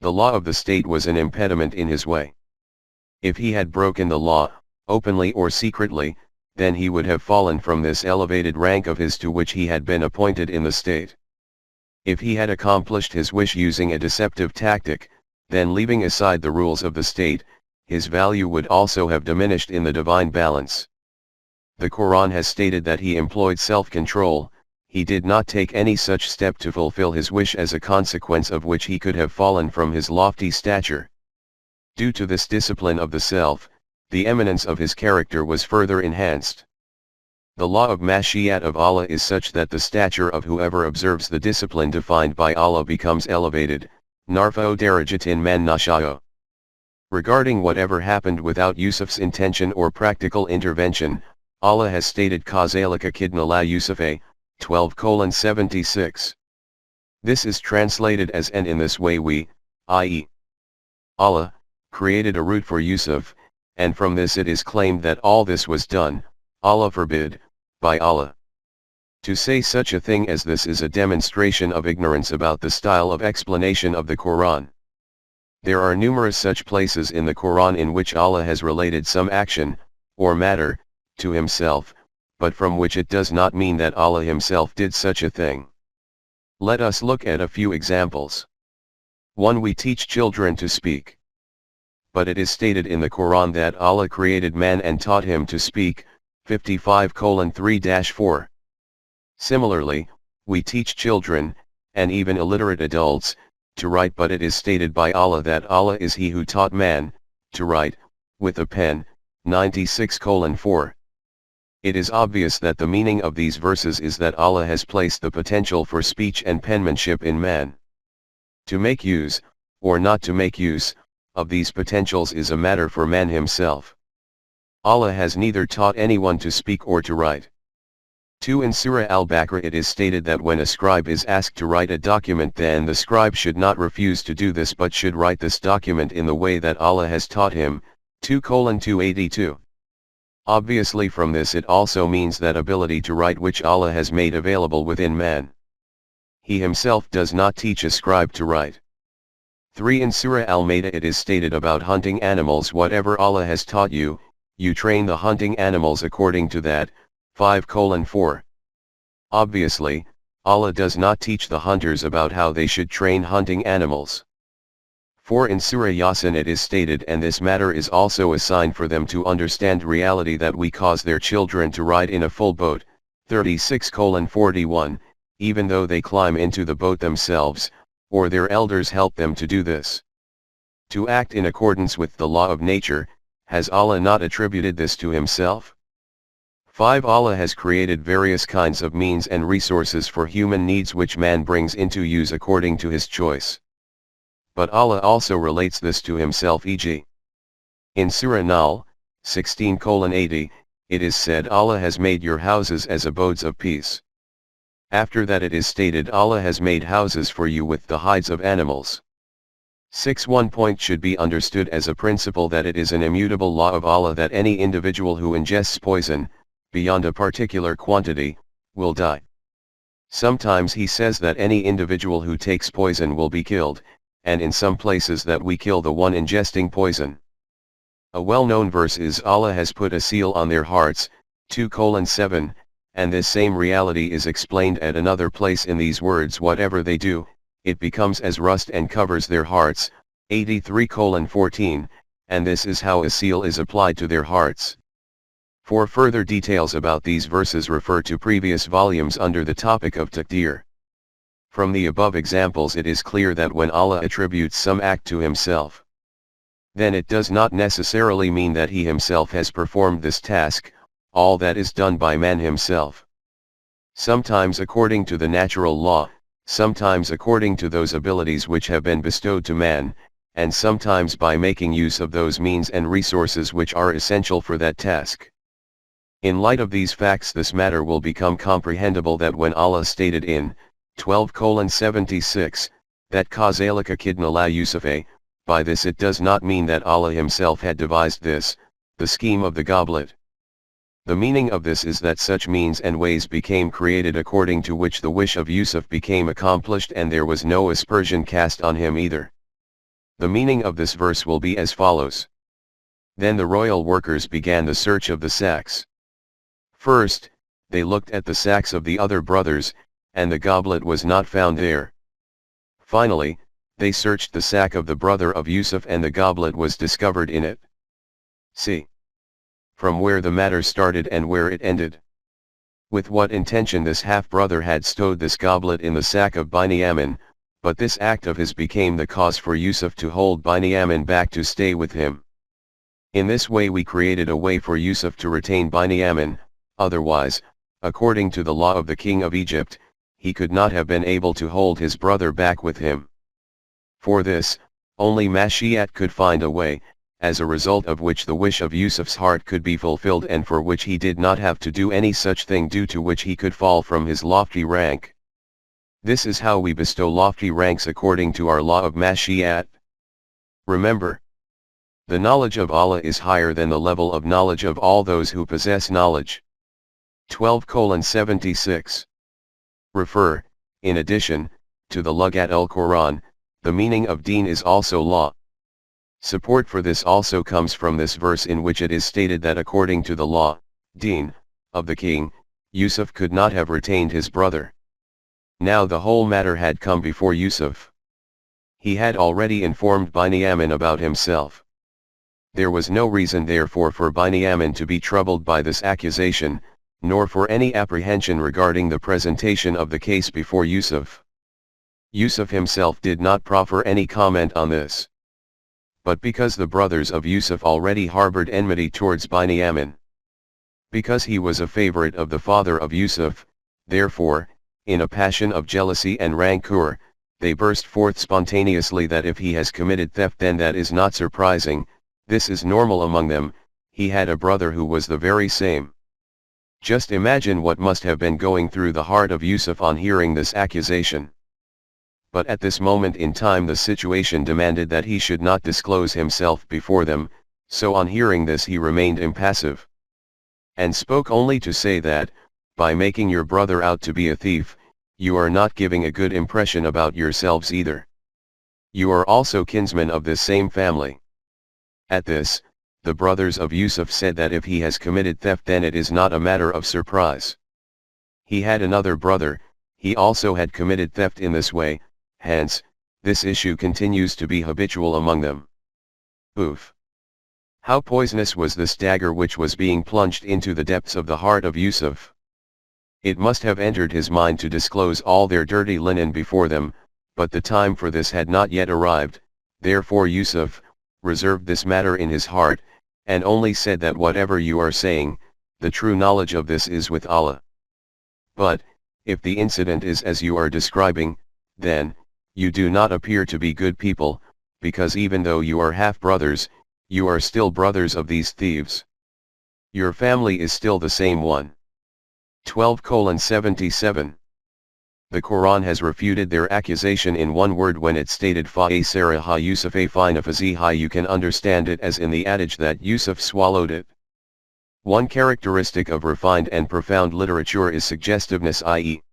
A: The law of the state was an impediment in his way. If he had broken the law, openly or secretly, then he would have fallen from this elevated rank of his to which he had been appointed in the state. If he had accomplished his wish using a deceptive tactic, then leaving aside the rules of the state, his value would also have diminished in the divine balance. The Quran has stated that he employed self-control, he did not take any such step to fulfill his wish as a consequence of which he could have fallen from his lofty stature. Due to this discipline of the self, the eminence of his character was further enhanced. The law of Mashiat of Allah is such that the stature of whoever observes the discipline defined by Allah becomes elevated, Narfa'u darajatin man nasha'u. Regarding whatever happened without Yusuf's intention or practical intervention, Allah has stated Kazalika kidna la Yusufa, 12:76. This is translated as and in this way we, i.e. Allah, created a route for Yusuf, and from this it is claimed that all this was done, Allah forbid, by Allah. To say such a thing as this is a demonstration of ignorance about the style of explanation of the Quran. There are numerous such places in the Quran in which Allah has related some action, or matter, to Himself, but from which it does not mean that Allah Himself did such a thing. Let us look at a few examples. 1. We teach children to speak. But it is stated in the Quran that Allah created man and taught him to speak, 55:3-4. Similarly, we teach children, and even illiterate adults, to write, but it is stated by Allah that Allah is He who taught man, to write, with a pen, 96:4. It is obvious that the meaning of these verses is that Allah has placed the potential for speech and penmanship in man. To make use, or not to make use, of these potentials is a matter for man himself. Allah has neither taught anyone to speak or to write. 2. In Surah Al-Baqarah it is stated that when a scribe is asked to write a document, then the scribe should not refuse to do this but should write this document in the way that Allah has taught him. 2:282. Obviously from this it also means that ability to write which Allah has made available within man. He himself does not teach a scribe to write. 3. In Surah Al-Ma'idah it is stated about hunting animals, whatever Allah has taught you, you train the hunting animals according to that. 5:4. Obviously, Allah does not teach the hunters about how they should train hunting animals. 4. In Surah Yasin it is stated, and this matter is also a sign for them to understand reality, that we cause their children to ride in a full boat. 36:41, even though they climb into the boat themselves, or their elders help them to do this. To act in accordance with the law of nature, has Allah not attributed this to himself? 5. Allah has created various kinds of means and resources for human needs which man brings into use according to his choice. But Allah also relates this to himself, e.g. in Surah Nahl, 16:80, it is said Allah has made your houses as abodes of peace. After that it is stated Allah has made houses for you with the hides of animals. 6. One point should be understood as a principle that it is an immutable law of Allah that any individual who ingests poison, beyond a particular quantity, will die. Sometimes he says that any individual who takes poison will be killed, and in some places that we kill the one ingesting poison. A well-known verse is Allah has put a seal on their hearts, 2:7, and this same reality is explained at another place in these words, whatever they do, it becomes as rust and covers their hearts, 83:14, and this is how a seal is applied to their hearts. For further details about these verses refer to previous volumes under the topic of taqdeer. From the above examples it is clear that when Allah attributes some act to himself, then it does not necessarily mean that he himself has performed this task, all that is done by man himself. Sometimes according to the natural law, sometimes according to those abilities which have been bestowed to man, and sometimes by making use of those means and resources which are essential for that task. In light of these facts this matter will become comprehensible that when Allah stated in 12:76, that Kazalika kidna la Yusufa, by this it does not mean that Allah himself had devised this, the scheme of the goblet. The meaning of this is that such means and ways became created according to which the wish of Yusuf became accomplished and there was no aspersion cast on him either. The meaning of this verse will be as follows. Then the royal workers began the search of the sacks. First, they looked at the sacks of the other brothers, and the goblet was not found there. Finally, they searched the sack of the brother of Yusuf and the goblet was discovered in it. See from where the matter started and where it ended. With what intention this half-brother had stowed this goblet in the sack of Binyamin, but this act of his became the cause for Yusuf to hold Binyamin back to stay with him. In this way we created a way for Yusuf to retain Binyamin, otherwise, according to the law of the king of Egypt, he could not have been able to hold his brother back with him. For this, only Mashiach could find a way, as a result of which the wish of Yusuf's heart could be fulfilled and for which he did not have to do any such thing due to which he could fall from his lofty rank. This is how we bestow lofty ranks according to our law of Mashiach. Remember, the knowledge of Allah is higher than the level of knowledge of all those who possess knowledge. 12:76. Refer, in addition, to the Lugat al-Quran, the meaning of deen is also law. Support for this also comes from this verse in which it is stated that according to the law, deen, of the king, Yusuf could not have retained his brother. Now the whole matter had come before Yusuf. He had already informed Binyamin about himself. There was no reason therefore for Binyamin to be troubled by this accusation, nor for any apprehension regarding the presentation of the case before Yusuf. Yusuf himself did not proffer any comment on this. But because the brothers of Yusuf already harbored enmity towards Binyamin, because he was a favorite of the father of Yusuf, therefore, in a passion of jealousy and rancor, they burst forth spontaneously that if he has committed theft then that is not surprising, this is normal among them, he had a brother who was the very same. Just imagine what must have been going through the heart of Yusuf on hearing this accusation. But at this moment in time the situation demanded that he should not disclose himself before them, so on hearing this he remained impassive. And spoke only to say that, by making your brother out to be a thief, you are not giving a good impression about yourselves either. You are also kinsmen of this same family. At this, the brothers of Yusuf said that if he has committed theft then it is not a matter of surprise. He had another brother, he also had committed theft in this way, hence, this issue continues to be habitual among them. Oof! How poisonous was this dagger which was being plunged into the depths of the heart of Yusuf. It must have entered his mind to disclose all their dirty linen before them, but the time for this had not yet arrived, therefore Yusuf reserved this matter in his heart, and only said that whatever you are saying, the true knowledge of this is with Allah. But, if the incident is as you are describing, then, you do not appear to be good people, because even though you are half-brothers, you are still brothers of these thieves. Your family is still the same one. 12:77. The Quran has refuted their accusation in one word when it stated Fa'asara ha Yusuf a finafaziha. You can understand it as in the adage that Yusuf swallowed it. One characteristic of refined and profound literature is suggestiveness, i.e.,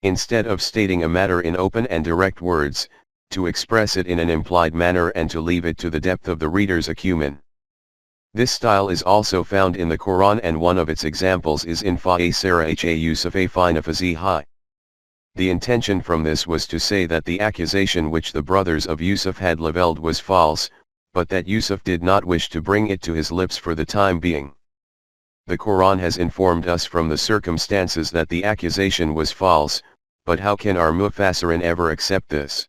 A: instead of stating a matter in open and direct words, to express it in an implied manner and to leave it to the depth of the reader's acumen. This style is also found in the Quran, and one of its examples is in Fa'asara ha Yusuf a finafaziha. The intention from this was to say that the accusation which the brothers of Yusuf had levelled was false, but that Yusuf did not wish to bring it to his lips for the time being. The Quran has informed us from the circumstances that the accusation was false, but how can our Mufassirin ever accept this?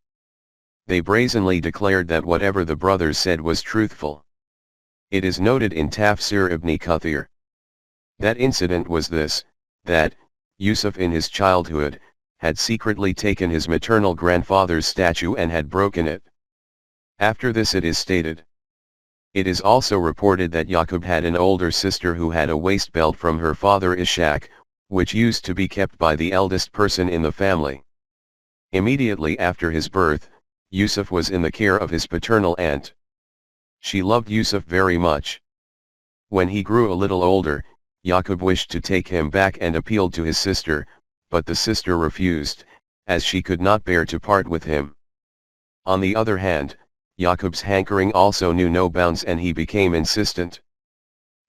A: They brazenly declared that whatever the brothers said was truthful. It is noted in Tafsir Ibn Kathir. That incident was this, that, Yusuf in his childhood, had secretly taken his maternal grandfather's statue and had broken it. After this it is stated. It is also reported that Yaqub had an older sister who had a waist belt from her father Ishaq, which used to be kept by the eldest person in the family. Immediately after his birth, Yusuf was in the care of his paternal aunt. She loved Yusuf very much. When he grew a little older, Yaqub wished to take him back and appealed to his sister, but the sister refused, as she could not bear to part with him. On the other hand, Yaqub's hankering also knew no bounds and he became insistent.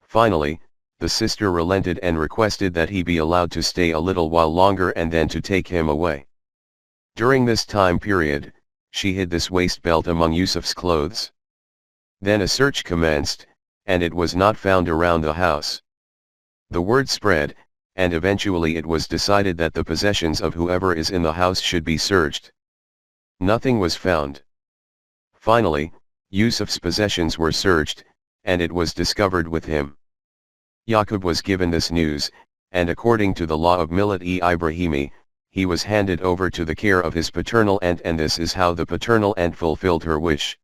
A: Finally, the sister relented and requested that he be allowed to stay a little while longer and then to take him away. During this time period, she hid this waist belt among Yusuf's clothes. Then a search commenced, and it was not found around the house. The word spread, and eventually it was decided that the possessions of whoever is in the house should be searched. Nothing was found. Finally, Yusuf's possessions were searched, and it was discovered with him. Yaqub was given this news, and according to the law of Millat-e-Ibrahimi, he was handed over to the care of his paternal aunt, and this is how the paternal aunt fulfilled her wish.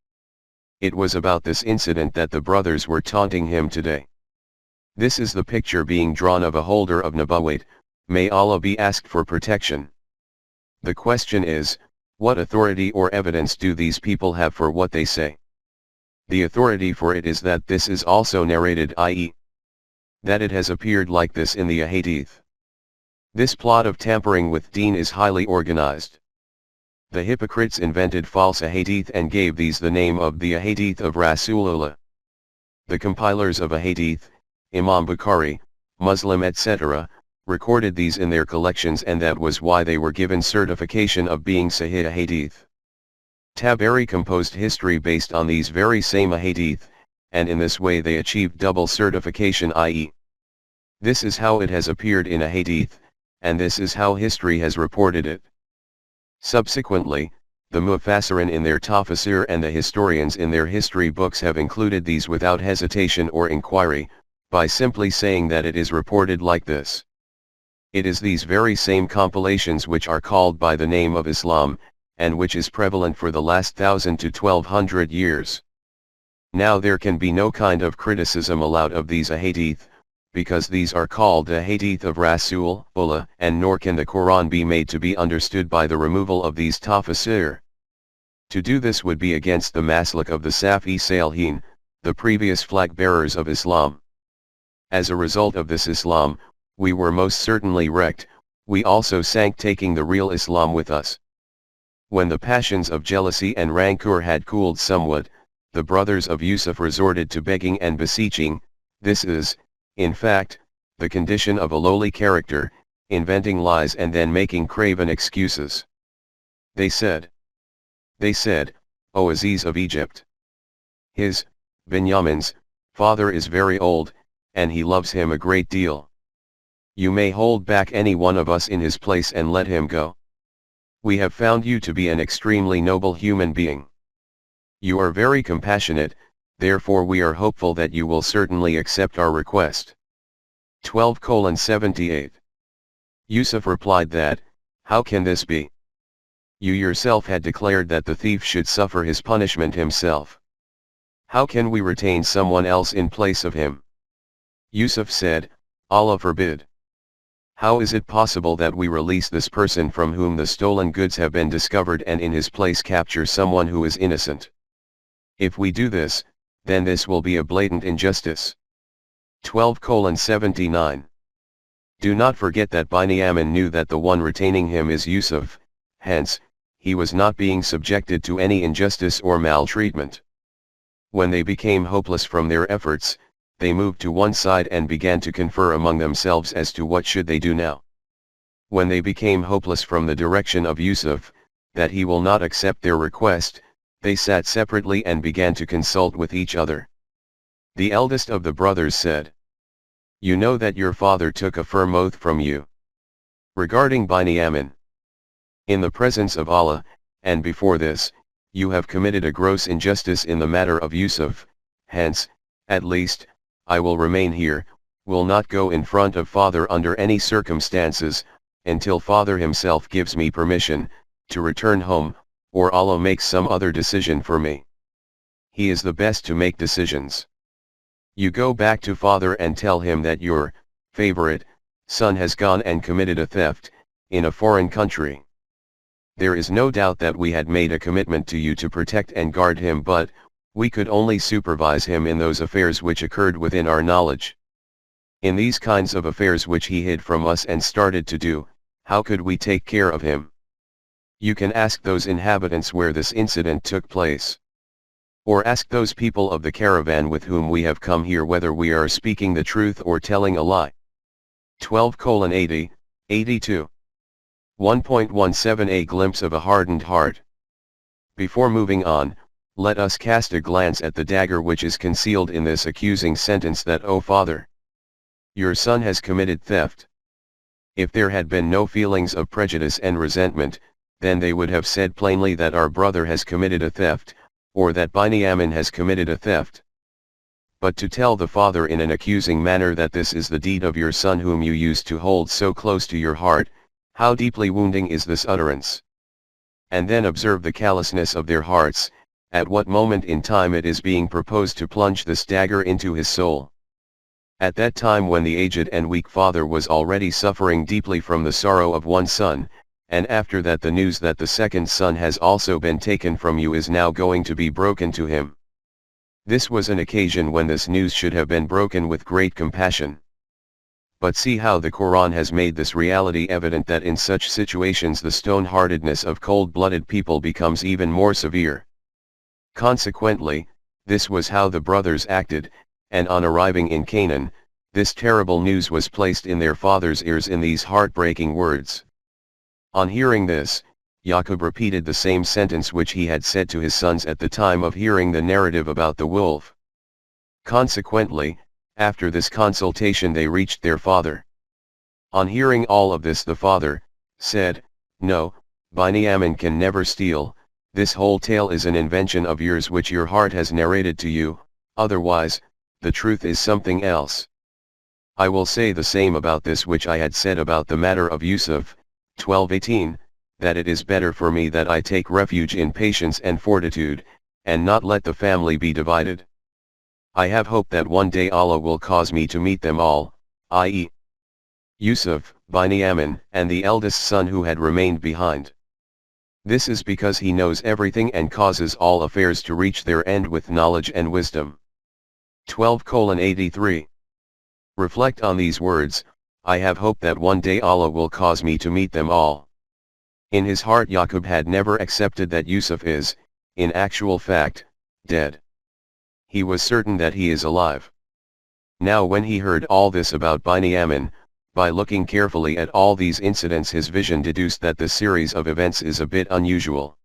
A: It was about this incident that the brothers were taunting him today. This is the picture being drawn of a holder of Nubuwwat, may Allah be asked for protection. The question is, what authority or evidence do these people have for what they say? The authority for it is that this is also narrated, i.e., that it has appeared like this in the Ahadith. This plot of tampering with Deen is highly organized. The hypocrites invented false Ahadith and gave these the name of the Ahadith of Rasulullah. The compilers of Ahadith, Imam Bukhari, Muslim etc., recorded these in their collections, and that was why they were given certification of being Sahih Ahadith. Tabari composed history based on these very same Ahadith, and in this way they achieved double certification, i.e., this is how it has appeared in Ahadith, and this is how history has reported it. Subsequently, the Mufassirin in their Tafsir and the historians in their history books have included these without hesitation or inquiry, by simply saying that it is reported like this. It is these very same compilations which are called by the name of Islam, and which is prevalent for the last 1000 to 1200 years. Now there can be no kind of criticism allowed of these Ahadith, because these are called the hadith of Rasool, Ullah, and nor can the Quran be made to be understood by the removal of these tafsir. To do this would be against the maslak of the Safi Salihin, the previous flag bearers of Islam. As a result of this Islam, we were most certainly wrecked, we also sank taking the real Islam with us. When the passions of jealousy and rancor had cooled somewhat, the brothers of Yusuf resorted to begging and beseeching. This is, in fact, the condition of a lowly character, inventing lies and then making craven excuses. They said, O Aziz of Egypt, his, Benyamin's, father is very old, and he loves him a great deal. You may hold back any one of us in his place and let him go. We have found you to be an extremely noble human being. You are very compassionate, therefore we are hopeful that you will certainly accept our request. 12:78. Yusuf replied that, how can this be? You yourself had declared that the thief should suffer his punishment himself. How can we retain someone else in place of him? Yusuf said, Allah forbid. How is it possible that we release this person from whom the stolen goods have been discovered and in his place capture someone who is innocent? If we do this, then this will be a blatant injustice. 12:79. Do not forget that Binyamin knew that the one retaining him is Yusuf, hence, he was not being subjected to any injustice or maltreatment. When they became hopeless from their efforts, they moved to one side and began to confer among themselves as to what should they do now. When they became hopeless from the direction of Yusuf, that he will not accept their request, they sat separately and began to consult with each other. The eldest of the brothers said, You know that your father took a firm oath from you. Regarding Binyamin, in the presence of Allah, and before this, you have committed a gross injustice in the matter of Yusuf, hence, at least, I will remain here, will not go in front of father under any circumstances, until father himself gives me permission, to return home, or Allah makes some other decision for me. He is the best to make decisions. You go back to father and tell him that your, favorite, son has gone and committed a theft, in a foreign country. There is no doubt that we had made a commitment to you to protect and guard him, but, we could only supervise him in those affairs which occurred within our knowledge. In these kinds of affairs which he hid from us and started to do, how could we take care of him? You can ask those inhabitants where this incident took place. Or ask those people of the caravan with whom we have come here whether we are speaking the truth or telling a lie. 12:80, 82. 1.17 A glimpse of a hardened heart. Before moving on, let us cast a glance at the dagger which is concealed in this accusing sentence that, O Father, your son has committed theft. If there had been no feelings of prejudice and resentment, then they would have said plainly that our brother has committed a theft, or that Binyamin has committed a theft. But to tell the father in an accusing manner that this is the deed of your son whom you used to hold so close to your heart, how deeply wounding is this utterance. And then observe the callousness of their hearts, at what moment in time it is being proposed to plunge this dagger into his soul. At that time when the aged and weak father was already suffering deeply from the sorrow of one son, and after that the news that the second son has also been taken from you is now going to be broken to him. This was an occasion when this news should have been broken with great compassion. But see how the Quran has made this reality evident, that in such situations the stone-heartedness of cold-blooded people becomes even more severe. Consequently, this was how the brothers acted, and on arriving in Canaan, this terrible news was placed in their father's ears in these heartbreaking words. On hearing this, Yaqub repeated the same sentence which he had said to his sons at the time of hearing the narrative about the wolf. Consequently, after this consultation they reached their father. On hearing all of this the father said, No, Binyamin can never steal, this whole tale is an invention of yours which your heart has narrated to you, otherwise, the truth is something else. I will say the same about this which I had said about the matter of Yusuf, 12:18, that it is better for me that I take refuge in patience and fortitude, and not let the family be divided. I have hope that one day Allah will cause me to meet them all, i.e., Yusuf, Binyamin, and the eldest son who had remained behind. This is because he knows everything and causes all affairs to reach their end with knowledge and wisdom. 12:83. Reflect on these words. I have hope that one day Allah will cause me to meet them all. In his heart Yaqub had never accepted that Yusuf is, in actual fact, dead. He was certain that he is alive. Now when he heard all this about Binyamin, by looking carefully at all these incidents his vision deduced that this series of events is a bit unusual.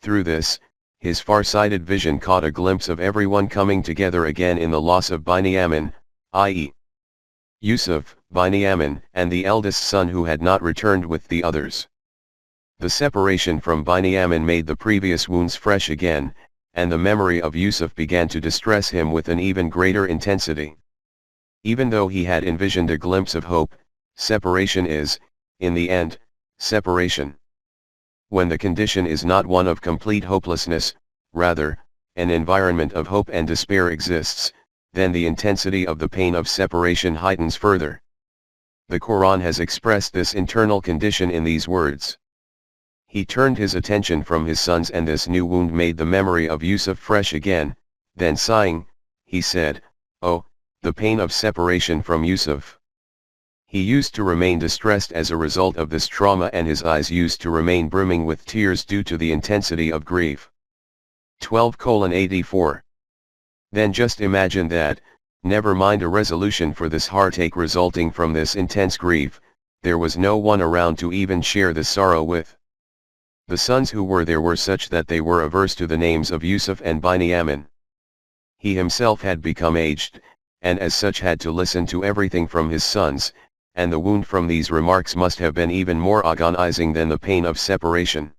A: Through this, his far-sighted vision caught a glimpse of everyone coming together again in the loss of Binyamin, i.e., Yusuf, Binyamin, and the eldest son who had not returned with the others. The separation from Binyamin made the previous wounds fresh again, and the memory of Yusuf began to distress him with an even greater intensity. Even though he had envisioned a glimpse of hope, separation is, in the end, separation. When the condition is not one of complete hopelessness, rather, an environment of hope and despair exists, then the intensity of the pain of separation heightens further. The Quran has expressed this internal condition in these words. He turned his attention from his sons and this new wound made the memory of Yusuf fresh again, then sighing, he said, "Oh, the pain of separation from Yusuf." He used to remain distressed as a result of this trauma and his eyes used to remain brimming with tears due to the intensity of grief. 12:84. Then just imagine that, never mind a resolution for this heartache resulting from this intense grief, there was no one around to even share this sorrow with. The sons who were there were such that they were averse to the names of Yusuf and Binyamin. He himself had become aged, and as such had to listen to everything from his sons, and the wound from these remarks must have been even more agonizing than the pain of separation.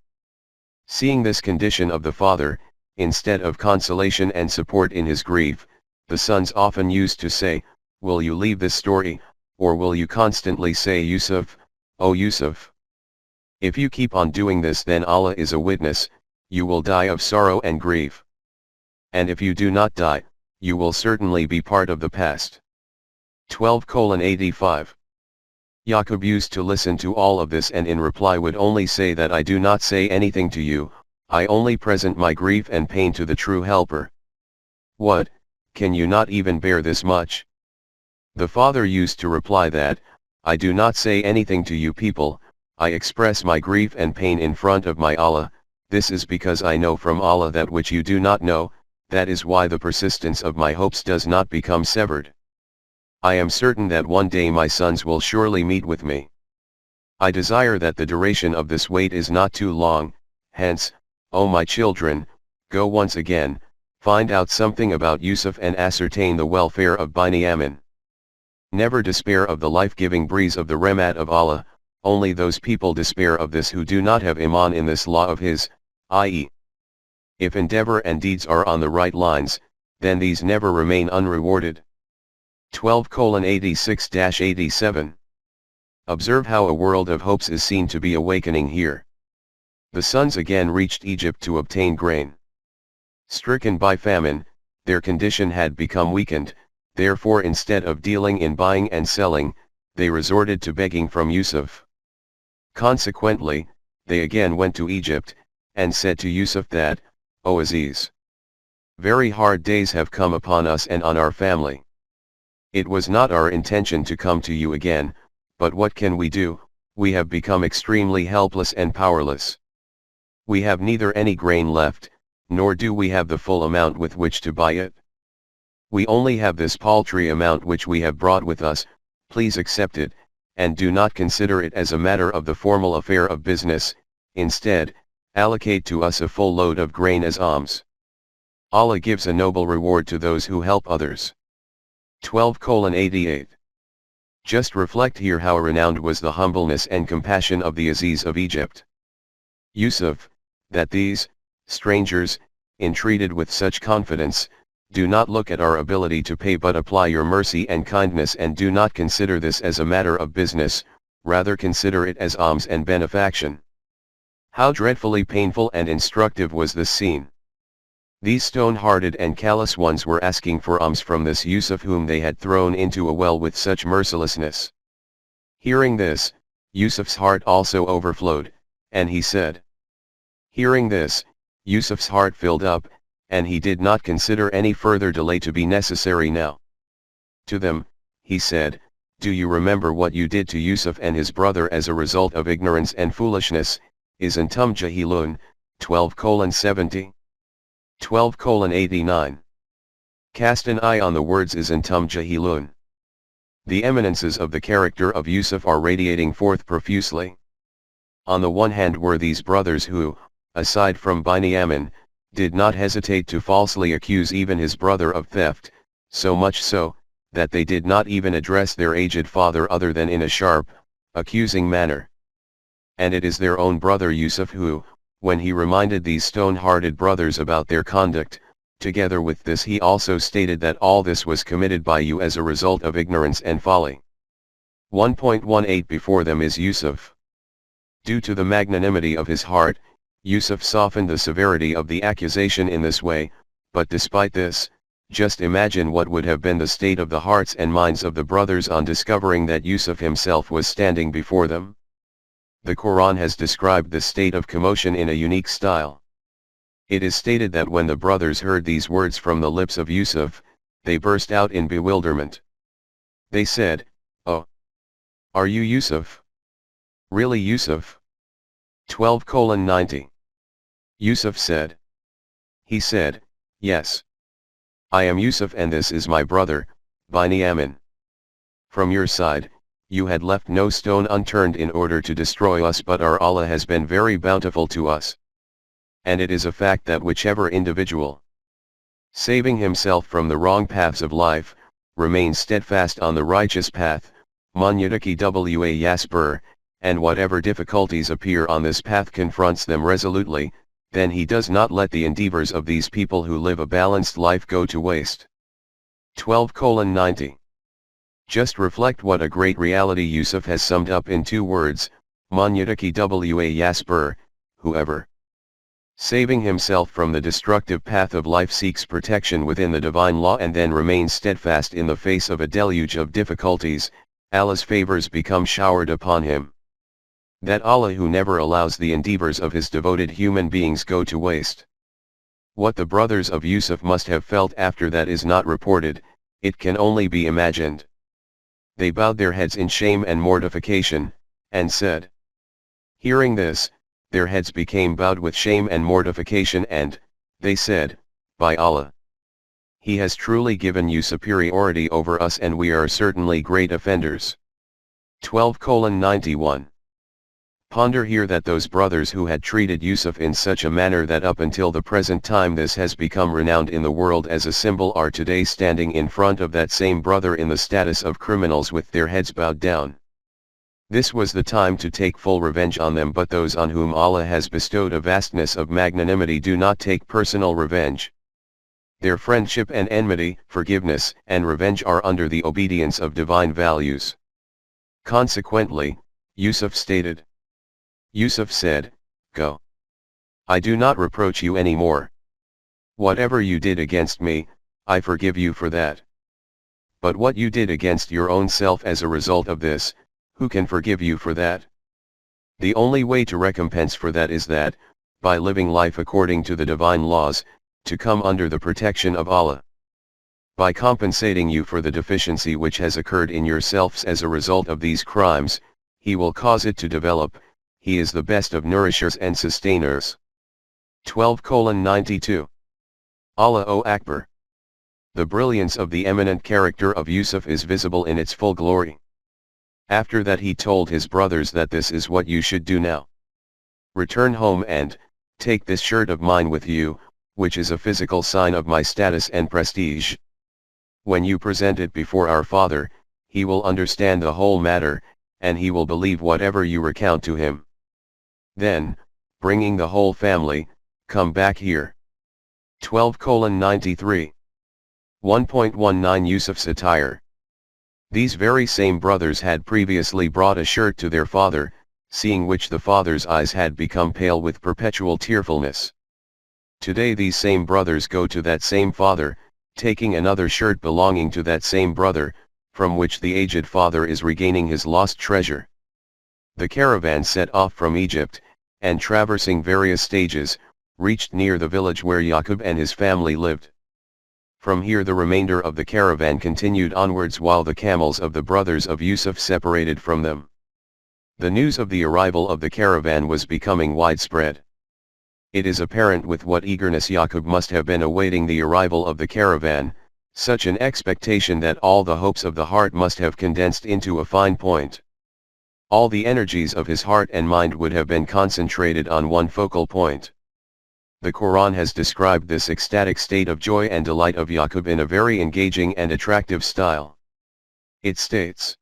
A: Seeing this condition of the father, instead of consolation and support in his grief, the sons often used to say, "Will you leave this story, or will you constantly say Yusuf, oh Yusuf? If you keep on doing this then Allah is a witness, you will die of sorrow and grief. And if you do not die, you will certainly be part of the past." 12:85. Yaqub used to listen to all of this and in reply would only say that I do not say anything to you, I only present my grief and pain to the true helper. What, can you not even bear this much? The father used to reply that, I do not say anything to you people, I express my grief and pain in front of my Allah, this is because I know from Allah that which you do not know, that is why the persistence of my hopes does not become severed. I am certain that one day my sons will surely meet with me. I desire that the duration of this wait is not too long, hence, O my children, go once again, find out something about Yusuf and ascertain the welfare of Binyamin. Never despair of the life-giving breeze of the Rahmat of Allah, only those people despair of this who do not have iman in this law of his, i.e., if endeavor and deeds are on the right lines, then these never remain unrewarded. 12:86-87. Observe how a world of hopes is seen to be awakening here. The sons again reached Egypt to obtain grain. Stricken by famine, their condition had become weakened, therefore instead of dealing in buying and selling, they resorted to begging from Yusuf. Consequently, they again went to Egypt, and said to Yusuf that, O Aziz, very hard days have come upon us and on our family. It was not our intention to come to you again, but what can we do? We have become extremely helpless and powerless. We have neither any grain left, nor do we have the full amount with which to buy it. We only have this paltry amount which we have brought with us, please accept it, and do not consider it as a matter of the formal affair of business, instead, allocate to us a full load of grain as alms. Allah gives a noble reward to those who help others. 12:88. Just reflect here how renowned was the humbleness and compassion of the Aziz of Egypt. Yusuf, that these, strangers, entreated with such confidence, do not look at our ability to pay but apply your mercy and kindness and do not consider this as a matter of business, rather consider it as alms and benefaction. How dreadfully painful and instructive was this scene. These stone-hearted and callous ones were asking for alms from this Yusuf whom they had thrown into a well with such mercilessness. Hearing this, Yusuf's heart also overflowed, and he said. Hearing this, Yusuf's heart filled up, and he did not consider any further delay to be necessary now. To them, he said, do you remember what you did to Yusuf and his brother as a result of ignorance and foolishness, is antum jahilun, 12:70. 12:89. Cast an eye on the words is antum jahilun. The eminences of the character of Yusuf are radiating forth profusely. On the one hand were these brothers who, aside from Binyamin, did not hesitate to falsely accuse even his brother of theft, so much so, that they did not even address their aged father other than in a sharp, accusing manner. And it is their own brother Yusuf who, when he reminded these stone-hearted brothers about their conduct, together with this he also stated that all this was committed by you as a result of ignorance and folly. 1.18 Before them is Yusuf. Due to the magnanimity of his heart, Yusuf softened the severity of the accusation in this way, but despite this, just imagine what would have been the state of the hearts and minds of the brothers on discovering that Yusuf himself was standing before them. The Quran has described this state of commotion in a unique style. It is stated that when the brothers heard these words from the lips of Yusuf, they burst out in bewilderment. They said, "Oh! Are you Yusuf? Really Yusuf?" 12:90. Yusuf said. He said, "Yes. I am Yusuf and this is my brother, Binyamin. From your side, you had left no stone unturned in order to destroy us, but our Allah has been very bountiful to us. And it is a fact that whichever individual, saving himself from the wrong paths of life, remains steadfast on the righteous path, Munyadaki wa Yasbur, and whatever difficulties appear on this path confronts them resolutely, then he does not let the endeavors of these people who live a balanced life go to waste." 12:90. Just reflect what a great reality Yusuf has summed up in 2 words, Munyadaki wa Yasbur, whoever, saving himself from the destructive path of life, seeks protection within the divine law and then remains steadfast in the face of a deluge of difficulties, Allah's favors become showered upon him. That Allah who never allows the endeavors of his devoted human beings go to waste. What the brothers of Yusuf must have felt after that is not reported, it can only be imagined. They bowed their heads in shame and mortification, and said. Hearing this, their heads became bowed with shame and mortification and, they said, "By Allah! He has truly given you superiority over us and we are certainly great offenders." 12:91. Ponder here that those brothers who had treated Yusuf in such a manner that up until the present time this has become renowned in the world as a symbol are today standing in front of that same brother in the status of criminals with their heads bowed down. This was the time to take full revenge on them, but those on whom Allah has bestowed a vastness of magnanimity do not take personal revenge. Their friendship and enmity, forgiveness and revenge are under the obedience of divine values. Consequently, Yusuf stated. Yusuf said, "Go. I do not reproach you any more. Whatever you did against me, I forgive you for that. But what you did against your own self as a result of this, who can forgive you for that? The only way to recompense for that is that, by living life according to the divine laws, to come under the protection of Allah. By compensating you for the deficiency which has occurred in yourselves as a result of these crimes, He will cause it to develop. He is the best of nourishers and sustainers." 12:92. Allahu Akbar. The brilliance of the eminent character of Yusuf is visible in its full glory. After that he told his brothers that this is what you should do now. Return home and, take this shirt of mine with you, which is a physical sign of my status and prestige. When you present it before our father, he will understand the whole matter, and he will believe whatever you recount to him. Then, bringing the whole family, come back here. 12:93. 1.19 Yusuf's attire. These very same brothers had previously brought a shirt to their father, seeing which the father's eyes had become pale with perpetual tearfulness. Today these same brothers go to that same father, taking another shirt belonging to that same brother, from which the aged father is regaining his lost treasure. The caravan set off from Egypt, and traversing various stages, reached near the village where Yaqub and his family lived. From here the remainder of the caravan continued onwards while the camels of the brothers of Yusuf separated from them. The news of the arrival of the caravan was becoming widespread. It is apparent with what eagerness Yaqub must have been awaiting the arrival of the caravan, such an expectation that all the hopes of the heart must have condensed into a fine point. All the energies of his heart and mind would have been concentrated on one focal point. The Quran has described this ecstatic state of joy and delight of Yaqub in a very engaging and attractive style. It states,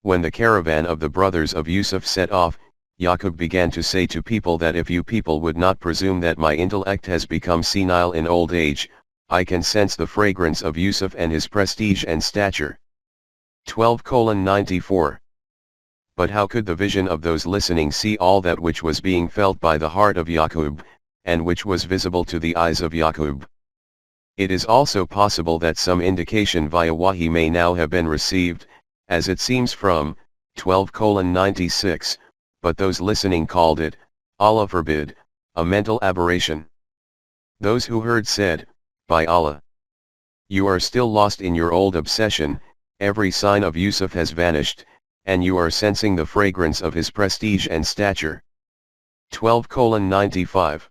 A: "When the caravan of the brothers of Yusuf set off, Yaqub began to say to people that if you people would not presume that my intellect has become senile in old age, I can sense the fragrance of Yusuf and his prestige and stature." 12:94. But how could the vision of those listening see all that which was being felt by the heart of Yaqub, and which was visible to the eyes of Yaqub? It is also possible that some indication via wahi may now have been received, as it seems from 12:96, but those listening called it, Allah forbid, a mental aberration. Those who heard said, "By Allah, you are still lost in your old obsession, every sign of Yusuf has vanished, and you are sensing the fragrance of his prestige and stature." 12:95.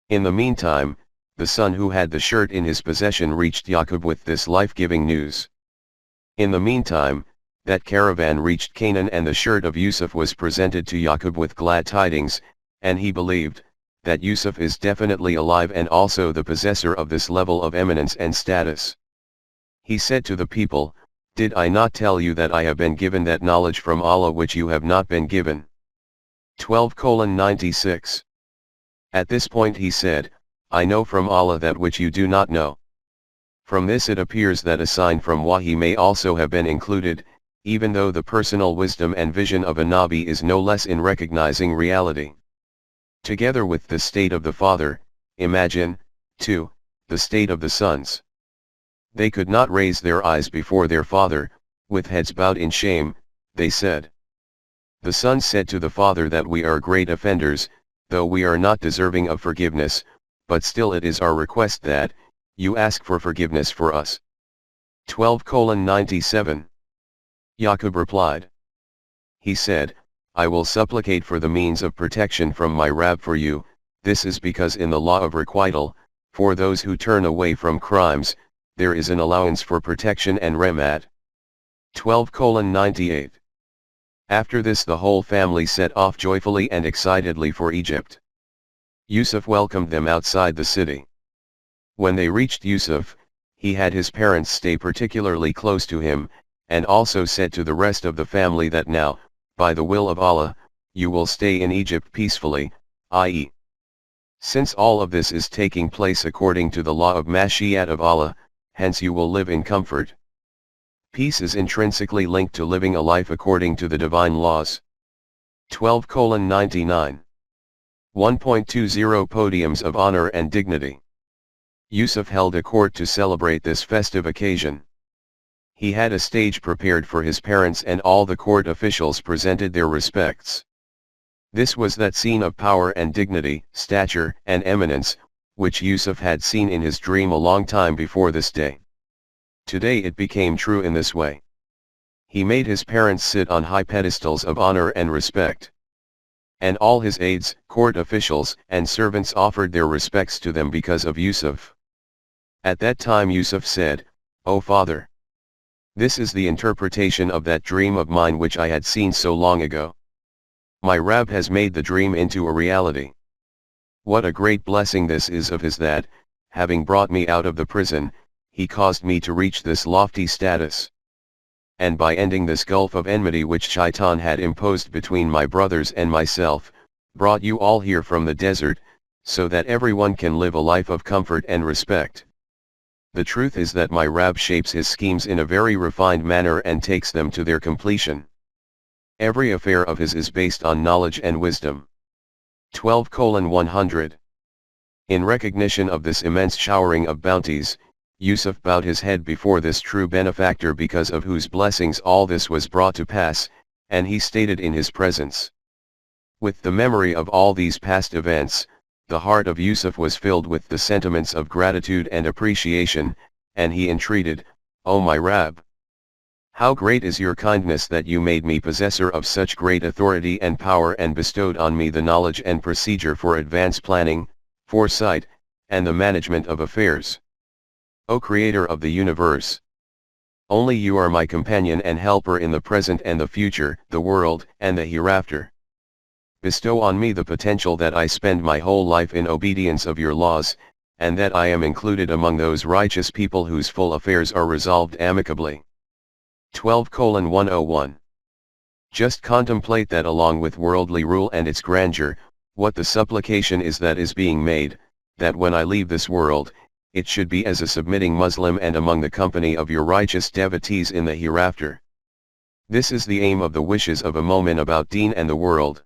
A: In the meantime, the son who had the shirt in his possession reached Yaqub with this life-giving news. In the meantime, that caravan reached Canaan and the shirt of Yusuf was presented to Yaqub with glad tidings, and he believed that Yusuf is definitely alive and also the possessor of this level of eminence and status. He said to the people, "Did I not tell you that I have been given that knowledge from Allah which you have not been given?" 12:96. At this point he said, "I know from Allah that which you do not know." From this it appears that a sign from wahi may also have been included, even though the personal wisdom and vision of a Nabi is no less in recognizing reality. Together with the state of the father, imagine, too, the state of the sons. They could not raise their eyes before their father, with heads bowed in shame, they said. The sons said to the father that we are great offenders, though we are not deserving of forgiveness, but still it is our request that you ask for forgiveness for us. 12:97. Yaqub replied. He said, "I will supplicate for the means of protection from my Rabb for you. This is because in the law of requital, for those who turn away from crimes, there is an allowance for protection and rahmat." 12:98. After this the whole family set off joyfully and excitedly for Egypt. Yusuf welcomed them outside the city. When they reached Yusuf, he had his parents stay particularly close to him, and also said to the rest of the family that now, by the will of Allah, you will stay in Egypt peacefully, i.e., since all of this is taking place according to the law of Mashiat of Allah, hence you will live in comfort. Peace is intrinsically linked to living a life according to the divine laws. 12:99. 1.20 Podiums of Honor and Dignity. Yusuf held a court to celebrate this festive occasion. He had a stage prepared for his parents and all the court officials presented their respects. This was that scene of power and dignity, stature and eminence, which Yusuf had seen in his dream a long time before this day. Today it became true in this way. He made his parents sit on high pedestals of honor and respect. And all his aides, court officials and servants offered their respects to them because of Yusuf. At that time Yusuf said, "O father, this is the interpretation of that dream of mine which I had seen so long ago. My Rabb has made the dream into a reality. What a great blessing this is of his that, having brought me out of the prison, he caused me to reach this lofty status. And by ending this gulf of enmity which Shaitan had imposed between my brothers and myself, brought you all here from the desert, so that everyone can live a life of comfort and respect. The truth is that my Rabb shapes his schemes in a very refined manner and takes them to their completion. Every affair of his is based on knowledge and wisdom." 12:100. In recognition of this immense showering of bounties, Yusuf bowed his head before this true benefactor because of whose blessings all this was brought to pass, and he stated in his presence. With the memory of all these past events, the heart of Yusuf was filled with the sentiments of gratitude and appreciation, and he entreated, "O my Rabb! How great is your kindness that you made me possessor of such great authority and power and bestowed on me the knowledge and procedure for advance planning, foresight, and the management of affairs. O Creator of the universe! Only you are my companion and helper in the present and the future, the world, and the hereafter. Bestow on me the potential that I spend my whole life in obedience of your laws, and that I am included among those righteous people whose full affairs are resolved amicably." 12:101. Just contemplate that along with worldly rule and its grandeur, what the supplication is that is being made, that when I leave this world, it should be as a submitting Muslim and among the company of your righteous devotees in the hereafter. This is the aim of the wishes of a mu'min about deen and the world.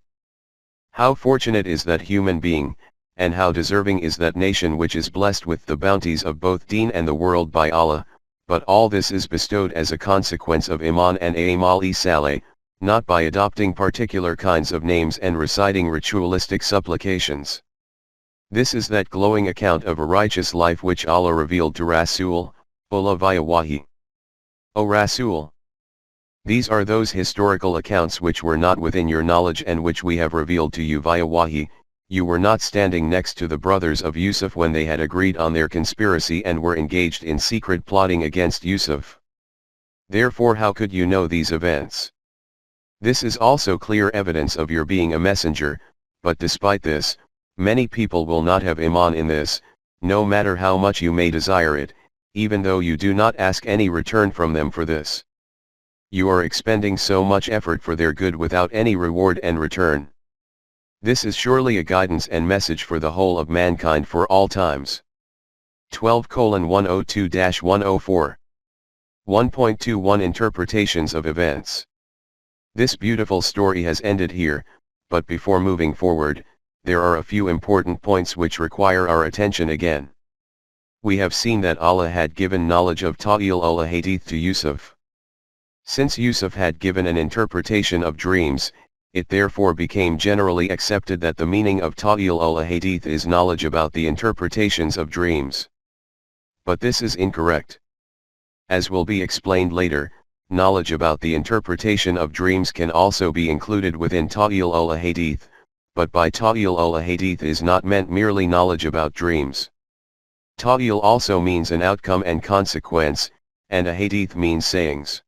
A: How fortunate is that human being, and how deserving is that nation which is blessed with the bounties of both deen and the world by Allah, but all this is bestowed as a consequence of Iman and Amal-e Saleh, not by adopting particular kinds of names and reciting ritualistic supplications. This is that glowing account of a righteous life which Allah revealed to Rasool, Ullah via Wahi. O Rasool! These are those historical accounts which were not within your knowledge and which we have revealed to you via Wahi. You were not standing next to the brothers of Yusuf when they had agreed on their conspiracy and were engaged in secret plotting against Yusuf. Therefore how could you know these events? This is also clear evidence of your being a messenger, but despite this, many people will not have iman in this, no matter how much you may desire it, even though you do not ask any return from them for this. You are expending so much effort for their good without any reward and return. This is surely a guidance and message for the whole of mankind for all times. 12:102-104. 1.21 Interpretations of events. This beautiful story has ended here, but before moving forward, there are a few important points which require our attention again. We have seen that Allah had given knowledge of Ta'il al-Hadith to Yusuf. Since Yusuf had given an interpretation of dreams, it therefore became generally accepted that the meaning of Ta'il al-Hadith is knowledge about the interpretations of dreams. But this is incorrect. As will be explained later, knowledge about the interpretation of dreams can also be included within Ta'il al-Hadith, but by Ta'il al-Hadith is not meant merely knowledge about dreams. Ta'il also means an outcome and consequence, and a hadith means sayings.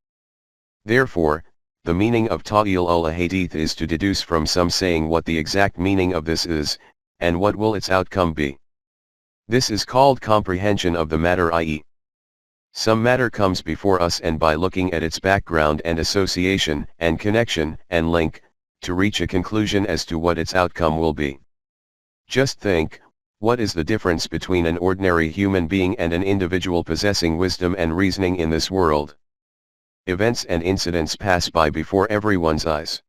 A: Therefore, the meaning of Ta'il al-Hadith is to deduce from some saying what the exact meaning of this is, and what will its outcome be. This is called comprehension of the matter, i.e. some matter comes before us and by looking at its background and association and connection and link, to reach a conclusion as to what its outcome will be. Just think, what is the difference between an ordinary human being and an individual possessing wisdom and reasoning in this world? Events and incidents pass by before everyone's eyes.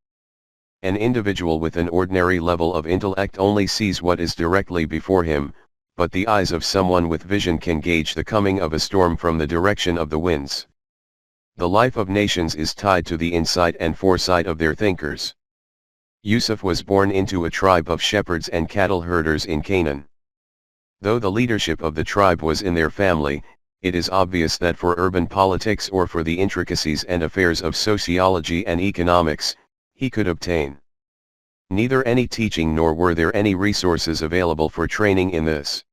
A: An individual with an ordinary level of intellect only sees what is directly before him, but the eyes of someone with vision can gauge the coming of a storm from the direction of the winds. The life of nations is tied to the insight and foresight of their thinkers. Yusuf was born into a tribe of shepherds and cattle herders in Canaan. Though the leadership of the tribe was in their family, it is obvious that for urban politics or for the intricacies and affairs of sociology and economics, he could obtain neither any teaching nor were there any resources available for training in this.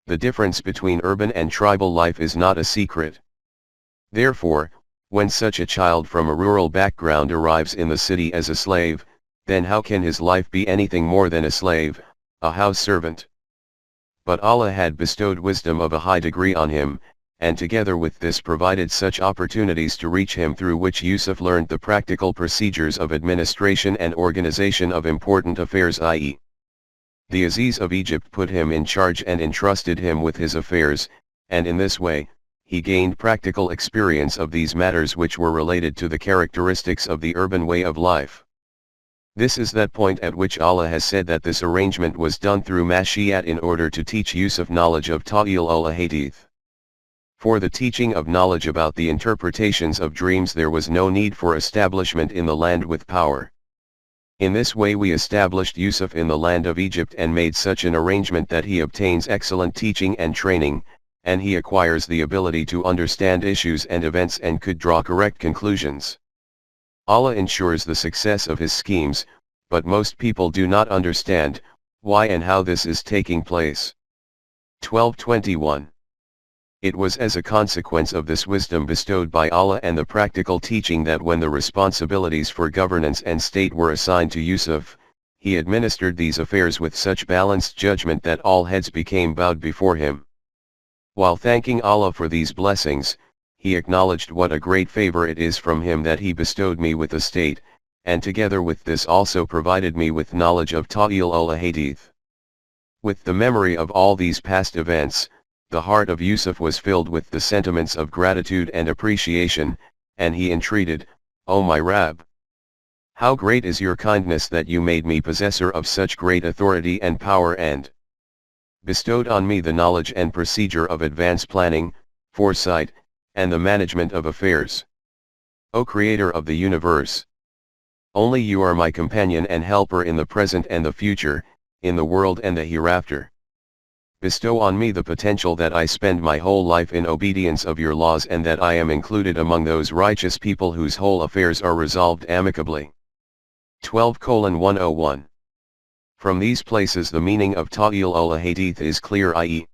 A: The difference between urban and tribal life is not a secret. Therefore, when such a child from a rural background arrives in the city as a slave, then how can his life be anything more than a slave, a house servant? But Allah had bestowed wisdom of a high degree on him, and together with this provided such opportunities to reach him through which Yusuf learned the practical procedures of administration and organization of important affairs, i.e. the Aziz of Egypt put him in charge and entrusted him with his affairs, and in this way, he gained practical experience of these matters which were related to the characteristics of the urban way of life. This is that point at which Allah has said that this arrangement was done through Mashiat in order to teach Yusuf knowledge of Ta'il al-Hadith. For the teaching of knowledge about the interpretations of dreams there was no need for establishment in the land with power. In this way we established Yusuf in the land of Egypt and made such an arrangement that he obtains excellent teaching and training, and he acquires the ability to understand issues and events and could draw correct conclusions. Allah ensures the success of his schemes, but most people do not understand why and how this is taking place. 12:21. It was as a consequence of this wisdom bestowed by Allah and the practical teaching that when the responsibilities for governance and state were assigned to Yusuf, he administered these affairs with such balanced judgment that all heads became bowed before him. While thanking Allah for these blessings, he acknowledged what a great favor it is from him that he bestowed me with a state, and together with this also provided me with knowledge of Ta'il al-Hadith. With the memory of all these past events, the heart of Yusuf was filled with the sentiments of gratitude and appreciation, and he entreated, "O my Rabb! How great is your kindness that you made me possessor of such great authority and power and bestowed on me the knowledge and procedure of advanced planning, foresight, and the management of affairs. O Creator of the universe! Only you are my companion and helper in the present and the future, in the world and the hereafter. Bestow on me the potential that I spend my whole life in obedience of your laws and that I am included among those righteous people whose whole affairs are resolved amicably." 12:101. From these places the meaning of Ta'il al-Hadith is clear, i.e.,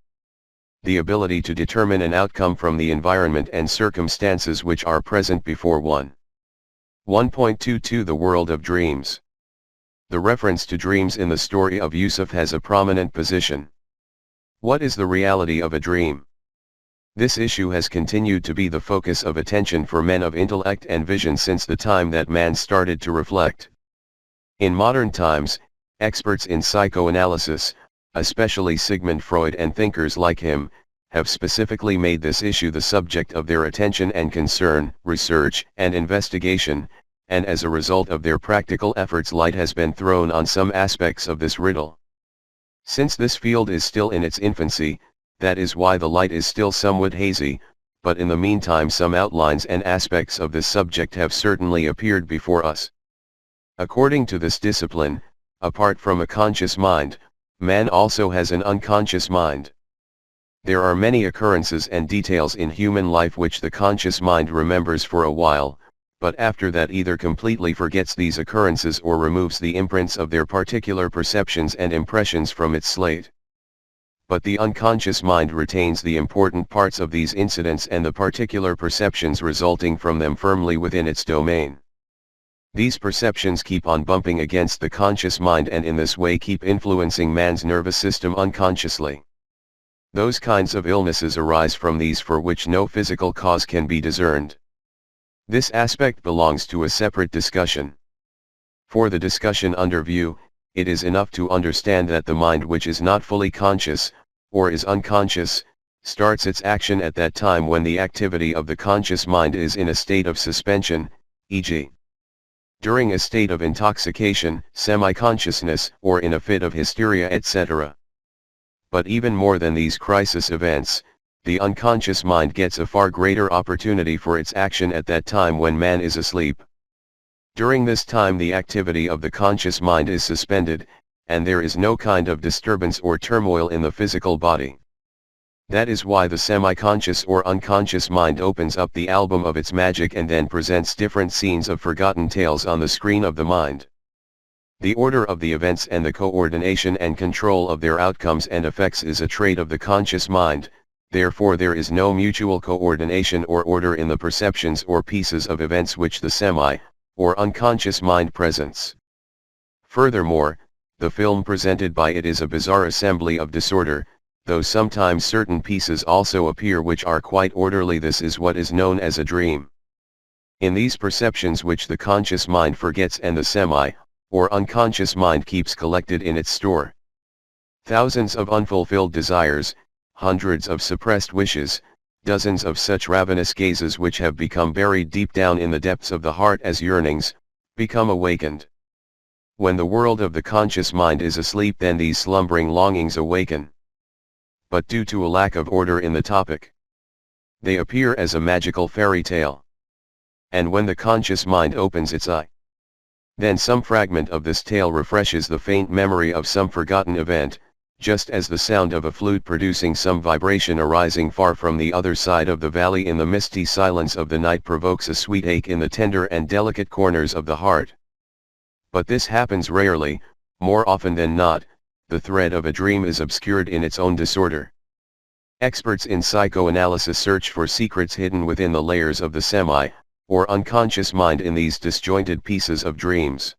A: the ability to determine an outcome from the environment and circumstances which are present before one. 1.22 The world of dreams. The reference to dreams in the story of Yusuf has a prominent position. What is the reality of a dream? This issue has continued to be the focus of attention for men of intellect and vision since the time that man started to reflect. In modern times, experts in psychoanalysis, especially Sigmund Freud and thinkers like him, have specifically made this issue the subject of their attention and concern, research and investigation, and as a result of their practical efforts light has been thrown on some aspects of this riddle. Since this field is still in its infancy, that is why the light is still somewhat hazy, but in the meantime some outlines and aspects of this subject have certainly appeared before us. According to this discipline, apart from a conscious mind, man also has an unconscious mind. There are many occurrences and details in human life which the conscious mind remembers for a while, but after that either completely forgets these occurrences or removes the imprints of their particular perceptions and impressions from its slate. But the unconscious mind retains the important parts of these incidents and the particular perceptions resulting from them firmly within its domain. These perceptions keep on bumping against the conscious mind and in this way keep influencing man's nervous system unconsciously. Those kinds of illnesses arise from these for which no physical cause can be discerned. This aspect belongs to a separate discussion. For the discussion under view, it is enough to understand that the mind which is not fully conscious, or is unconscious, starts its action at that time when the activity of the conscious mind is in a state of suspension, e.g., during a state of intoxication, semi-consciousness, or in a fit of hysteria, etc. But even more than these crisis events, the unconscious mind gets a far greater opportunity for its action at that time when man is asleep. During this time the activity of the conscious mind is suspended, and there is no kind of disturbance or turmoil in the physical body. That is why the semi-conscious or unconscious mind opens up the album of its magic and then presents different scenes of forgotten tales on the screen of the mind. The order of the events and the coordination and control of their outcomes and effects is a trait of the conscious mind, therefore there is no mutual coordination or order in the perceptions or pieces of events which the semi, or unconscious mind presents. Furthermore, the film presented by it is a bizarre assembly of disorder, though sometimes certain pieces also appear which are quite orderly. This is what is known as a dream. In these perceptions which the conscious mind forgets and the semi, or unconscious mind keeps collected in its store, thousands of unfulfilled desires, hundreds of suppressed wishes, dozens of such ravenous gazes which have become buried deep down in the depths of the heart as yearnings, become awakened. When the world of the conscious mind is asleep, then these slumbering longings awaken. But due to a lack of order in the topic, they appear as a magical fairy tale. And when the conscious mind opens its eye, then some fragment of this tale refreshes the faint memory of some forgotten event, just as the sound of a flute producing some vibration arising far from the other side of the valley in the misty silence of the night provokes a sweet ache in the tender and delicate corners of the heart. But this happens rarely. More often than not, the thread of a dream is obscured in its own disorder. Experts in psychoanalysis search for secrets hidden within the layers of the semi, or unconscious mind in these disjointed pieces of dreams.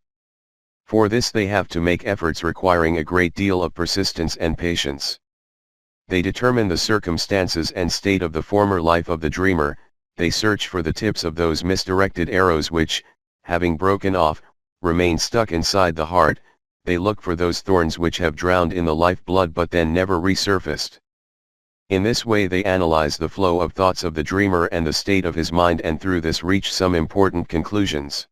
A: For this they have to make efforts requiring a great deal of persistence and patience. They determine the circumstances and state of the former life of the dreamer. They search for the tips of those misdirected arrows which, having broken off, remain stuck inside the heart. They look for those thorns which have drowned in the life blood but then never resurfaced. In this way they analyze the flow of thoughts of the dreamer and the state of his mind, and through this reach some important conclusions.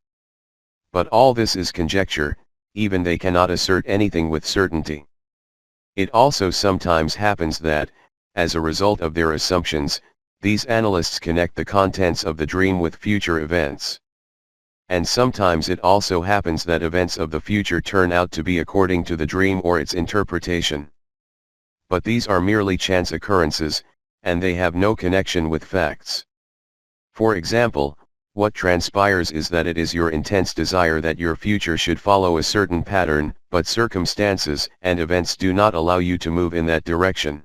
A: But all this is conjecture. Even they cannot assert anything with certainty. It also sometimes happens that, as a result of their assumptions, these analysts connect the contents of the dream with future events. And sometimes it also happens that events of the future turn out to be according to the dream or its interpretation. But these are merely chance occurrences, and they have no connection with facts. For example, what transpires is that it is your intense desire that your future should follow a certain pattern, but circumstances and events do not allow you to move in that direction.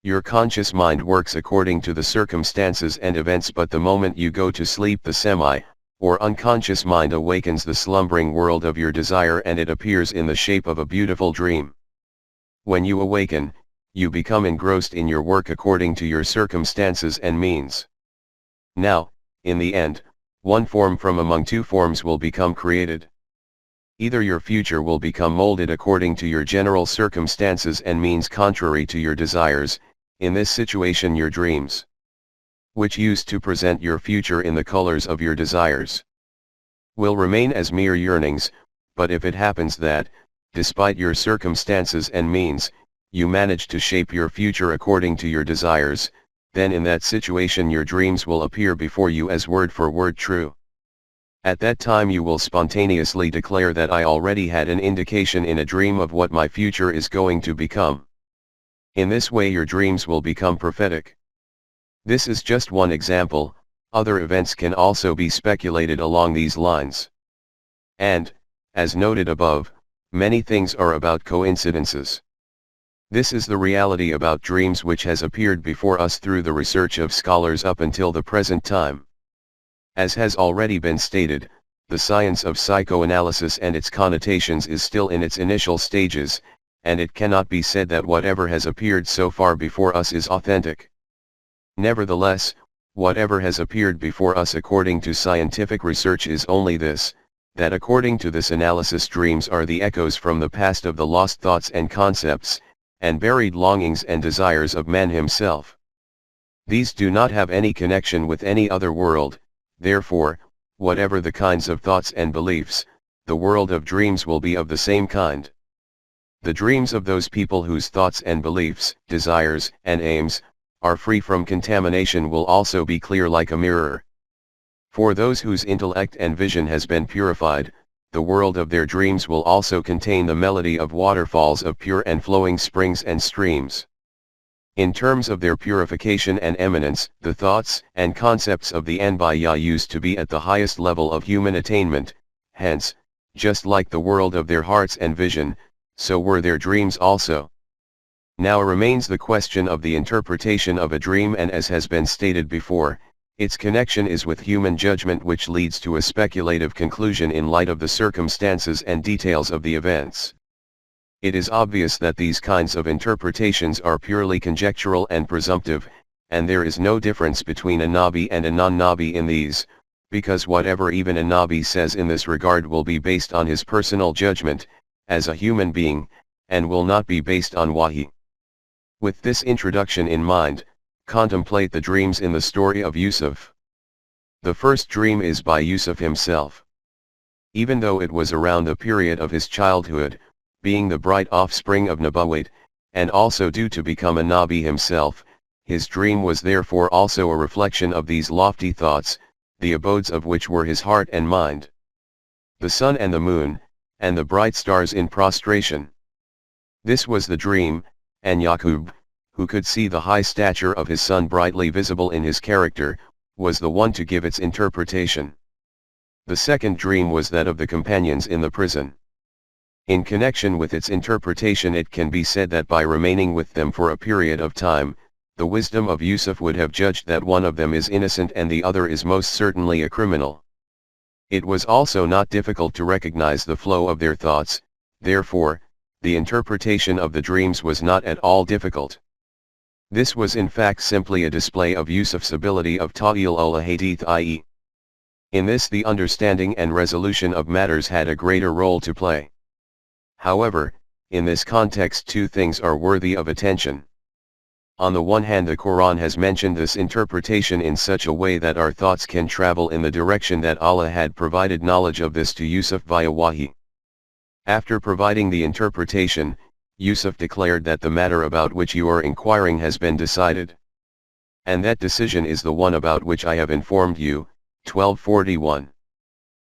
A: Your conscious mind works according to the circumstances and events, but the moment you go to sleep, the semi, or unconscious mind awakens the slumbering world of your desire, and it appears in the shape of a beautiful dream. When you awaken, you become engrossed in your work according to your circumstances and means. Now, in the end, one form from among two forms will become created. Either your future will become molded according to your general circumstances and means contrary to your desires. In this situation your dreams, which used to present your future in the colors of your desires, will remain as mere yearnings. But if it happens that, despite your circumstances and means, you manage to shape your future according to your desires, then in that situation your dreams will appear before you as word for word true. At that time you will spontaneously declare that I already had an indication in a dream of what my future is going to become. In this way your dreams will become prophetic. This is just one example. Other events can also be speculated along these lines. And, as noted above, many things are about coincidences. This is the reality about dreams which has appeared before us through the research of scholars up until the present time. As has already been stated, the science of psychoanalysis and its connotations is still in its initial stages, and it cannot be said that whatever has appeared so far before us is authentic. Nevertheless, whatever has appeared before us according to scientific research is only this, that according to this analysis dreams are the echoes from the past of the lost thoughts and concepts, and buried longings and desires of man himself. These do not have any connection with any other world. Therefore, whatever the kinds of thoughts and beliefs, the world of dreams will be of the same kind. The dreams of those people whose thoughts and beliefs, desires, and aims, are free from contamination will also be clear like a mirror. For those whose intellect and vision has been purified, the world of their dreams will also contain the melody of waterfalls of pure and flowing springs and streams. In terms of their purification and eminence, the thoughts and concepts of the Anbiya used to be at the highest level of human attainment. Hence, just like the world of their hearts and vision, so were their dreams also. Now remains the question of the interpretation of a dream, and as has been stated before, its connection is with human judgment, which leads to a speculative conclusion in light of the circumstances and details of the events. It is obvious that these kinds of interpretations are purely conjectural and presumptive, and there is no difference between a Nabi and a non-Nabi in these, because whatever even a Nabi says in this regard will be based on his personal judgment, as a human being, and will not be based on Wahi. With this introduction in mind, contemplate the dreams in the story of Yusuf. The first dream is by Yusuf himself. Even though it was around the period of his childhood, being the bright offspring of Nabuwwat, and also due to become a Nabi himself, his dream was therefore also a reflection of these lofty thoughts, the abodes of which were his heart and mind. The sun and the moon, and the bright stars in prostration. This was the dream, and Yaqub, who could see the high stature of his son brightly visible in his character, was the one to give its interpretation. The second dream was that of the companions in the prison. In connection with its interpretation, it can be said that by remaining with them for a period of time, the wisdom of Yusuf would have judged that one of them is innocent and the other is most certainly a criminal. It was also not difficult to recognize the flow of their thoughts, therefore, the interpretation of the dreams was not at all difficult. This was in fact simply a display of Yusuf's ability of ta'il ul-hadith, i.e. in this the understanding and resolution of matters had a greater role to play. However, in this context two things are worthy of attention. On the one hand, the Quran has mentioned this interpretation in such a way that our thoughts can travel in the direction that Allah had provided knowledge of this to Yusuf via wahi. After providing the interpretation, Yusuf declared that the matter about which you are inquiring has been decided. And that decision is the one about which I have informed you, 1241.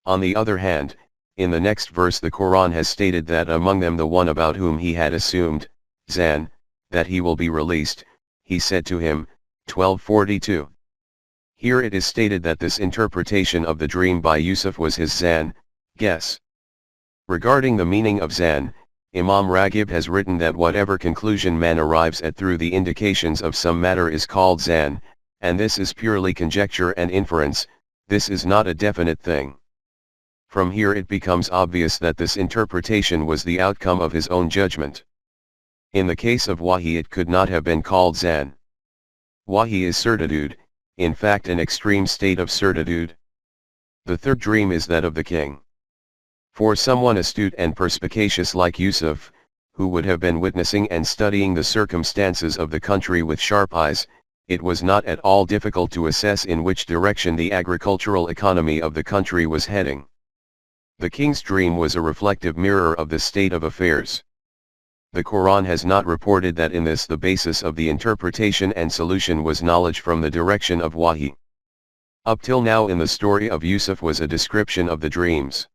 A: On the other hand, in the next verse the Quran has stated that among them the one about whom he had assumed, Zan, that he will be released, he said to him, 1242. Here it is stated that this interpretation of the dream by Yusuf was his Zan, guess. Regarding the meaning of Zan, Imam Raghib has written that whatever conclusion man arrives at through the indications of some matter is called Zan, and this is purely conjecture and inference, this is not a definite thing. From here it becomes obvious that this interpretation was the outcome of his own judgment. In the case of wahi it could not have been called Zan. Wahi is certitude, in fact an extreme state of certitude. The third dream is that of the king. For someone astute and perspicacious like Yusuf, who would have been witnessing and studying the circumstances of the country with sharp eyes, it was not at all difficult to assess in which direction the agricultural economy of the country was heading. The king's dream was a reflective mirror of the state of affairs. The Quran has not reported that in this the basis of the interpretation and solution was knowledge from the direction of wahi. Up till now in the story of Yusuf was a description of the dreams.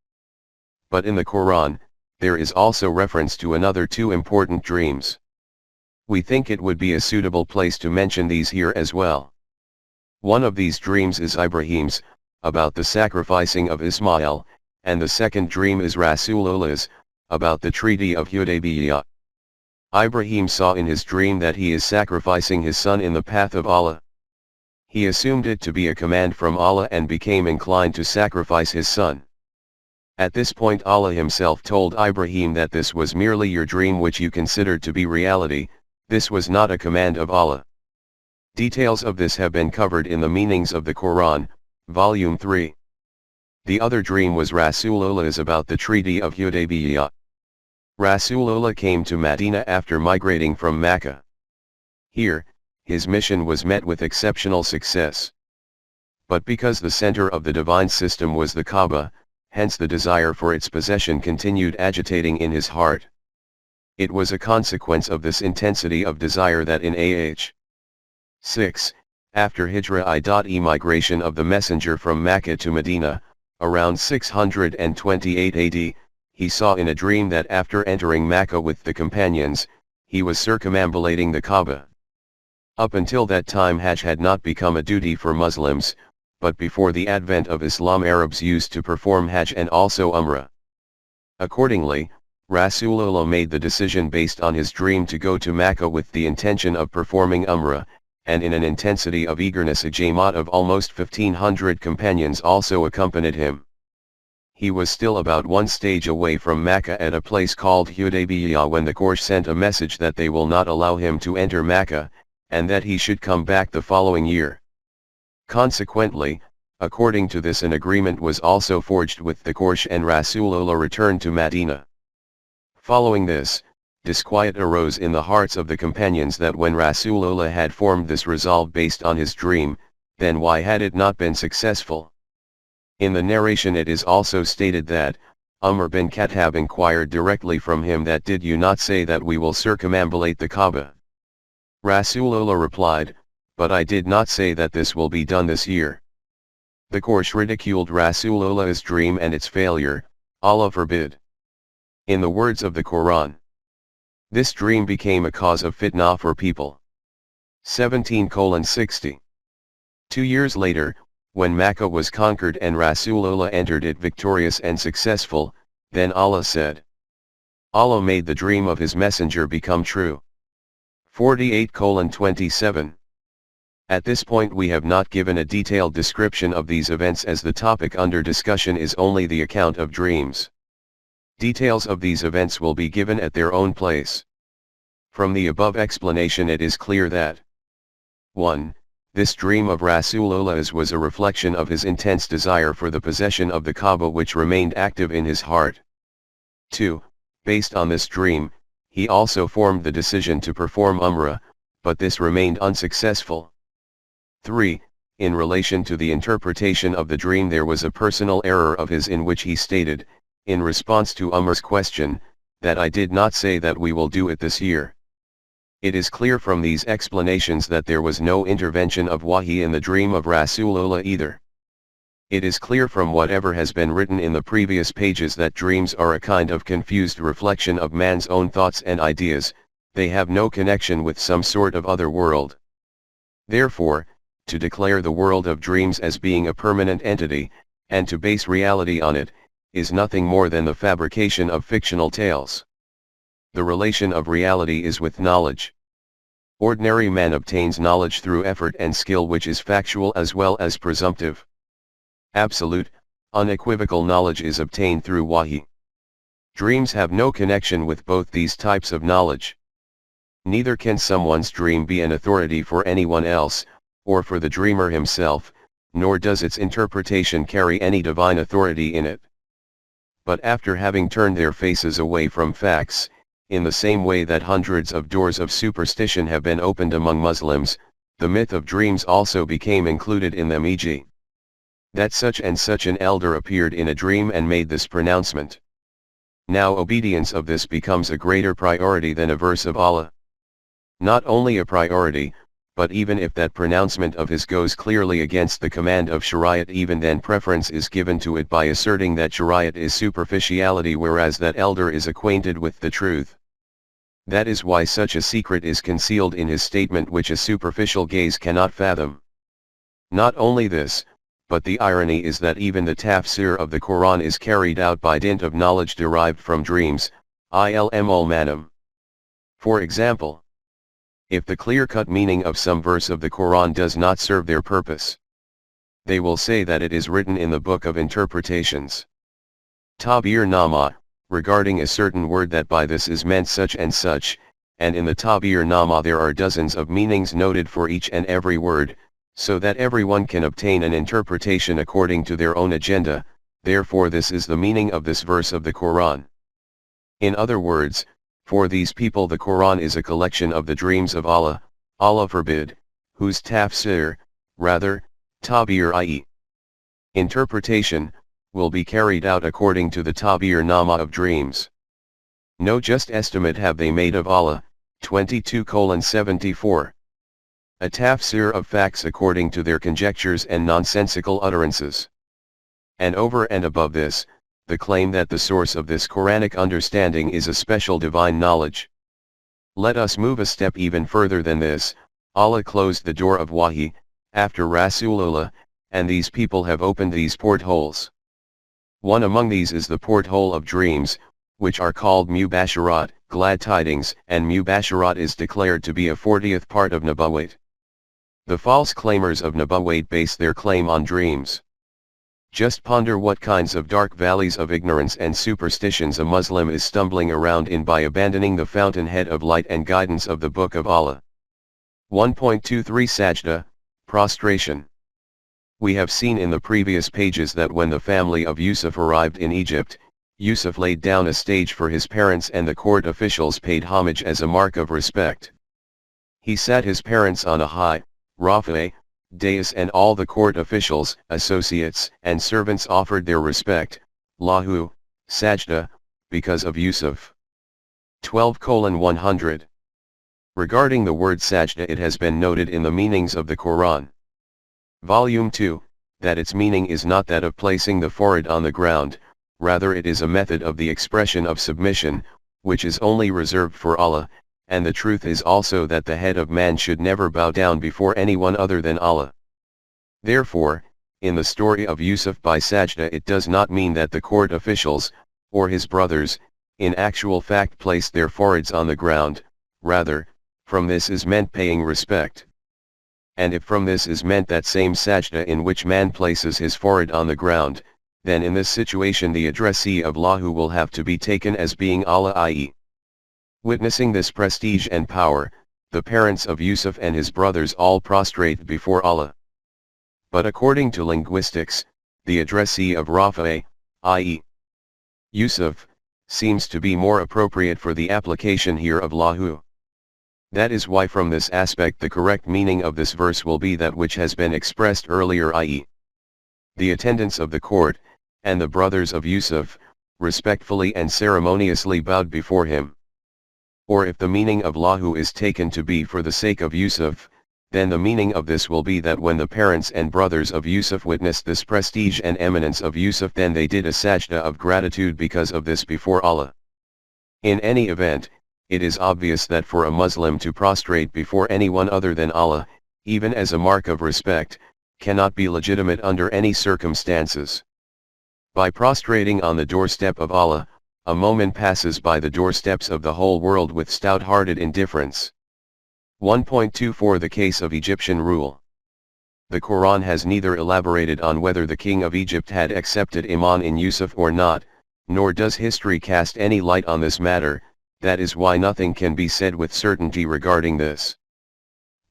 A: But in the Quran, there is also reference to another two important dreams. We think it would be a suitable place to mention these here as well. One of these dreams is Ibrahim's, about the sacrificing of Ismail, and the second dream is Rasool's, about the Treaty of Hudaybiyah. Ibrahim saw in his dream that he is sacrificing his son in the path of Allah. He assumed it to be a command from Allah and became inclined to sacrifice his son. At this point Allah himself told Ibrahim that this was merely your dream which you considered to be reality, this was not a command of Allah. Details of this have been covered in the Meanings of the Quran, Volume 3. The other dream was Rasool's about the Treaty of Hudaybiyah. Rasool came to Medina after migrating from Mecca. Here, his mission was met with exceptional success. But because the center of the divine system was the Kaaba, hence the desire for its possession continued agitating in his heart. It was a consequence of this intensity of desire that in AH 6, after Hijra migration of the messenger from Mecca to Medina, around 628 AD, he saw in a dream that after entering Mecca with the companions, he was circumambulating the Kaaba. Up until that time Hajj had not become a duty for Muslims, but before the advent of Islam Arabs used to perform Hajj and also Umrah. Accordingly, Rasulullah made the decision based on his dream to go to Mecca with the intention of performing Umrah, and in an intensity of eagerness a Jamaat of almost 1,500 companions also accompanied him. He was still about one stage away from Mecca at a place called Hudaybiyah when the Quraysh sent a message that they will not allow him to enter Mecca, and that he should come back the following year. Consequently, according to this an agreement was also forged with the Quraysh and Rasulullah returned to Medina. Following this, disquiet arose in the hearts of the companions that when Rasulullah had formed this resolve based on his dream, then why had it not been successful? In the narration it is also stated that, Umar bin Khattab inquired directly from him that did you not say that we will circumambulate the Kaaba? Rasulullah replied, but I did not say that this will be done this year. The Quraysh ridiculed Rasulullah's dream and its failure, Allah forbid. In the words of the Quran, this dream became a cause of fitna for people. 17:60. 2 years later, when Makkah was conquered and Rasulullah entered it victorious and successful, then Allah said, Allah made the dream of his messenger become true. 48:27. At this point we have not given a detailed description of these events as the topic under discussion is only the account of dreams. Details of these events will be given at their own place. From the above explanation it is clear that 1. This dream of Rasulullah's was a reflection of his intense desire for the possession of the Kaaba which remained active in his heart. 2. Based on this dream, he also formed the decision to perform Umrah, but this remained unsuccessful. 3. In relation to the interpretation of the dream there was a personal error of his in which he stated, in response to Umar's question, that I did not say that we will do it this year. It is clear from these explanations that there was no intervention of Wahi in the dream of Rasulullah either. It is clear from whatever has been written in the previous pages that dreams are a kind of confused reflection of man's own thoughts and ideas, they have no connection with some sort of other world. Therefore, to declare the world of dreams as being a permanent entity, and to base reality on it, is nothing more than the fabrication of fictional tales. The relation of reality is with knowledge. Ordinary man obtains knowledge through effort and skill which is factual as well as presumptive. Absolute, unequivocal knowledge is obtained through Wahi. Dreams have no connection with both these types of knowledge. Neither can someone's dream be an authority for anyone else, or for the dreamer himself, nor does its interpretation carry any divine authority in it. But after having turned their faces away from facts, in the same way that hundreds of doors of superstition have been opened among Muslims, the myth of dreams also became included in them, e.g. that such and such an elder appeared in a dream and made this pronouncement. Now obedience of this becomes a greater priority than a verse of Allah. Not only a priority, but even if that pronouncement of his goes clearly against the command of Shariat, even then preference is given to it by asserting that Shariat is superficiality whereas that elder is acquainted with the truth. That is why such a secret is concealed in his statement which a superficial gaze cannot fathom. Not only this, but the irony is that even the tafsir of the Quran is carried out by dint of knowledge derived from dreams, ilmul manam. For example, if the clear-cut meaning of some verse of the Quran does not serve their purpose, they will say that it is written in the book of interpretations. Tabir nama, regarding a certain word that by this is meant such and such, and in the Tabir nama there are dozens of meanings noted for each and every word, so that everyone can obtain an interpretation according to their own agenda, therefore this is the meaning of this verse of the Quran. In other words, for these people the Quran is a collection of the dreams of Allah, Allah forbid, whose tafsir, rather, tabir i.e. interpretation, will be carried out according to the tabir nama of dreams. No just estimate have they made of Allah, 22:74. A tafsir of facts according to their conjectures and nonsensical utterances. And over and above this, the claim that the source of this Quranic understanding is a special divine knowledge. Let us move a step even further than this. Allah closed the door of Wahi, after Rasulullah, and these people have opened these portholes. One among these is the porthole of dreams, which are called Mubasharat, glad tidings, and Mubasharat is declared to be a 40th part of Nubuwwat. The false claimers of Nubuwwat base their claim on dreams. Just ponder what kinds of dark valleys of ignorance and superstitions a Muslim is stumbling around in by abandoning the fountainhead of light and guidance of the Book of Allah. 1.23 Sajda, prostration. We have seen in the previous pages that when the family of Yusuf arrived in Egypt, Yusuf laid down a stage for his parents and the court officials paid homage as a mark of respect. He sat his parents on a high, rafa, dais and all the court officials, associates, and servants offered their respect, lahu, sajda, because of Yusuf. 12:100. Regarding the word sajda, it has been noted in the meanings of the Quran. Volume 2, that its meaning is not that of placing the forehead on the ground, rather it is a method of the expression of submission, which is only reserved for Allah, and the truth is also that the head of man should never bow down before anyone other than Allah. Therefore, in the story of Yusuf by sajda, it does not mean that the court officials, or his brothers, in actual fact placed their foreheads on the ground, rather, from this is meant paying respect. And if from this is meant that same sajda in which man places his forehead on the ground, then in this situation the addressee of lahu will have to be taken as being Allah, i.e. witnessing this prestige and power, the parents of Yusuf and his brothers all prostrate before Allah. But according to linguistics, the addressee of Rafa, i.e. Yusuf, seems to be more appropriate for the application here of lahu. That is why from this aspect the correct meaning of this verse will be that which has been expressed earlier, i.e. the attendants of the court, and the brothers of Yusuf, respectfully and ceremoniously bowed before him. Or if the meaning of lahu is taken to be for the sake of Yusuf, then the meaning of this will be that when the parents and brothers of Yusuf witnessed this prestige and eminence of Yusuf, then they did a sajda of gratitude because of this before Allah. In any event, it is obvious that for a Muslim to prostrate before anyone other than Allah, even as a mark of respect, cannot be legitimate under any circumstances. By prostrating on the doorstep of Allah, a moment passes by the doorsteps of the whole world with stout-hearted indifference. 1.24 The case of Egyptian rule. The Quran has neither elaborated on whether the king of Egypt had accepted Iman in Yusuf or not, nor does history cast any light on this matter. That is why nothing can be said with certainty regarding this.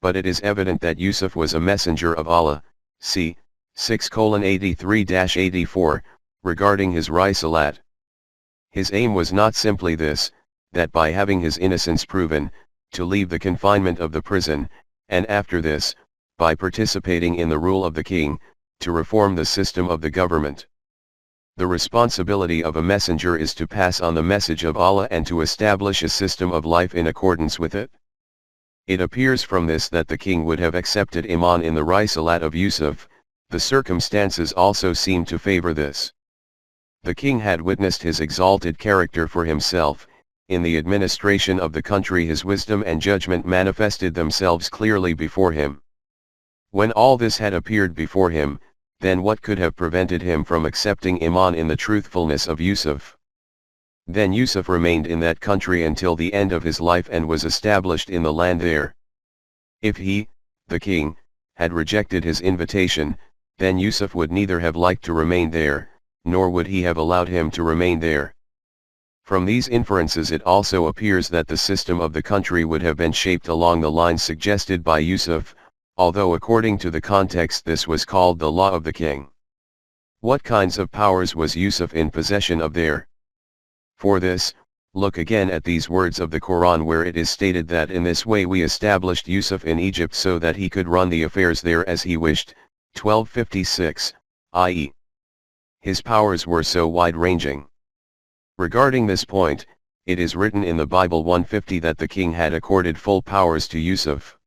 A: But it is evident that Yusuf was a messenger of Allah, c. 6:83-84, regarding his risalat. His aim was not simply this, that by having his innocence proven, to leave the confinement of the prison, and after this, by participating in the rule of the king, to reform the system of the government. The responsibility of a messenger is to pass on the message of Allah and to establish a system of life in accordance with it. It appears from this that the king would have accepted Iman in the risalat of Yusuf. The circumstances also seem to favor this. The king had witnessed his exalted character for himself. In the administration of the country his wisdom and judgment manifested themselves clearly before him. When all this had appeared before him, then what could have prevented him from accepting Iman in the truthfulness of Yusuf? Then Yusuf remained in that country until the end of his life and was established in the land there. If he, the king, had rejected his invitation, then Yusuf would neither have liked to remain there, nor would he have allowed him to remain there. From these inferences it also appears that the system of the country would have been shaped along the lines suggested by Yusuf, although according to the context this was called the law of the king. What kinds of powers was Yusuf in possession of there? For this, look again at these words of the Quran where it is stated that in this way we established Yusuf in Egypt so that he could run the affairs there as he wished, 1256, i.e. his powers were so wide-ranging. Regarding this point, it is written in the Bible 150 that the king had accorded full powers to Yusuf.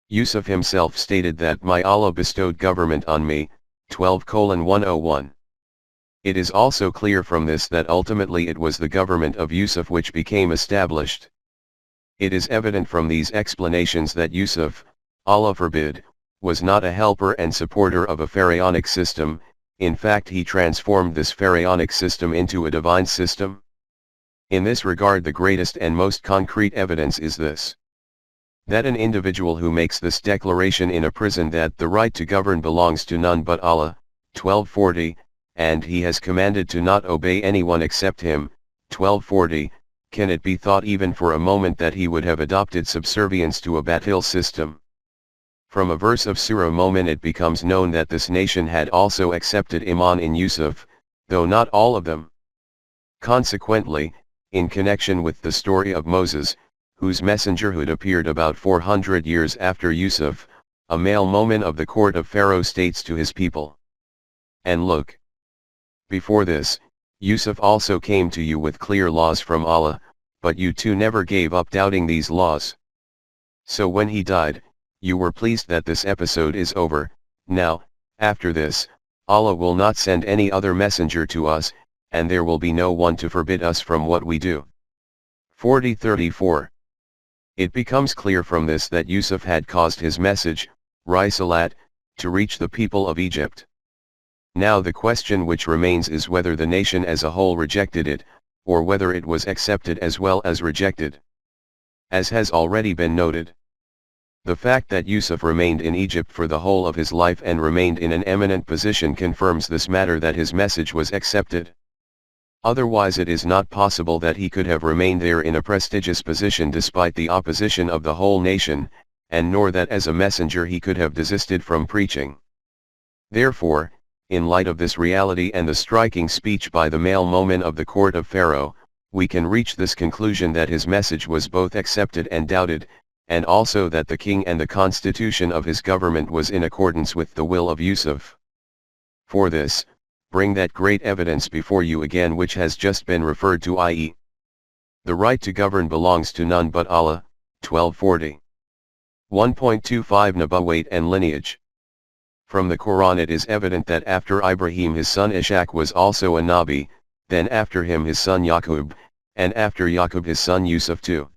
A: Yusuf himself stated that my Allah bestowed government on me, 12:101. It is also clear from this that ultimately it was the government of Yusuf which became established. It is evident from these explanations that Yusuf, Allah forbid, was not a helper and supporter of a pharaonic system. In fact he transformed this pharaonic system into a divine system. In this regard the greatest and most concrete evidence is this. That an individual who makes this declaration in a prison that the right to govern belongs to none but Allah, 1240, and he has commanded to not obey anyone except him, 1240, can it be thought even for a moment that he would have adopted subservience to a batil system? From a verse of Surah Mu'min it becomes known that this nation had also accepted Iman in Yusuf, though not all of them. Consequently, in connection with the story of Moses, whose messengerhood appeared about 400 years after Yusuf, a male Momin of the court of Pharaoh states to his people. And look. Before this, Yusuf also came to you with clear laws from Allah, but you too never gave up doubting these laws. So when he died, you were pleased that this episode is over. Now, after this, Allah will not send any other messenger to us, and there will be no one to forbid us from what we do. 40:34. It becomes clear from this that Yusuf had caused his message, Risalat, to reach the people of Egypt. Now the question which remains is whether the nation as a whole rejected it, or whether it was accepted as well as rejected. As has already been noted, the fact that Yusuf remained in Egypt for the whole of his life and remained in an eminent position confirms this matter that his message was accepted. Otherwise it is not possible that he could have remained there in a prestigious position despite the opposition of the whole nation, and nor that as a messenger he could have desisted from preaching. Therefore, in light of this reality and the striking speech by the male Momin of the court of Pharaoh, we can reach this conclusion that his message was both accepted and doubted, and also that the king and the constitution of his government was in accordance with the will of Yusuf. For this, bring that great evidence before you again which has just been referred to, i.e. the right to govern belongs to none but Allah. 1240. 1.25 Nubuwwat and lineage. From the Quran it is evident that after Ibrahim his son Ishaq was also a Nabi, then after him his son Yaqub, and after Yaqub his son Yusuf too.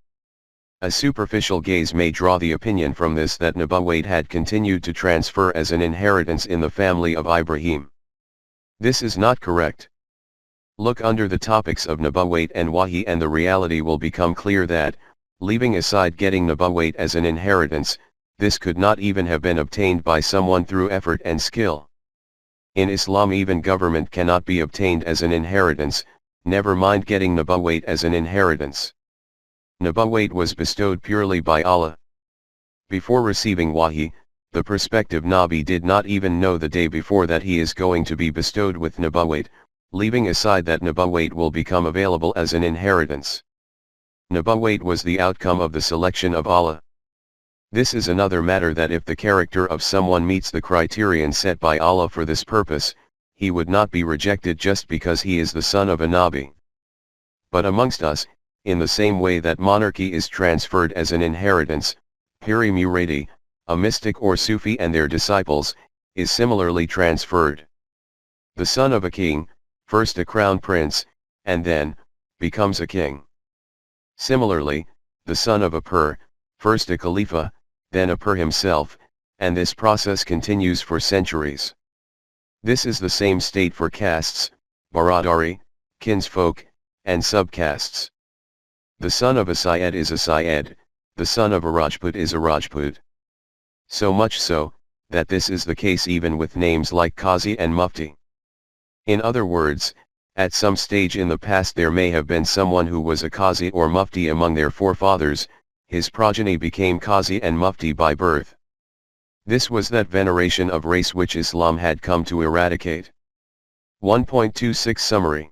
A: A superficial gaze may draw the opinion from this that Nubuwwat had continued to transfer as an inheritance in the family of Ibrahim. This is not correct. Look under the topics of Nubuwwat and Wahi and the reality will become clear that, leaving aside getting Nubuwwat as an inheritance, this could not even have been obtained by someone through effort and skill. In Islam even government cannot be obtained as an inheritance, never mind getting Nubuwwat as an inheritance. Nubuwwat was bestowed purely by Allah. Before receiving Wahi, the prospective Nabi did not even know the day before that he is going to be bestowed with Nubuwwat, leaving aside that Nubuwwat will become available as an inheritance. Nubuwwat was the outcome of the selection of Allah. This is another matter that if the character of someone meets the criterion set by Allah for this purpose, he would not be rejected just because he is the son of a Nabi. But amongst us, in the same way that monarchy is transferred as an inheritance, Piri Muradi, a mystic or Sufi and their disciples, is similarly transferred. The son of a king, first a crown prince, and then, becomes a king. Similarly, the son of a Pir, first a Khalifa, then a Pir himself, and this process continues for centuries. This is the same state for castes, Baradari, kinsfolk, and subcastes. The son of a Syed is a Syed, the son of a Rajput is a Rajput. So much so, that this is the case even with names like Qazi and Mufti. In other words, at some stage in the past there may have been someone who was a Qazi or Mufti among their forefathers, his progeny became Qazi and Mufti by birth. This was that veneration of race which Islam had come to eradicate. 1.26 Summary.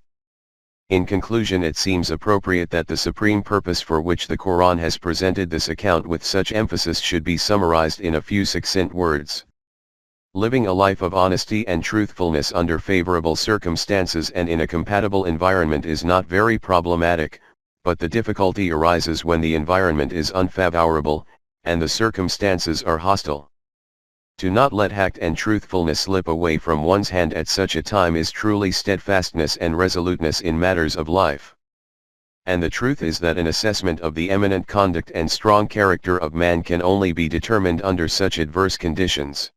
A: In conclusion, it seems appropriate that the supreme purpose for which the Quran has presented this account with such emphasis should be summarized in a few succinct words. Living a life of honesty and truthfulness under favorable circumstances and in a compatible environment is not very problematic, but the difficulty arises when the environment is unfavorable, and the circumstances are hostile. To not let tact and truthfulness slip away from one's hand at such a time is truly steadfastness and resoluteness in matters of life. And the truth is that an assessment of the eminent conduct and strong character of man can only be determined under such adverse conditions.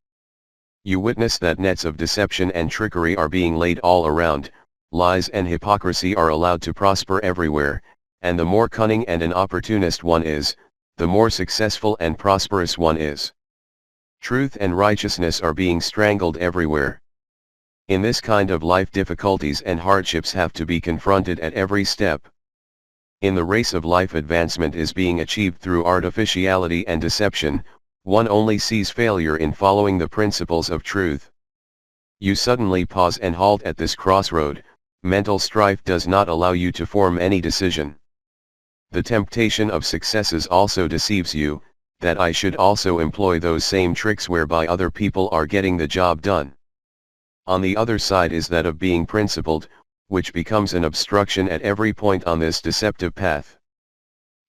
A: You witness that nets of deception and trickery are being laid all around, lies and hypocrisy are allowed to prosper everywhere, and the more cunning and an opportunist one is, the more successful and prosperous one is. Truth and righteousness are being strangled everywhere. In this kind of life, difficulties and hardships have to be confronted at every step. In the race of life, advancement is being achieved through artificiality and deception. One only sees failure in following the principles of truth. You suddenly pause and halt at this crossroad. Mental strife does not allow you to form any decision. The temptation of successes also deceives you. that I should also employ those same tricks whereby other people are getting the job done. On the other side is that of being principled, which becomes an obstruction at every point on this deceptive path.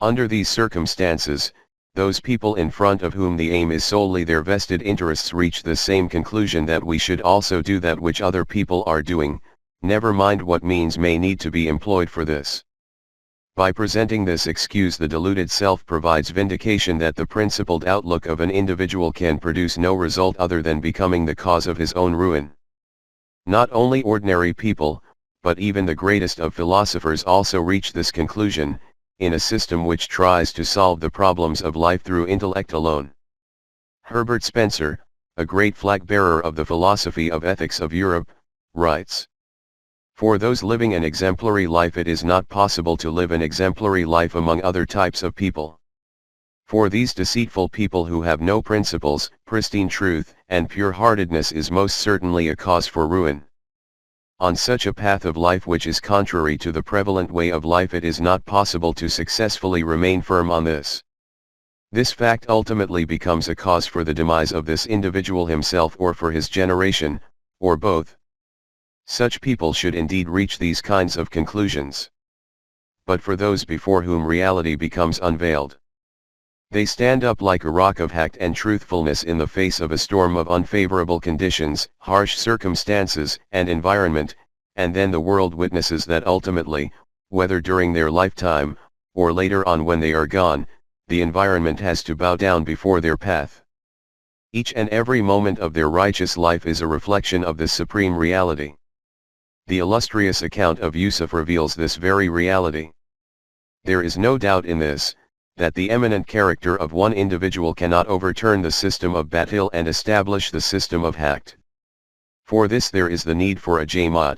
A: Under these circumstances, those people in front of whom the aim is solely their vested interests reach the same conclusion that we should also do that which other people are doing, never mind what means may need to be employed for this. By presenting this excuse, the deluded self provides vindication that the principled outlook of an individual can produce no result other than becoming the cause of his own ruin. Not only ordinary people, but even the greatest of philosophers also reach this conclusion, in a system which tries to solve the problems of life through intellect alone. Herbert Spencer, a great flag-bearer of the philosophy of ethics of Europe, writes, "For those living an exemplary life it is not possible to live an exemplary life among other types of people. For these deceitful people who have no principles, pristine truth and pure-heartedness is most certainly a cause for ruin. On such a path of life which is contrary to the prevalent way of life it is not possible to successfully remain firm on this. This fact ultimately becomes a cause for the demise of this individual himself or for his generation, or both. Such people should indeed reach these kinds of conclusions. But for those before whom reality becomes unveiled, they stand up like a rock of tact and truthfulness in the face of a storm of unfavorable conditions, harsh circumstances and environment, and then the world witnesses that ultimately, whether during their lifetime, or later on when they are gone, the environment has to bow down before their path. Each and every moment of their righteous life is a reflection of this supreme reality. The illustrious account of Yusuf reveals this very reality. There is no doubt in this, that the eminent character of one individual cannot overturn the system of batil and establish the system of haqq. For this there is the need for a jamaat,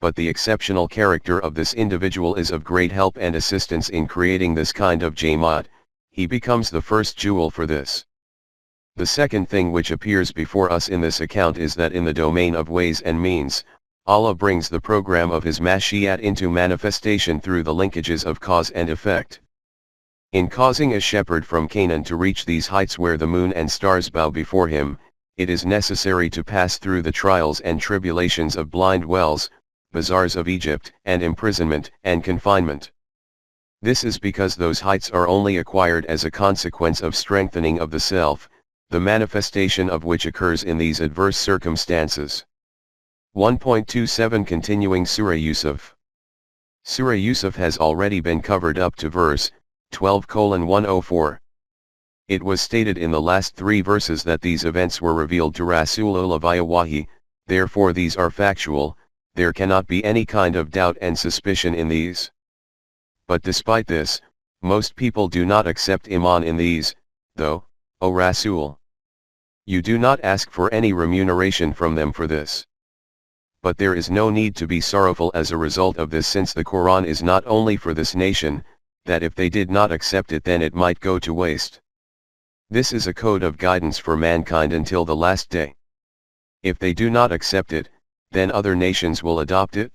A: but the exceptional character of this individual is of great help and assistance in creating this kind of jamaat. He becomes the first jewel for this. The second thing which appears before us in this account is that in the domain of ways and means, Allah brings the program of His Mashiat into manifestation through the linkages of cause and effect. In causing a shepherd from Canaan to reach these heights where the moon and stars bow before him, it is necessary to pass through the trials and tribulations of blind wells, bazaars of Egypt, and imprisonment and confinement. This is because those heights are only acquired as a consequence of strengthening of the self, the manifestation of which occurs in these adverse circumstances. 1.27 Continuing Surah Yusuf. Surah Yusuf has already been covered up to verse 12:104. It was stated in the last 3 verses that these events were revealed to Rasool via wahi, therefore these are factual, there cannot be any kind of doubt and suspicion in these. But despite this, most people do not accept Iman in these, though, O Rasool, you do not ask for any remuneration from them for this. But there is no need to be sorrowful as a result of this, since the Quran is not only for this nation, that if they did not accept it then it might go to waste. This is a code of guidance for mankind until the last day. If they do not accept it, then other nations will adopt it.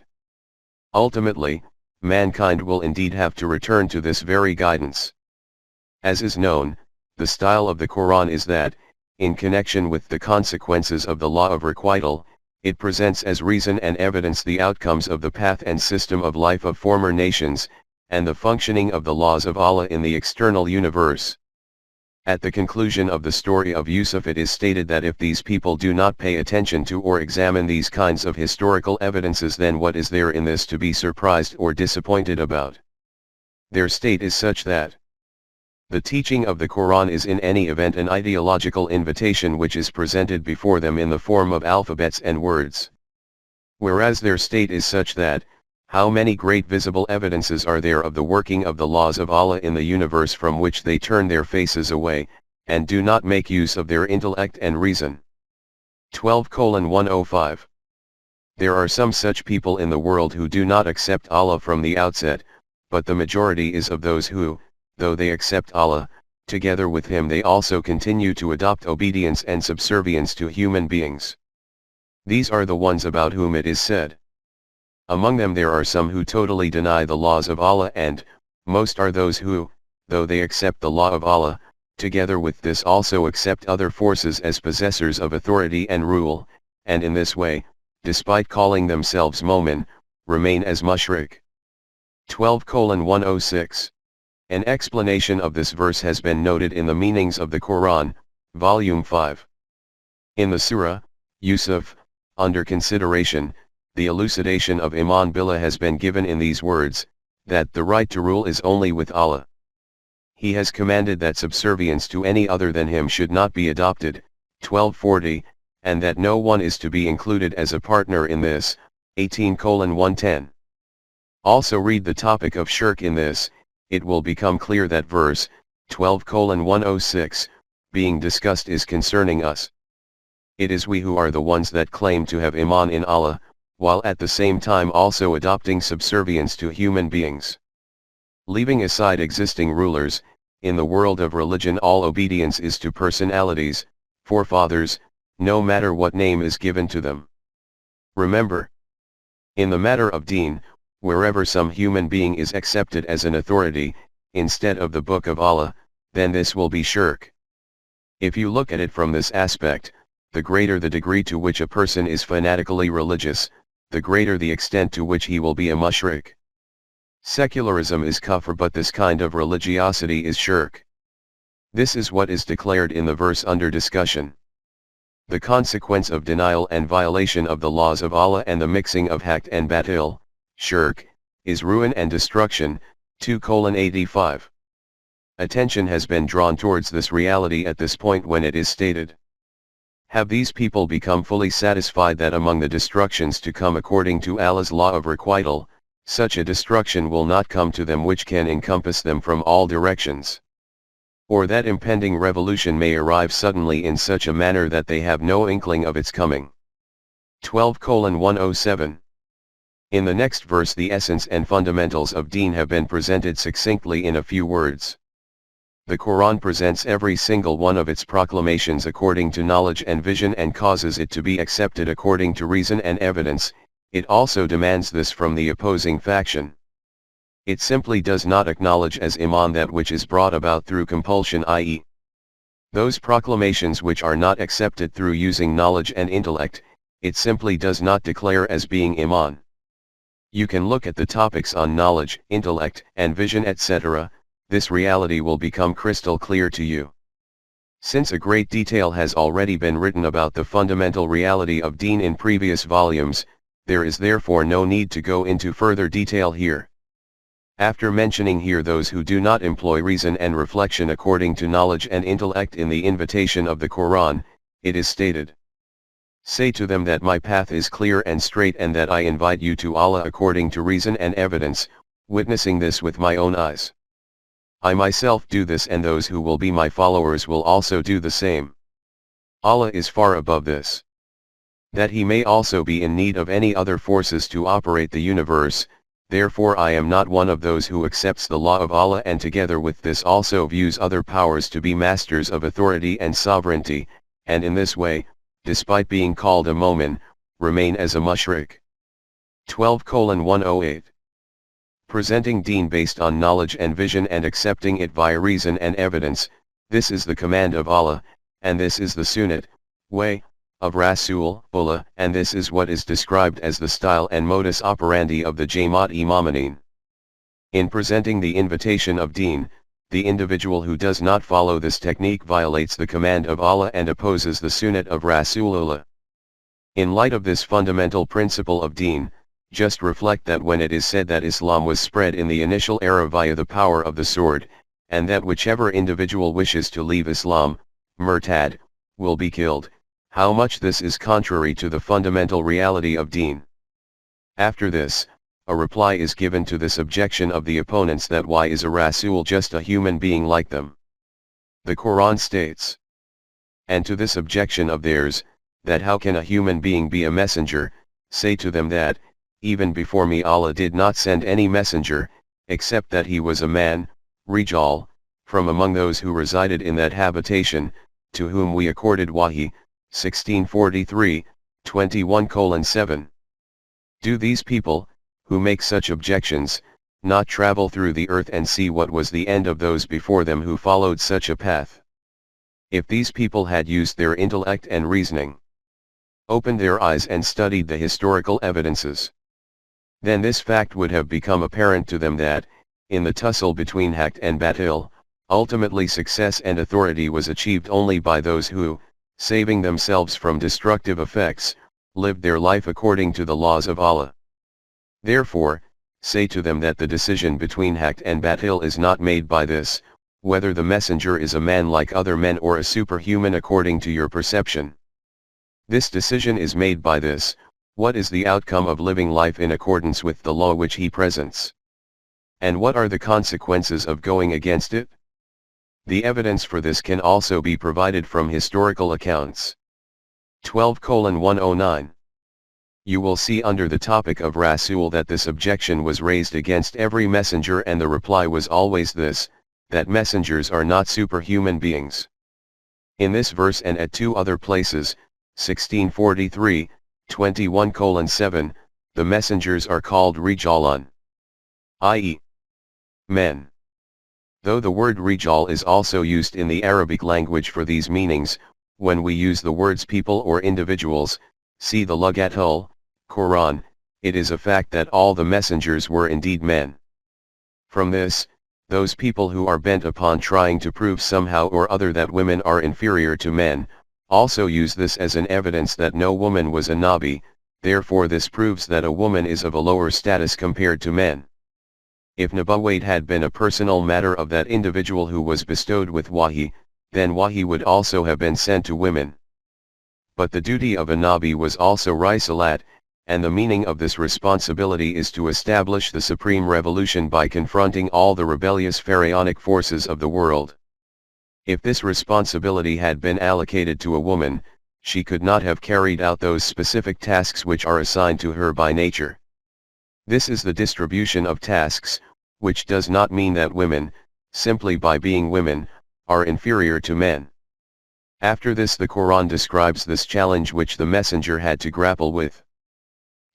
A: Ultimately, mankind will indeed have to return to this very guidance. As is known, the style of the Quran is that, in connection with the consequences of the law of requital, it presents as reason and evidence the outcomes of the path and system of life of former nations, and the functioning of the laws of Allah in the external universe. At the conclusion of the story of Yusuf it is stated that if these people do not pay attention to or examine these kinds of historical evidences, then what is there in this to be surprised or disappointed about? Their state is such that the teaching of the Quran is in any event an ideological invitation which is presented before them in the form of alphabets and words. Whereas their state is such that, how many great visible evidences are there of the working of the laws of Allah in the universe from which they turn their faces away, and do not make use of their intellect and reason. 12:105. There are some such people in the world who do not accept Allah from the outset, but the majority is of those who, though they accept Allah, together with Him they also continue to adopt obedience and subservience to human beings. These are the ones about whom it is said, among them there are some who totally deny the laws of Allah, and most are those who, though they accept the law of Allah, together with this also accept other forces as possessors of authority and rule, and in this way, despite calling themselves Mo'min, remain as mushrik. 12:106. An explanation of this verse has been noted in the Meanings of the Quran, Volume 5. In the Surah, Yusuf, under consideration, the elucidation of Iman Billah has been given in these words, that the right to rule is only with Allah. He has commanded that subservience to any other than him should not be adopted, 1240, and that no one is to be included as a partner in this, 18:110. Also read the topic of shirk in this, it will become clear that verse, 12:106, being discussed is concerning us. It is we who are the ones that claim to have Iman in Allah, while at the same time also adopting subservience to human beings. Leaving aside existing rulers, in the world of religion all obedience is to personalities, forefathers, no matter what name is given to them. Remember, in the matter of deen, wherever some human being is accepted as an authority, instead of the Book of Allah, then this will be shirk. If you look at it from this aspect, the greater the degree to which a person is fanatically religious, the greater the extent to which he will be a mushrik. Secularism is kufr, but this kind of religiosity is shirk. This is what is declared in the verse under discussion. The consequence of denial and violation of the laws of Allah and the mixing of haqq and batil, shirk, is ruin and destruction, 2:85. Attention has been drawn towards this reality at this point when it is stated, have these people become fully satisfied that among the destructions to come according to Allah's law of requital, such a destruction will not come to them which can encompass them from all directions? Or that impending revolution may arrive suddenly in such a manner that they have no inkling of its coming? 12:107. In the next verse the essence and fundamentals of deen have been presented succinctly in a few words. The Quran presents every single one of its proclamations according to knowledge and vision and causes it to be accepted according to reason and evidence. It also demands this from the opposing faction. It simply does not acknowledge as Iman that which is brought about through compulsion, i.e., those proclamations which are not accepted through using knowledge and intellect. It simply does not declare as being Iman. You can look at the topics on knowledge, intellect, and vision, etc. This reality will become crystal clear to you. Since a great detail has already been written about the fundamental reality of deen in previous volumes, there is therefore no need to go into further detail here. After mentioning here those who do not employ reason and reflection according to knowledge and intellect in the invitation of the Quran, it is stated, say to them that my path is clear and straight and that I invite you to Allah according to reason and evidence, witnessing this with my own eyes. I myself do this and those who will be my followers will also do the same. Allah is far above this. That he may also be in need of any other forces to operate the universe, therefore I am not one of those who accepts the law of Allah and together with this also views other powers to be masters of authority and sovereignty, and in this way, despite being called a Mo'min, remain as a mushrik. 12:108. Presenting deen based on knowledge and vision and accepting it via reason and evidence, this is the command of Allah, and this is the sunnat, way, of Rasool, and this is what is described as the style and modus operandi of the Jamaat-e-Momineen. In presenting the invitation of deen, the individual who does not follow this technique violates the command of Allah and opposes the sunnat of Rasulullah. In light of this fundamental principle of deen, just reflect that when it is said that Islam was spread in the initial era via the power of the sword, and that whichever individual wishes to leave Islam, murtad, will be killed, how much this is contrary to the fundamental reality of deen. After this, a reply is given to this objection of the opponents that why is a Rasool just a human being like them? The Quran states, and to this objection of theirs, that how can a human being be a messenger, say to them that, even before me Allah did not send any messenger, except that he was a man, Rijal, from among those who resided in that habitation, to whom we accorded Wahi, 1643, 21:7. Do these people, who make such objections, not travel through the earth and see what was the end of those before them who followed such a path? If these people had used their intellect and reasoning, opened their eyes and studied the historical evidences, then this fact would have become apparent to them that, in the tussle between Haqq and Batil, ultimately success and authority was achieved only by those who, saving themselves from destructive effects, lived their life according to the laws of Allah. Therefore, say to them that the decision between Haqq and Batil is not made by this, whether the messenger is a man like other men or a superhuman according to your perception. This decision is made by this, what is the outcome of living life in accordance with the law which he presents? And what are the consequences of going against it? The evidence for this can also be provided from historical accounts. 12:109. You will see under the topic of Rasool that this objection was raised against every messenger, and the reply was always this, that messengers are not superhuman beings. In this verse and at two other places, 1643, 21:7, the messengers are called Rijalan, i.e., men. Though the word Rijal is also used in the Arabic language for these meanings, when we use the words people or individuals, see the Lughatul Quran, it is a fact that all the messengers were indeed men. From this, those people who are bent upon trying to prove somehow or other that women are inferior to men, also use this as an evidence that no woman was a Nabi, therefore this proves that a woman is of a lower status compared to men. If Nubuwwat had been a personal matter of that individual who was bestowed with Wahi, then Wahi would also have been sent to women. But the duty of a Nabi was also Risalat, and the meaning of this responsibility is to establish the supreme revolution by confronting all the rebellious pharaonic forces of the world. If this responsibility had been allocated to a woman, she could not have carried out those specific tasks which are assigned to her by nature. This is the distribution of tasks, which does not mean that women, simply by being women, are inferior to men. After this the Quran describes this challenge which the messenger had to grapple with.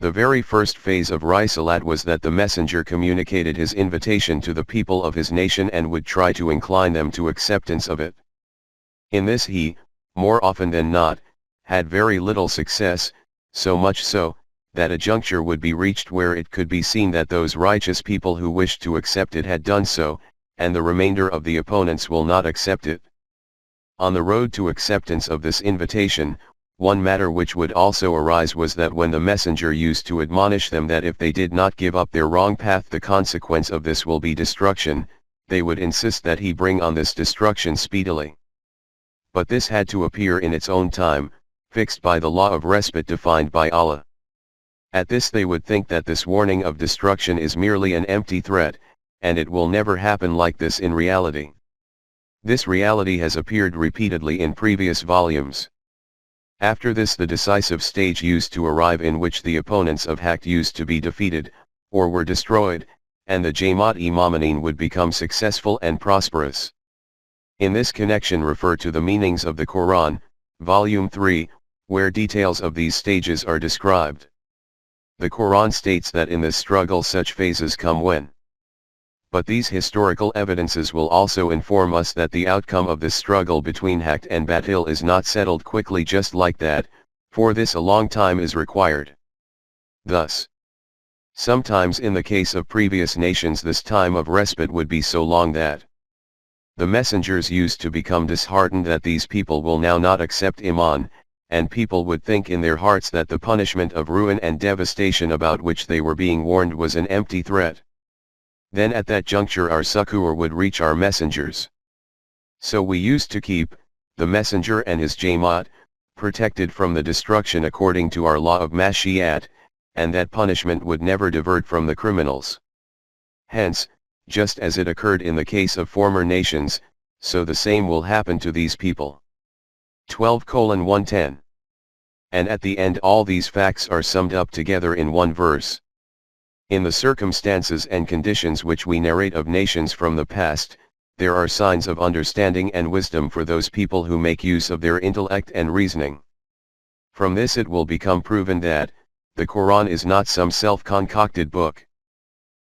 A: The very first phase of Risalat was that the messenger communicated his invitation to the people of his nation and would try to incline them to acceptance of it. In this he, more often than not, had very little success, so much so, that a juncture would be reached where it could be seen that those righteous people who wished to accept it had done so, and the remainder of the opponents will not accept it. On the road to acceptance of this invitation, one matter which would also arise was that when the messenger used to admonish them that if they did not give up their wrong path the consequence of this will be destruction, they would insist that he bring on this destruction speedily. But this had to appear in its own time, fixed by the law of respite defined by Allah. At this they would think that this warning of destruction is merely an empty threat, and it will never happen like this in reality. This reality has appeared repeatedly in previous volumes. After this the decisive stage used to arrive in which the opponents of Haqq used to be defeated, or were destroyed, and the Jamaat-e-Momineen would become successful and prosperous. In this connection refer to the meanings of the Quran, Volume 3, where details of these stages are described. The Quran states that in this struggle such phases come when. But these historical evidences will also inform us that the outcome of this struggle between Haqq and Batil is not settled quickly just like that, for this a long time is required. Thus, sometimes in the case of previous nations this time of respite would be so long that the messengers used to become disheartened that these people will now not accept Iman, and people would think in their hearts that the punishment of ruin and devastation about which they were being warned was an empty threat. Then at that juncture our succor would reach our messengers. So we used to keep the messenger and his Jamaat protected from the destruction according to our law of Mashiat, and that punishment would never divert from the criminals. Hence, just as it occurred in the case of former nations, so the same will happen to these people. 12:110. And at the end all these facts are summed up together in one verse. In the circumstances and conditions which we narrate of nations from the past, there are signs of understanding and wisdom for those people who make use of their intellect and reasoning. From this it will become proven that the Quran is not some self-concocted book.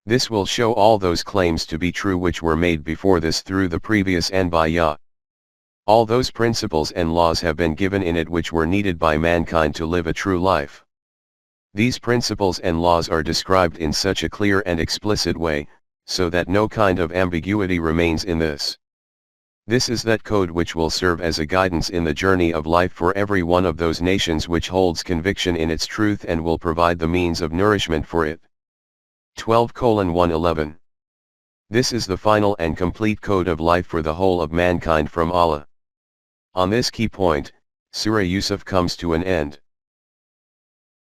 A: This will show all those claims to be true which were made before this through the previous Anbiya. All those principles and laws have been given in it which were needed by mankind to live a true life. These principles and laws are described in such a clear and explicit way, so that no kind of ambiguity remains in this. This is that code which will serve as a guidance in the journey of life for every one of those nations which holds conviction in its truth and will provide the means of nourishment for it. 12:111. This is the final and complete code of life for the whole of mankind from Allah. On this key point, Surah Yusuf comes to an end.